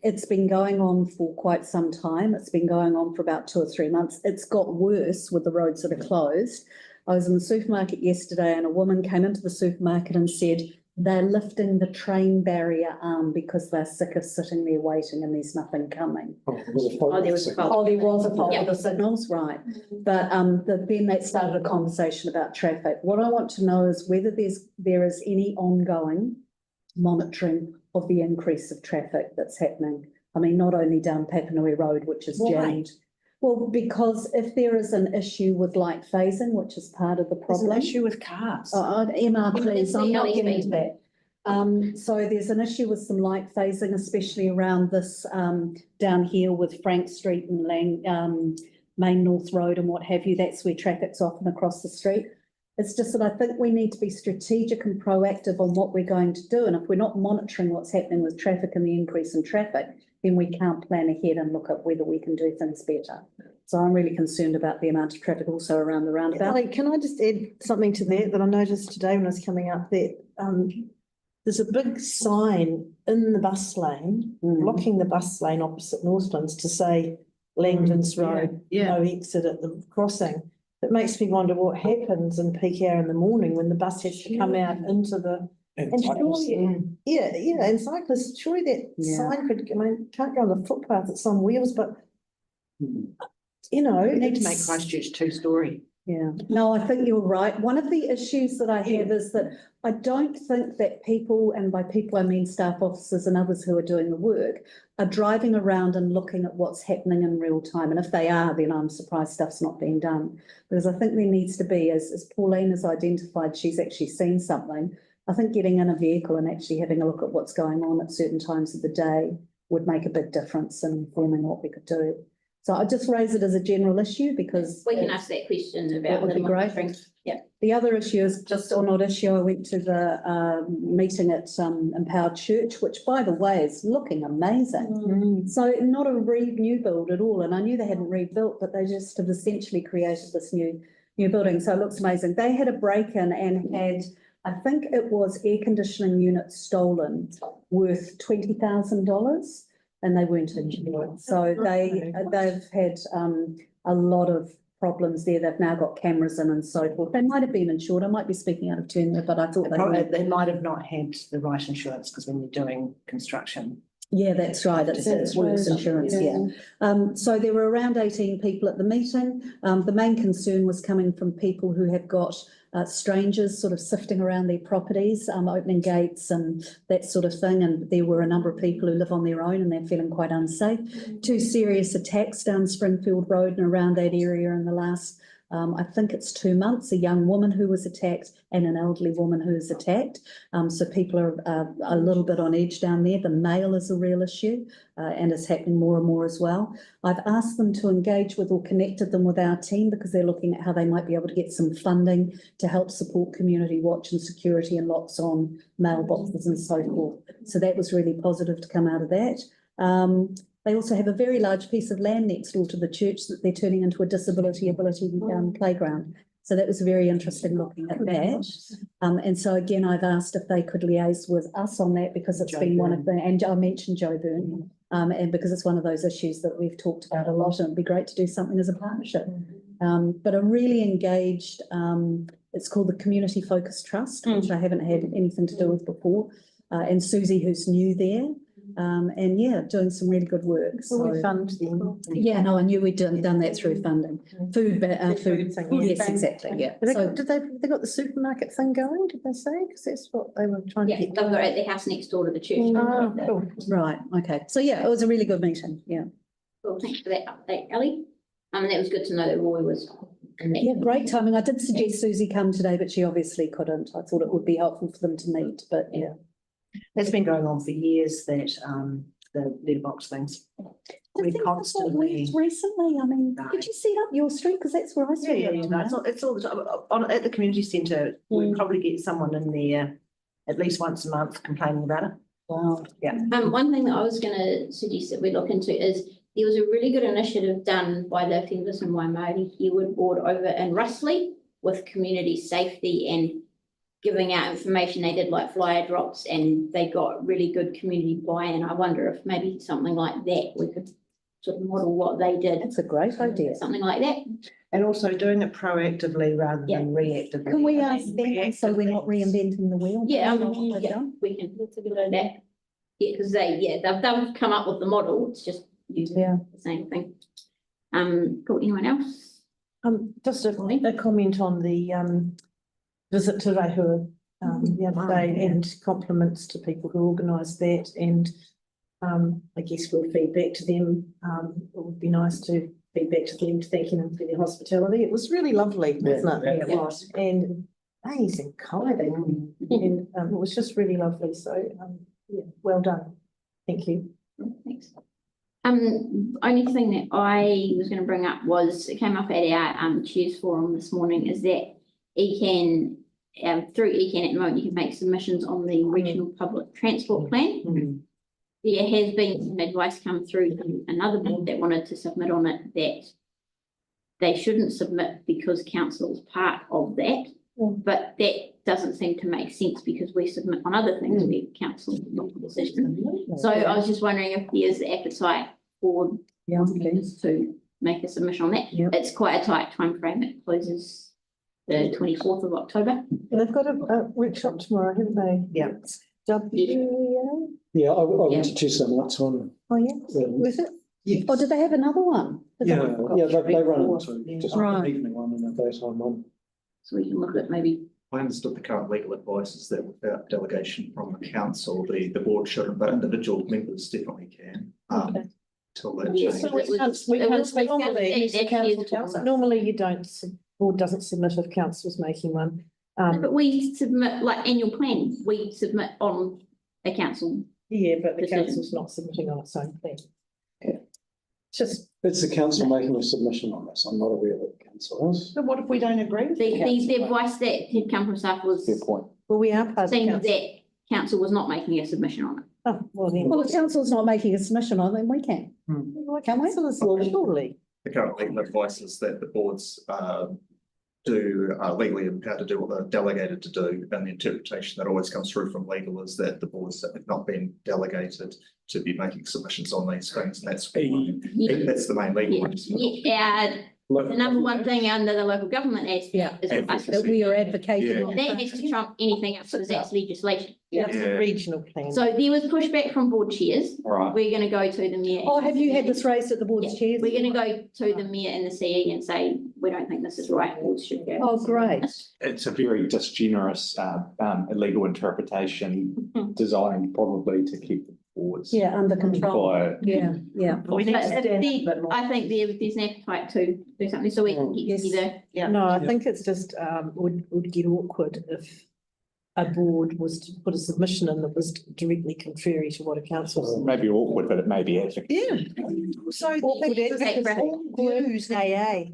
It's been going on for quite some time. It's been going on for about 2 or 3 months. It's got worse with the roads that are closed. I was in the supermarket yesterday and a woman came into the supermarket and said, they're lifting the train barrier arm because they're sick of sitting there waiting and there's nothing coming. There was a fault. Oh, there was a fault Yeah. with the signals, right. But then that started a conversation about traffic. What I want to know is whether there is any ongoing monitoring of the increase of traffic that's happening. I mean, not only down Papanui Road, which is jammed. Well, because if there is an issue with light phasing, which is part of the problem. There's an issue with cars. Emma, please, I'm not getting into that. So there's an issue with some light phasing, especially around this, down here with Frank Street and Main North Road and what have you. That's where traffic's often across the street. It's just that I think we need to be strategic and proactive on what we're going to do. And if we're not monitoring what's happening with traffic and the increase in traffic, then we can't plan ahead and look at whether we can do things better. So I'm really concerned about the amount of traffic also around the roundabout. Ellie, can I just add something to that I noticed today when I was coming up, that there's a big sign in the bus lane, blocking the bus lane opposite Northlands to say Langdon's Road, no exit at the crossing. It makes me wonder what happens in peak hour in the morning when the bus has to come out into the. And surely, and cyclists, surely that sign could, I mean, can't go on the footpath, it's on wheels, but you know. We need to make Christchurch two-story. Yeah, no, I think you're right. One of the issues that I have is that I don't think that people, and by people I mean staff officers and others who are doing the work, are driving around and looking at what's happening in real time. And if they are, then I'm surprised stuff's not being done. Because I think there needs to be, as Pauline has identified, she's actually seen something. I think getting in a vehicle and actually having a look at what's going on at certain times of the day would make a big difference in informing what we could do. So I just raise it as a general issue because we can ask that question about. That would be great. Yeah. The other issue is just, or not issue, I went to the meeting at Empowered Church, which by the way is looking amazing. So not a new build at all. And I knew they hadn't rebuilt, but they just have essentially created this new building. So it looks amazing. They had a break-in and had, I think it was air conditioning units stolen worth $20,000. And they weren't insured. So they've had a lot of problems there. They've now got cameras in and so forth. They might have been insured. I might be speaking out of turn there, but I thought they might have not had the right insurance because when you're doing construction. Yeah, that's right. It's works insurance, So there were around 18 people at the meeting. The main concern was coming from people who have got strangers sort of sifting around their properties, opening gates and that sort of thing. And there were a number of people who live on their own and they're feeling quite unsafe. 2 serious attacks down Springfield Road and around that area in the last, I think it's 2 months, a young woman who was attacked and an elderly woman who was attacked. So people are a little bit on edge down there. The mail is a real issue and it's happening more and more as well. I've asked them to engage with or connected them with our team because they're looking at how they might be able to get some funding to help support community watch and security and locks on mailboxes and so forth. So that was really positive to come out of that. They also have a very large piece of land next door to the church that they're turning into a disability playground. So that was very interesting looking at that. And so again, I've asked if they could liaise with us on that because it's been one of the, and I mentioned Joe Byrne, and because it's one of those issues that we've talked about a lot and it'd be great to do something as a partnership. But a really engaged, it's called the Community Focused Trust, which I haven't had anything to do with before. And Susie, who's new there. And yeah, doing some really good work. So we fund them. Yeah, no, I knew we'd done that through funding. Food thing, yes, exactly, yeah. Did they got the supermarket thing going, did they say? Because that's what they were trying to get. They've got it at the house next door to the church. Oh, cool. Right, okay. So yeah, it was a really good meeting, yeah. Cool, thanks for that update, Ellie. That was good to know that Roy was in that. Yeah, great timing. I did suggest Susie come today, but she obviously couldn't. I thought it would be helpful for them to meet, but yeah. That's been going on for years, that the letterbox things. We constantly. Recently, I mean, did you set up your street? Because that's where I see it. It's all the time. At the community centre, we probably get someone in there at least once a month complaining about it. Wow. Yeah. One thing that I was going to suggest that we look into is there was a really good initiative done by the Whenus and Waimaori Herwood Board over in Russley with community safety and giving out information. They did like flyer drops and they got really good community buy-in. I wonder if maybe something like that we could sort of model what they did. That's a great idea. Something like that. And also doing it proactively rather than reactively. Can we ask them so we're not reinventing the wheel? Yeah, Yeah. we can, that's a good idea. Yeah, because they've come up with the model, it's just using the same thing. Cool, anyone else? Just a comment on the visit to Rehua the other day, and compliments to people who organised that, and I guess we'll feed back to them. It would be nice to feed back to them, thanking them for their hospitality. It was really lovely, wasn't it? Yeah, it was. And amazing kiting, and it was just really lovely. So yeah, well done. Thank you. Thanks. Only thing that I was going to bring up was, it came up at our Chairs Forum this morning, is that ECAN, through ECAN at the moment, you can make submissions on the regional public transport plan. There has been some advice come through from another board that wanted to submit on it, that they shouldn't submit because council is part of that. But that doesn't seem to make sense because we submit on other things where council make the decision. So I was just wondering if there's the appetite for members to make a submission on that. It's quite a tight timeframe. It closes the 24th of October. And they've got a workshop tomorrow, haven't they? Yeah. WEA? Yeah, I went to Tuesday nights one. Oh, yeah. Was it? Yes. Or did they have another one? They run into just Right. an evening one and a daytime one. So we can look at maybe. I understood the current legal advice is that without delegation from the council, the board shouldn't, but individual members definitely can. Till that change. So we can't speak normally, the council tells us. Normally you don't, board doesn't submit if council's making one. No, but we submit, like annual planning, we submit on a council. Yeah, but the decision. council's not submitting on its own thing. It's the council making a submission on this. I'm not aware that the council is. But what if we don't agree with The advice that had come from staff was. Fair point. Well, we are part of saying council. that council was not making a submission on it. Oh, well then. Well, if council's not making a submission on it, then we can. Can we? Surely. The current legal advice is that the boards are legally empowered to do what they're delegated to do, and the interpretation that always comes through from legal is that the boards have not been delegated to be making submissions on these things, and that's the main legal one. Yeah, the number one thing under the local government aspect is That we are advocating. that has to trump anything else because that's legislation. That's a regional plan. So there was pushback from board chairs. Right. We're going to go to the mayor. Oh, have you had this raised at the board's chairs? We're going to go to the mayor and the CE and say, we don't think this is right. Boards should go. Oh, great. It's a very disgenerous legal interpretation designed probably to keep the boards. Yeah, under control. quiet. Yeah. We need to stand up a bit more. I think there's an appetite to do something so we can get together. No, I think it's just, would get awkward if a board was to put a submission in that was directly contrary to what a council. Maybe awkward, but it may be ethical. Yeah. So awkward advocacy, AA,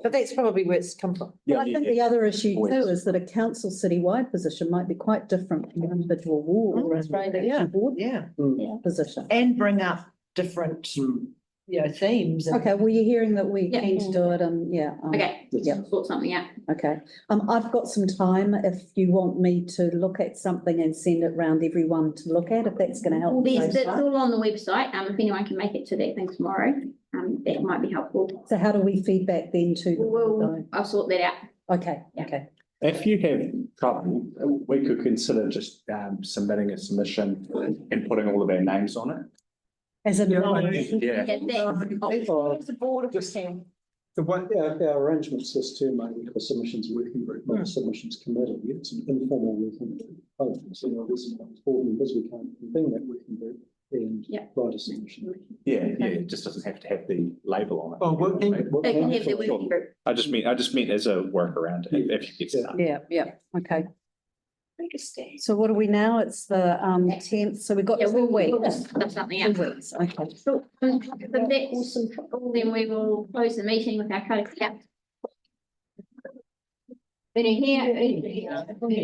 but that's probably where it's come from. Well, I think the other issue too is that a council citywide position might be quite different from an individual ward or a board position. And bring up different, themes. Okay, well, you're hearing that we need to do it and Okay, sort something out. Okay, I've got some time if you want me to look at something and send it round everyone to look at, if that's going to help. It's all on the website. If anyone can make it to that thing tomorrow, that might be helpful. So how do we feedback then to? I'll sort that out. Okay, okay. If you have trouble, we could consider just submitting a submission and putting all of our names on it. As a Yeah. It's a board of just The way our arrangements is to make a submissions working group, not a submissions committee. It's an informal working group. So there's board members, we can't convene that working group and write a submission. Yeah, it just doesn't have to have the label on it. Oh, working. They can have the working group. I just meant as a workaround if you get stuck. Yeah, okay. So what are we now? It's the 10th, so we've got 2 weeks. That's something else. 2 weeks, okay. So then we will close the meeting with our code of conduct. Ellie.